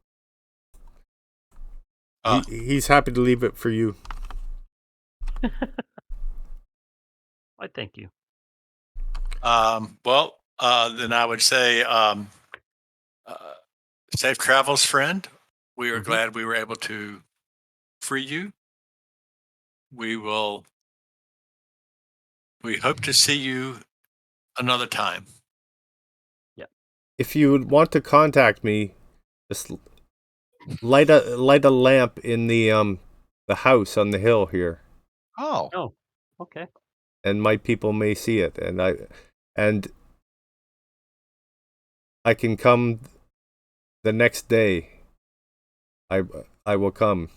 Oh. He's happy to leave it for you. I thank you. Well, then I would say safe travels, friend. We are glad we were able to free you. We hope to see you another time. If you would want to contact me, just light a lamp in the house on the hill here, Oh, Oh, okay. and my people may see it, and I can come the next day. I will come.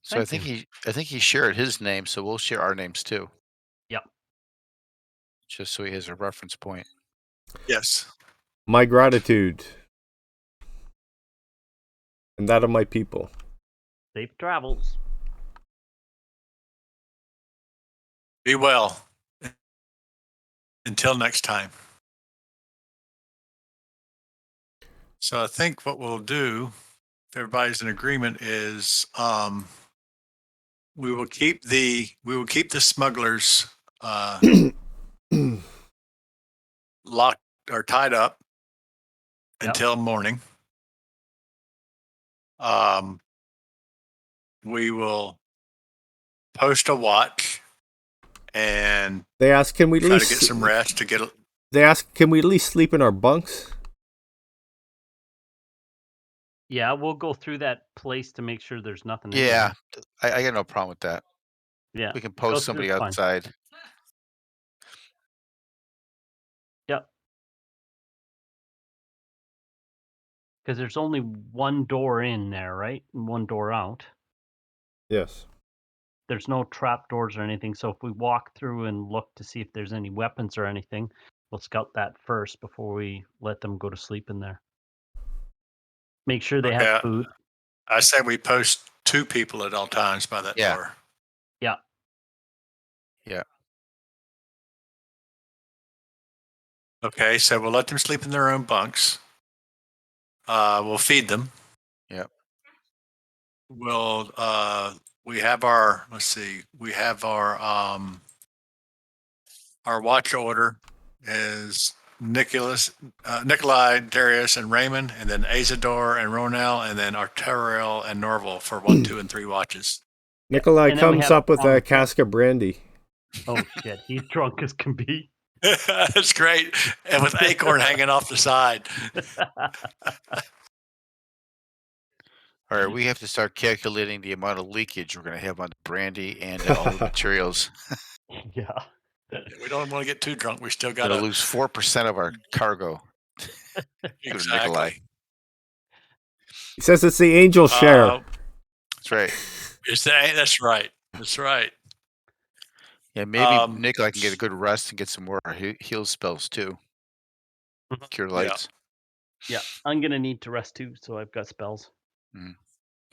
so Thank I think you. he shared his name, so we'll share our names too, Yep. just so he has a reference point. Yes. My gratitude, and that of my people. Safe travels. Be well. Until next time. So I think what we'll do, if everybody's in agreement, is we will keep the smugglers locked or tied up until morning. We will post a watch and They ask, can we at try least to get some rest to get. They ask, can we at least sleep in our bunks? Yeah, we'll go through that place to make sure there's nothing in Yeah, there. I got no problem with that. Yeah. We can go post through somebody it's fine. outside. Yep. Because there's only one door in there, right? And one door out. Yes. There's no trap doors or anything. So if we walk through and look to see if there's any weapons or anything, we'll scout that first before we let them go to sleep in there. Make sure they have food. I say we post 2 people at all times by that door. Yeah. Yeah. Okay, so we'll let them sleep in their own bunks. We'll feed them. Yep. We'll we have our our watch order is Nikolai, Darius, and Raymond, and then Azador and Ronel, and then Arterial and Norval for 1, 2, and 3 watches. Nikolai And then we comes have up with a cask of brandy. Oh shit, he's drunk as can be. That's great, and with Acorn hanging off the side. All right, we have to start calculating the amount of leakage we're going to have on the brandy and all the materials. Yeah. We don't want to get too drunk. We still We're got going to to lose 4% of our cargo. exactly. Nikolai. He says it's the angel share. That's right. That's right. That's right. Yeah, maybe Nikolai can get a good rest and get some more heal spells too. Cure lights. Yeah, I'm gonna need to rest too, so I've got spells.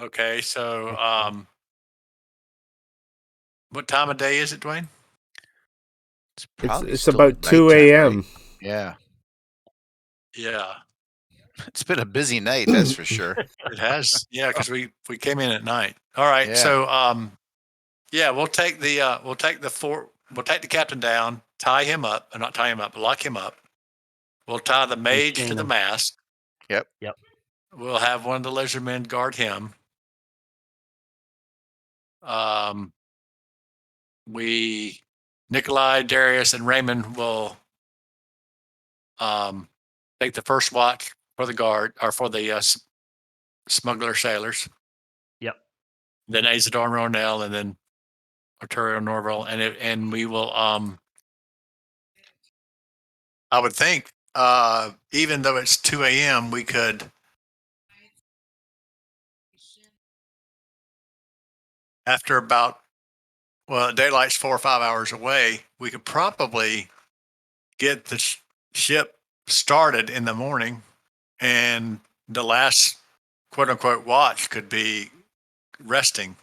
Okay, so what time of day is it, Dwayne? It's about 2 a.m. Right? Yeah. Yeah. It's been a busy night, that's for sure. It has. Yeah, because we came in at night. All right. Yeah. So we'll take the captain down, tie him up, or not tie him up, but lock him up. We'll tie the mage to the mast. Yep. We'll have one of the leisuremen guard him. Nikolai, Darius, and Raymond will take the first watch for the guard or for the smuggler sailors. Yep. Then Azador and Ronel, and then Arturo Norval, and we will. I would think, even though it's 2 a.m., we could. After daylight's 4 or 5 hours away, we could probably get the ship started in the morning, and the last quote unquote watch could be resting.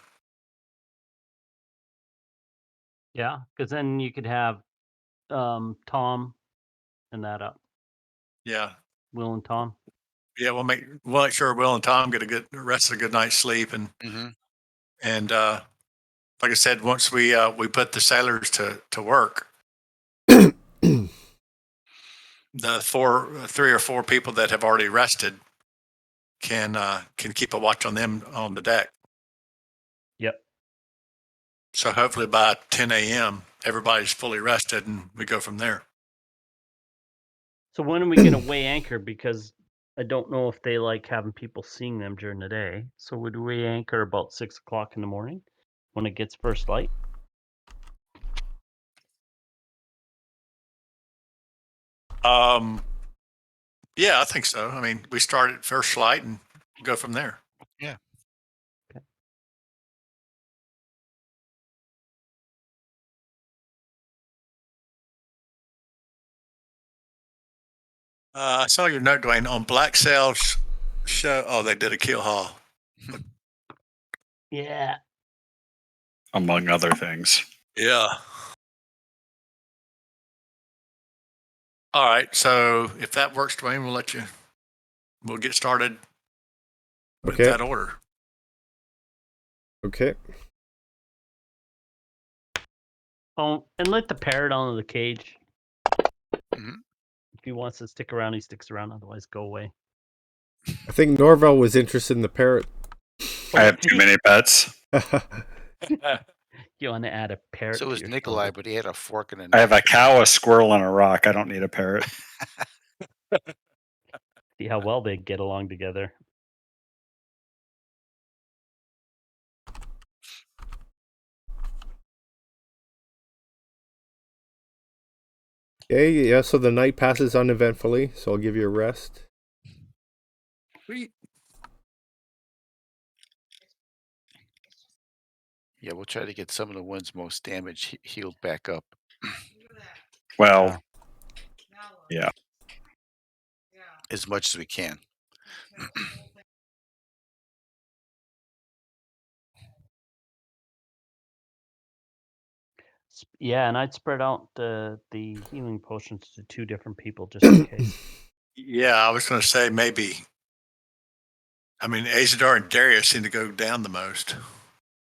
Yeah, because then you could have Tom and that up. Yeah. Will and Tom. Yeah, we'll make sure Will and Tom get a good rest of a good night's sleep, and like I said, once we put the sailors to work, the 3 or 4 people that have already rested can keep a watch on them on the deck. Yep. So hopefully by 10 a.m. everybody's fully rested, and we go from there. So when are we going to weigh anchor? Because I don't know if they like having people seeing them during the day. So would we anchor about 6 o'clock in the morning when it gets first light? Yeah, I think so. I mean, we start at first light and go from there. Yeah. Okay. I saw your note, Dwayne, on Black Sail's show. Oh, they did a kill haul. Yeah. Among other things. Yeah. All right. So if that works, Dwayne, we'll let you we'll get started with Okay. that order. Okay. Oh, and let the parrot onto the cage. Mhm. If he wants to stick around, he sticks around. Otherwise, go away. I think Norval was interested in the parrot. I have too many pets. You want to add a parrot So to was your Nikolai, shoulder. but he had a fork and a I have a knife. cow, a squirrel, and a rock. I don't need a parrot. See how well they get along together. Okay, yeah, so the night passes uneventfully, so I'll give you a rest. Sweet. Yeah, we'll try to get some of the ones most damaged healed back up. Well, yeah. As much as we can. Yeah, and I'd spread out the healing potions to 2 different people just in case. Yeah, I was going to say maybe. I mean, Azadar and Darius seem to go down the most.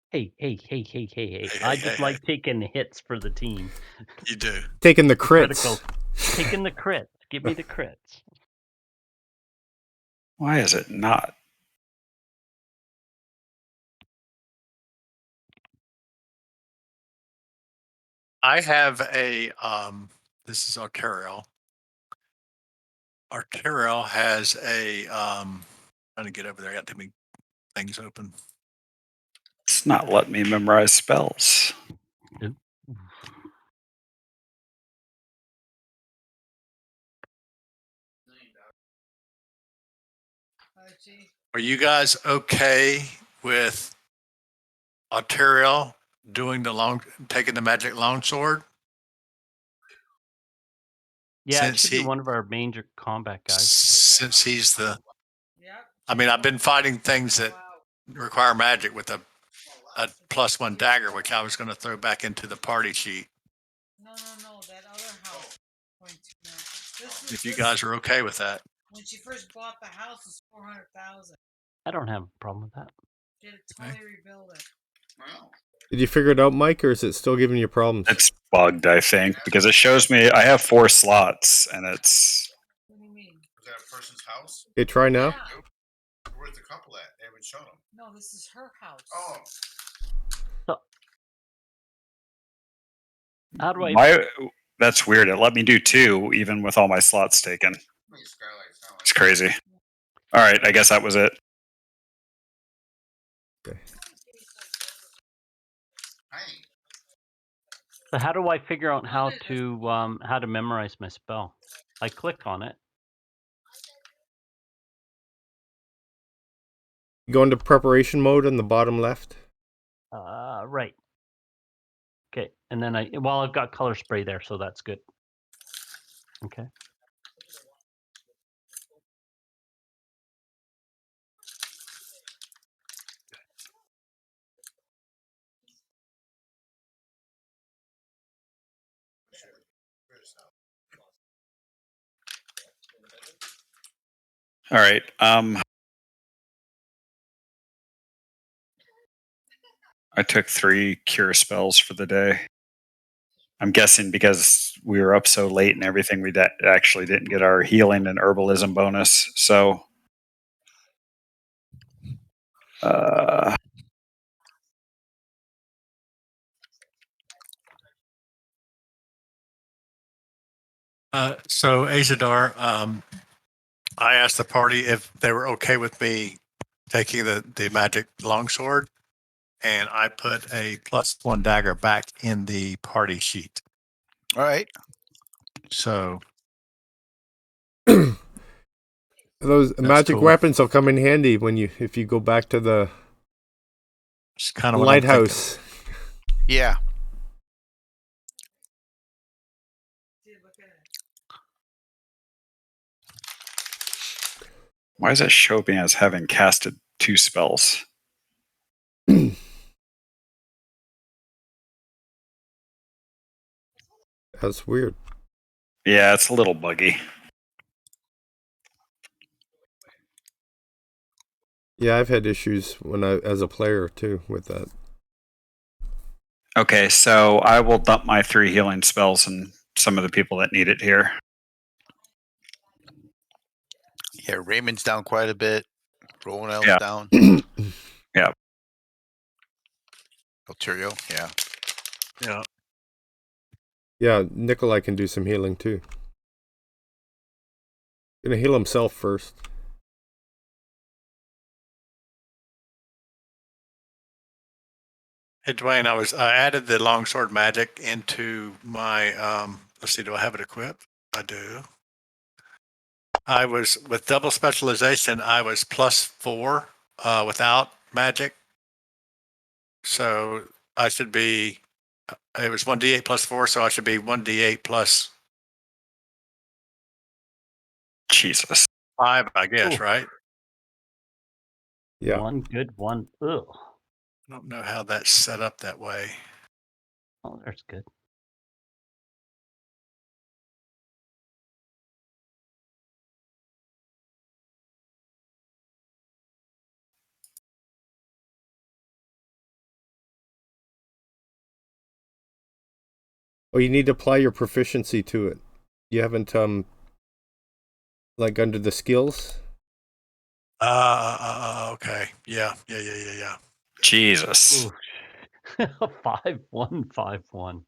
Hey. Hey, I hey, just hey, like taking the hits for the team. You do. Taking the Critical. crits. Taking the crits. Give me the crits. Why is it not? I have a. This is Arterial. Arterial has a. Trying to get over there. I got too many things open. It's not letting me memorize spells. Are you guys okay with Arterial taking the magic longsword? Yeah, it Since should be one of our major combat guys. Since he's the. I mean, I've been fighting things that require magic with a +1 dagger, which I was going to throw back into the party sheet. No, that other house. If you guys are okay with that. When she first bought the house, it was 400,000. I don't have a problem with that. She had to totally rebuild it. Did you figure it out, Mike, or is it still giving you problems? It's bugged, I think, because it shows me I have 4 slots, and it's. What do you mean? Was that a person's house? Okay, try now. Yeah. Where's the couple at? They haven't shown them. No, this is her house. Oh. How do I? Why? That's weird. It let me do 2, even with all my slots taken. It's crazy. All right, I guess that was it. Okay. So how do I figure out how to memorize my spell? I click on it. Go into preparation mode on the bottom left. Right. Okay, and then I've got color spray there, so that's good. Okay. All right. I took 3 cure spells for the day. I'm guessing because we were up so late and everything, we actually didn't get our healing and herbalism bonus. So, So Azadar, I asked the party if they were okay with me taking the magic longsword, and I put a +1 dagger back in the party sheet. All right. So Those magic cool. weapons will come in handy if you go back to the it's kind of lighthouse. Yeah. why does it show me as having casted 2 spells? That's weird. Yeah, it's a little buggy. Yeah, I've had issues as a player too with that. Okay, so I will dump my 3 healing spells and some of the people that need it here. Yeah, Raymond's down quite a bit. Rowanel's Yeah. down. Yeah. Alterio, yeah. Yeah. Yeah, Nikolai can do some healing too. Gonna heal himself first. Hey, Dwayne, I added the longsword magic into my, let's see, do I have it equipped? I do. I was, with double specialization, I was +4 without magic. So I should be, it was 1d8 +4, so I should be 1d8 plus Jesus. 5, I guess, Ooh. right? Yeah. One good one. Ugh. I don't know how that's set up that way. Oh, that's good. Oh, you need to apply your proficiency to it. You haven't like under the skills. Okay. Yeah. Jesus. Ooh. 5151.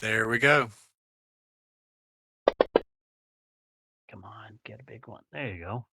There we go. Come on, get a big one. There you go.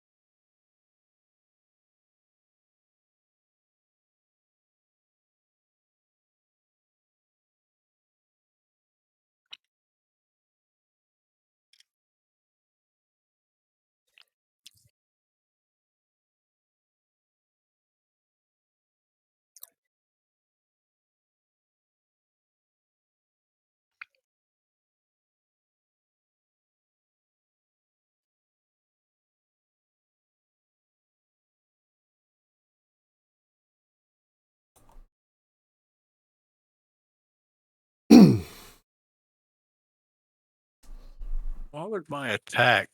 What would my attack?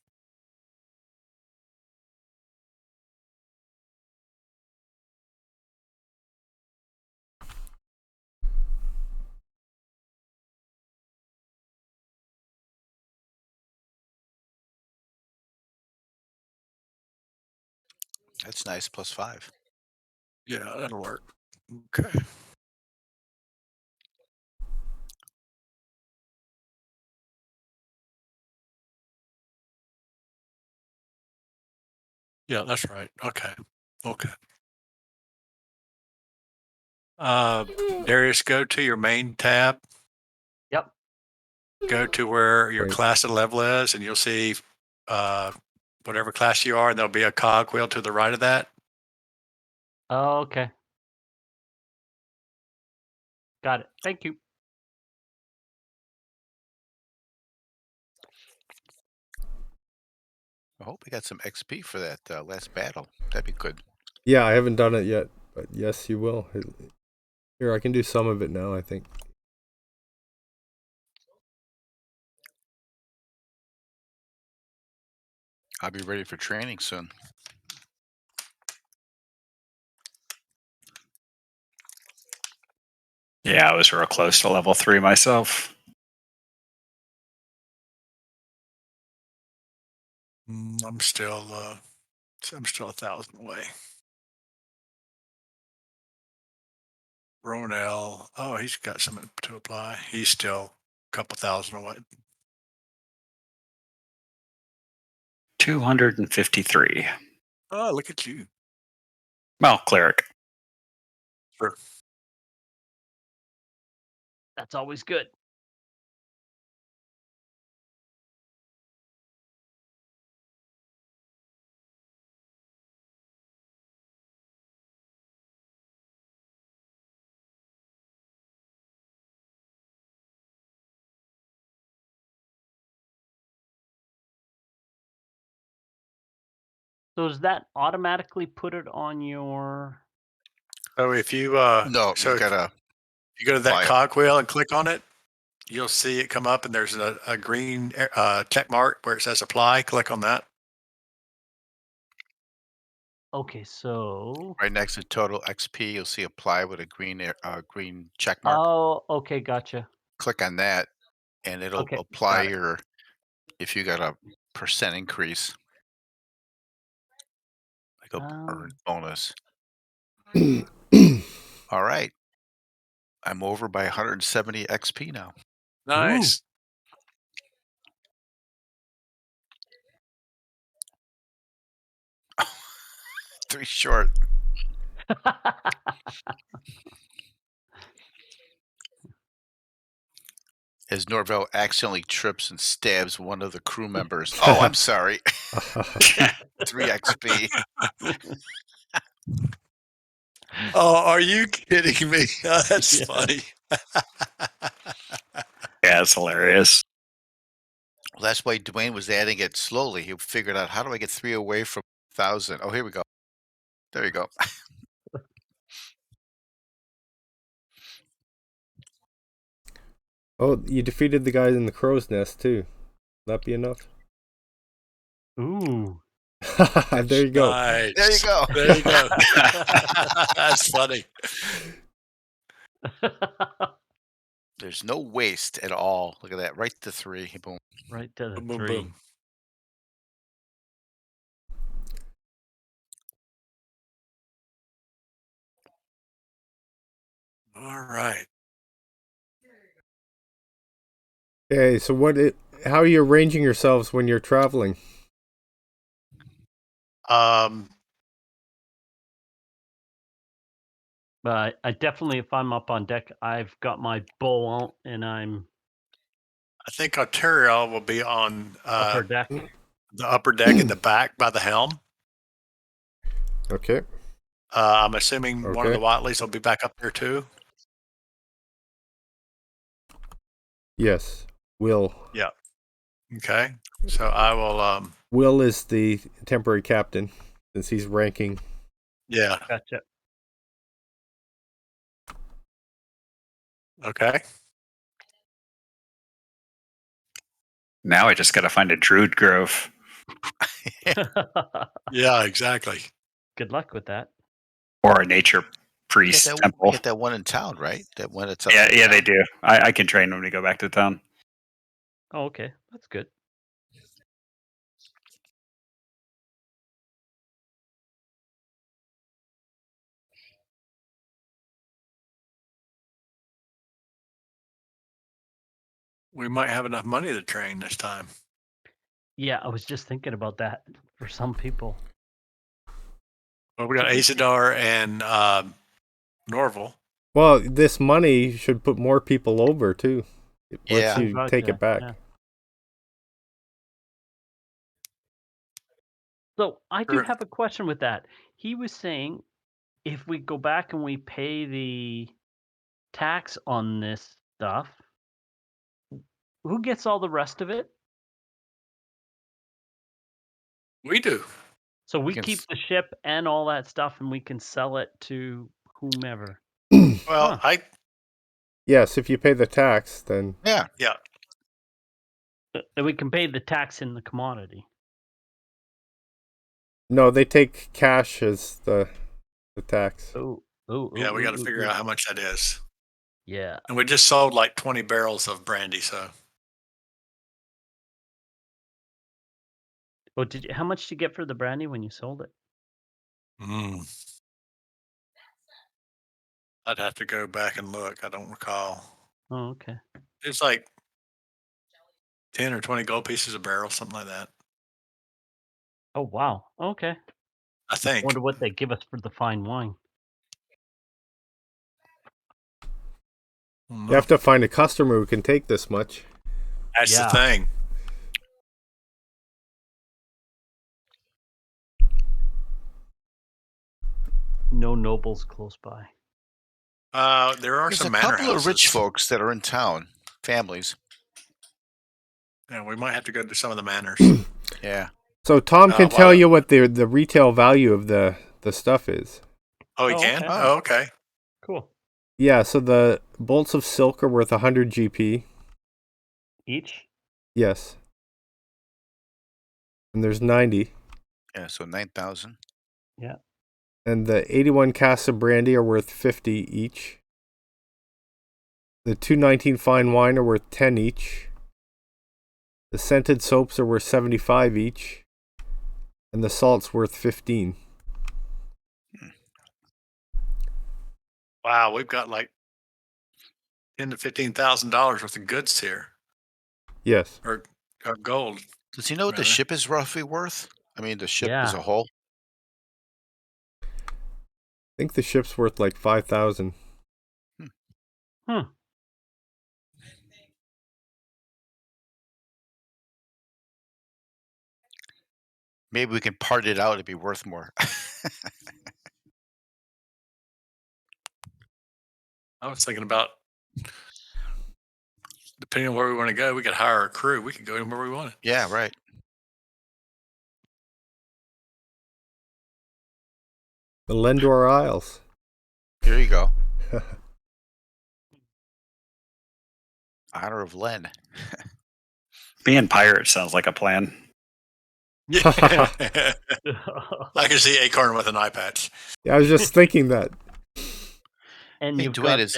That's nice, +5. Yeah, that'll work. Okay. Yeah, that's right. Okay. Darius, go to your main tab. Yep. Go to where your Right. class and level is, and you'll see whatever class you are, and there'll be a cog wheel to the right of that. Oh, okay. Got it. Thank you. I hope we got some XP for that last battle. That'd be good. Yeah, I haven't done it yet, but yes, you will. Here, I can do some of it now, I think. I'll be ready for training soon. Yeah, I was real close to level 3 myself. I'm still 1,000 away. Ronell, oh, he's got something to apply. He's still a couple thousand away. 253. Oh, look at you. Well, cleric. Sure. That's always good. So does that automatically put it on your So if you No, so you gotta. if you go to that apply it. cogwheel and click on it, you'll see it come up, and there's a green check mark where it says apply. Click on that. Okay, so. Right next to total XP, you'll see apply with a green check mark. Oh, okay, gotcha. Click on that, and it'll Okay, apply got it. if you got a percent increase, like a Um, bonus. All right. I'm over by 170 XP now. Nice. 3 short. As Norvell accidentally trips and stabs one of the crew members. Oh, I'm sorry. 3 XP. Oh, are you kidding me? That's Yeah. funny. Yeah, it's hilarious. Well, that's why Dwayne was adding it slowly. He figured out, how do I get 3 away from 1,000? Oh, here we go. There you go. Oh, you defeated the guys in the crow's nest too. That be enough? Ooh. There you go. Nice. There you go. There you go. That's funny. There's no waste at all. Look at that. Right to 3. Boom. Right to the Boom, boom, 3. boom. All right. Hey, so how are you arranging yourselves when you're traveling? But I definitely, if I'm up on deck, I've got my bow out and I'm I think Arterial will be on upper deck. the upper deck in the back by the helm. Okay. I'm assuming one of Okay. the Watleys will be back up there too. Yes. Will. Yeah. Okay. So I will. Will is the temporary captain since he's ranking. Yeah. Gotcha. Okay. Now I just got to find a druid grove. Yeah. Exactly. Good luck with that. Or a nature priest temple. Get that one in town, right? That one it's Yeah, they do. I can train when we go back to town. Oh, okay. That's good. We might have enough money to train this time. Yeah, I was just thinking about that for some people. Well, we got Azadar and Norval. Well, this money should put more people over too. Yeah. Once you take it back. Yeah. So I do have a question with that. He was saying if we go back and we pay the tax on this stuff, who gets all the rest of it? We do. So we keep the ship and all that stuff and we can sell it to whomever. Well, Yes, if you pay the tax, then yeah. Then we can pay the tax in the commodity. no, they take cash as the tax. Yeah, we got to figure out how much that is. Yeah. And we just sold like 20 barrels of brandy, so. Oh, how much did you get for the brandy when you sold it? I'd have to go back and look. I don't recall. Oh, okay. It's like 10 or 20 gold pieces a barrel, something like that. Oh, wow. Okay. I think. I wonder what they give us for the fine wine. You have to find a customer who can take this much. That's the thing. No nobles close by. There are There's some a manor couple houses. of rich folks that are in town, families. Yeah, we might have to go to some of the manors. Yeah. So Tom can tell you what the retail value of the stuff is. Oh, he Oh, can? okay. Oh, okay. Cool. Yeah, so the bolts of silk are worth 100 GP. Each? Yes. And there's 90. Yeah, so 9,000. Yeah. And the 81 casks of brandy are worth 50 each. The 219 fine wine are worth 10 each. The scented soaps are worth 75 each. And the salt's worth 15. Wow, we've got like $10,000 to $15,000 worth of goods here, Yes. or gold. Does he know what the Rather. ship is roughly worth? I mean, the ship as Yeah. a whole? I think the ship's worth like 5,000. Maybe we can part it out, it'd be worth more. I was thinking about, depending on where we want to go, we could hire a crew. We could go anywhere we wanted. Yeah, right. The Lendor Isles. Here you go. Honor of Len. Being pirate sounds like a plan. Yeah. I can see Acorn with an eye patch. Yeah, I was just thinking that. And Hey, you've Dwayne, got is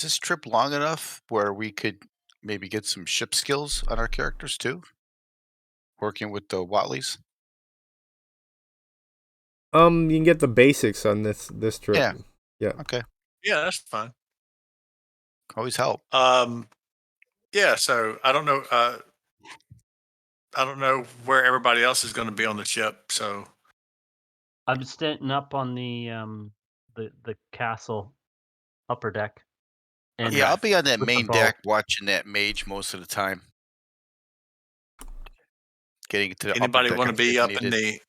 this trip long enough where we could maybe get some ship skills on our characters too? Working with the Watleys? You can get the basics on this trip. Yeah. Yeah. Okay. Yeah, that's fine. Always help. Yeah, so I don't know. I don't know where everybody else is going to be on the ship. So I'm standing up on the castle upper deck. And Yeah, I'll be on that with the main bow. deck watching that mage most of the time. Getting to the anybody upper deck want to if be up in needed. the?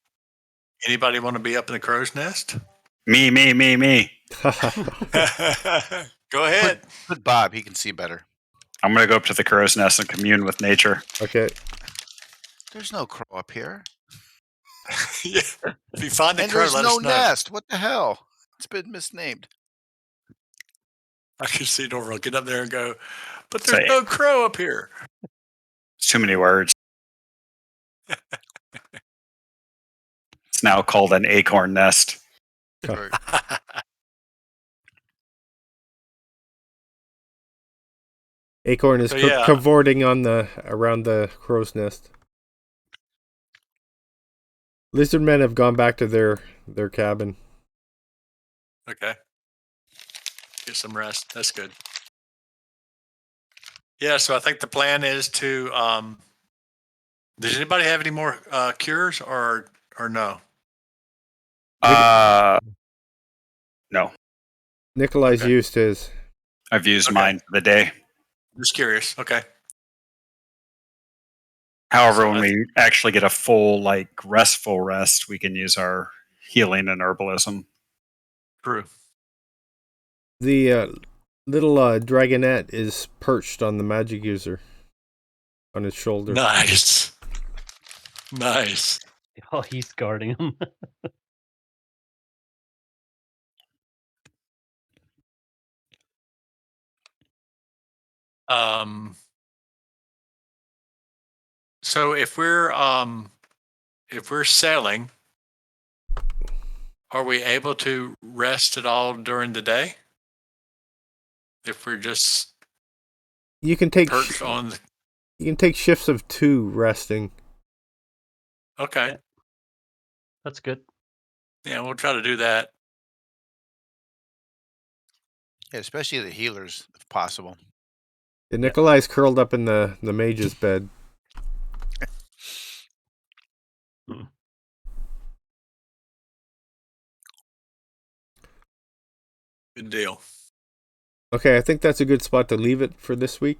Anybody want to be up in the crow's nest? Me. Go ahead. Put Bob, he can see better. I'm going to go up to the crow's nest and commune with nature. Okay. There's no crow up here. Yeah. If you find the And crow, there's let no us know. nest. What the hell? It's been misnamed. I can see Norval get up there and go, but there's Say- no crow up here. It's too many words. It's now called an acorn nest. Right. Acorn is So, yeah. cavorting around the crow's nest. Lizard men have gone back to their cabin. Okay. Get some rest. That's good. Yeah, so I think the plan is to does anybody have any more cures or no? No. Nikolai's Okay. used his. I've used Okay. mine for the day. Just curious. Okay. However, So when we actually get a full, restful rest, we can use our healing and herbalism. True. The little dragonette is perched on the magic user on his shoulder. Nice. Nice. Oh, he's guarding him. So if we're sailing, are we able to rest at all during the day? If we're just You can take perched on the, you can take shifts of 2 resting. okay. That's good. Yeah, we'll try to do that. Yeah, especially the healers, if possible. Yeah, Nikolai's curled up in the mage's bed. Good deal. Okay, I think that's a good spot to leave it for this week.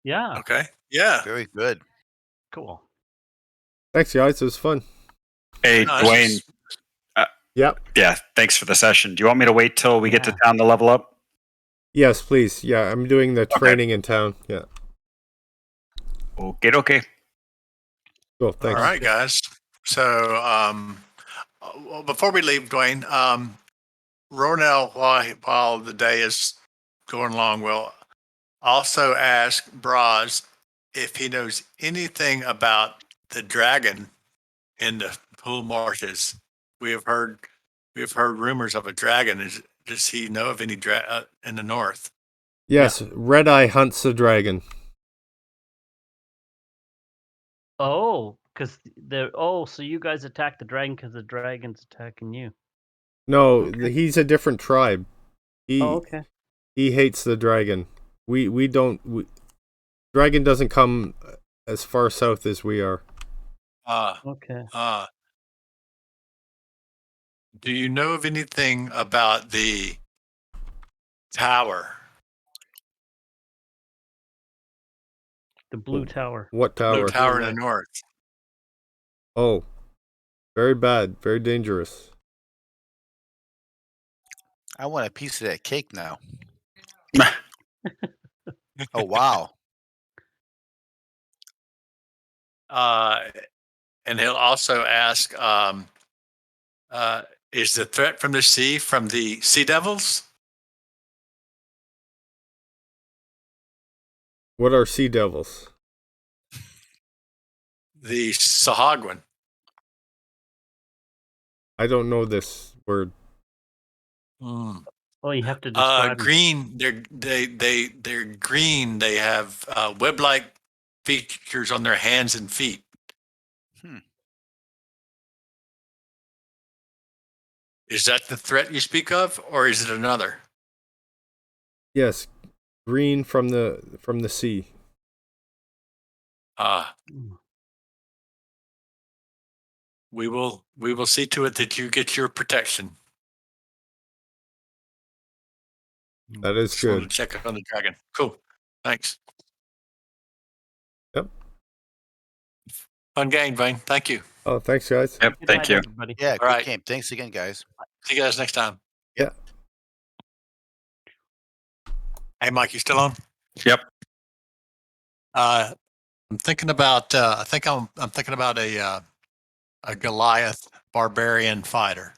Yeah. Okay. Yeah. Very good. Cool. Thanks, guys. It was fun. Hey, No, it's Dwayne. just- Yep. Yeah, thanks for the session. Do you want me to wait till we get to Yeah. town to level up? Yes, please. Yeah, I'm doing the training in town. Yeah. Okay. Cool. Thanks. All right, guys. So well, before we leave, Dwayne, Ronell, while the day is going along, will also ask Braz if he knows anything about the dragon in the pool marshes. We have heard rumors of a dragon. Does he know of any in the north? Yes, Red Eye hunts the dragon. Oh, because so you guys attack the dragon because the dragon's attacking you. No, Okay. he's a different tribe. Okay. He hates the dragon. Dragon doesn't come as far south as we are. Okay. Do you know of anything about the tower? The blue tower. What Blue tower? tower in the north. Oh, very bad, very dangerous. I want a piece of that cake now. Oh, wow. And he'll also ask, is the threat from the sea from the sea devils? What are sea devils? The Sahagwan. I don't know this word. Mm. Oh, you have to describe them. Green. They're green. They have web-like features on their hands and feet. Is that the threat you speak of, or is it another? Yes, green from the sea. We will see to it that you get your protection. That is Just wanted good. to check on the dragon. Cool. Thanks. Yep. Fun game, Vane. Thank you. Oh, thanks, guys. Yep, Good thank night, you. everybody. Yeah, All good right. game. Thanks again, guys. See you guys next time. Yeah. Hey, Mike, you still on? Yep. I'm thinking about. I'm thinking about a Goliath barbarian fighter.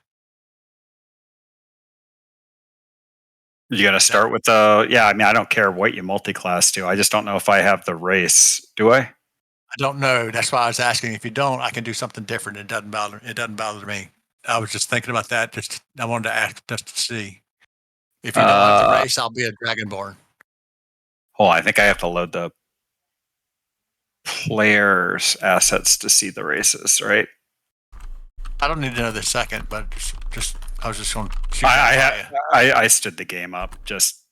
You got to start with the. Yeah, I mean, I don't care what you multi-class to. I just don't know if I have the race. Do I? I don't know. That's why I was asking. If you don't, I can do something different. It doesn't bother me. I was just thinking about that. I wanted to ask just to see. If you don't like the race, I'll be a Dragonborn. Oh, I think I have to load the players' assets to see the races, right? I don't need to know the second, but just I was just going to shoot. I stood the game up. Just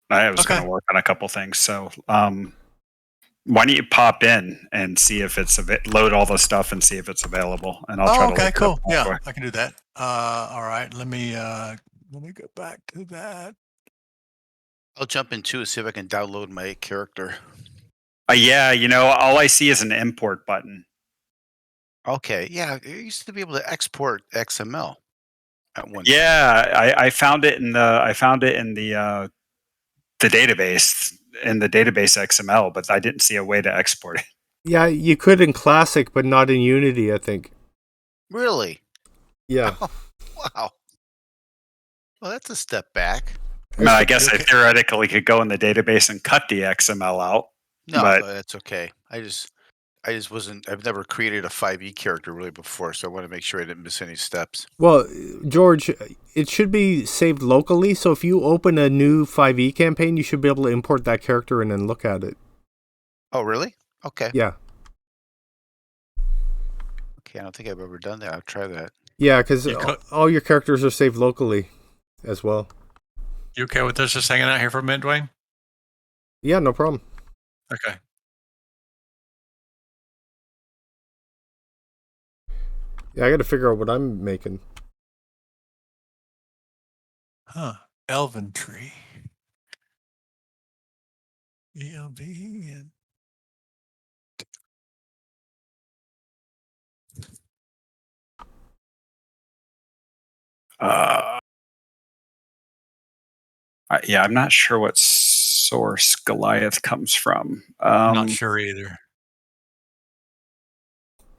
I was going Okay. to work on a couple things. So, why don't you pop in and see if it's load all the stuff and see if it's available, and I'll try to. Okay, cool. Yeah, halfway. I can do that. All right. Let me go back to that. I'll jump in too and see if I can download my character. Yeah, all I see is an import button. Okay, yeah, I used to be able to export XML at one time. Yeah, I found it in the database XML, but I didn't see a way to export it. Yeah, you could in Classic, but not in Unity, I think. Really? Yeah. Wow. Well, that's a step back. I mean, I guess I theoretically could go in the database and cut the XML out. No, but that's okay. I just wasn't. I've never created a 5e character really before, so I want to make sure I didn't miss any steps. Well, George, it should be saved locally, so if you open a new 5e campaign, you should be able to import that character in and look at it. Oh, really? Okay. Yeah. Okay, I don't think I've ever done that. I'll try that. Yeah, because all your characters are saved locally as well. You okay with us just hanging out here for a minute, Dwayne? Yeah, no problem. Okay. Yeah, I got to figure out what I'm making. Elven tree. ELV and yeah, I'm not sure what source Goliath comes from. I'm not sure either.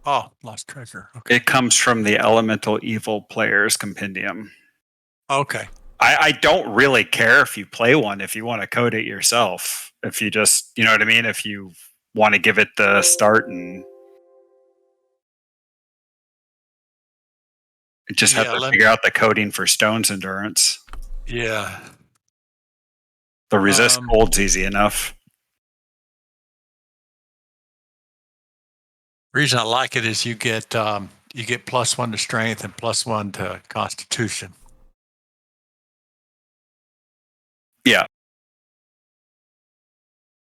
Oh, lost treasure. Okay. It comes from the Elemental Evil Players Compendium. Okay. I don't really care if you play one, if you want to code it yourself. If you just, you know what I mean? If you want to give it the start and just have Yeah, to figure out the coding for Stone's Endurance. Yeah. The resist cold's easy enough. Reason I like it is you get +1 to strength and +1 to constitution.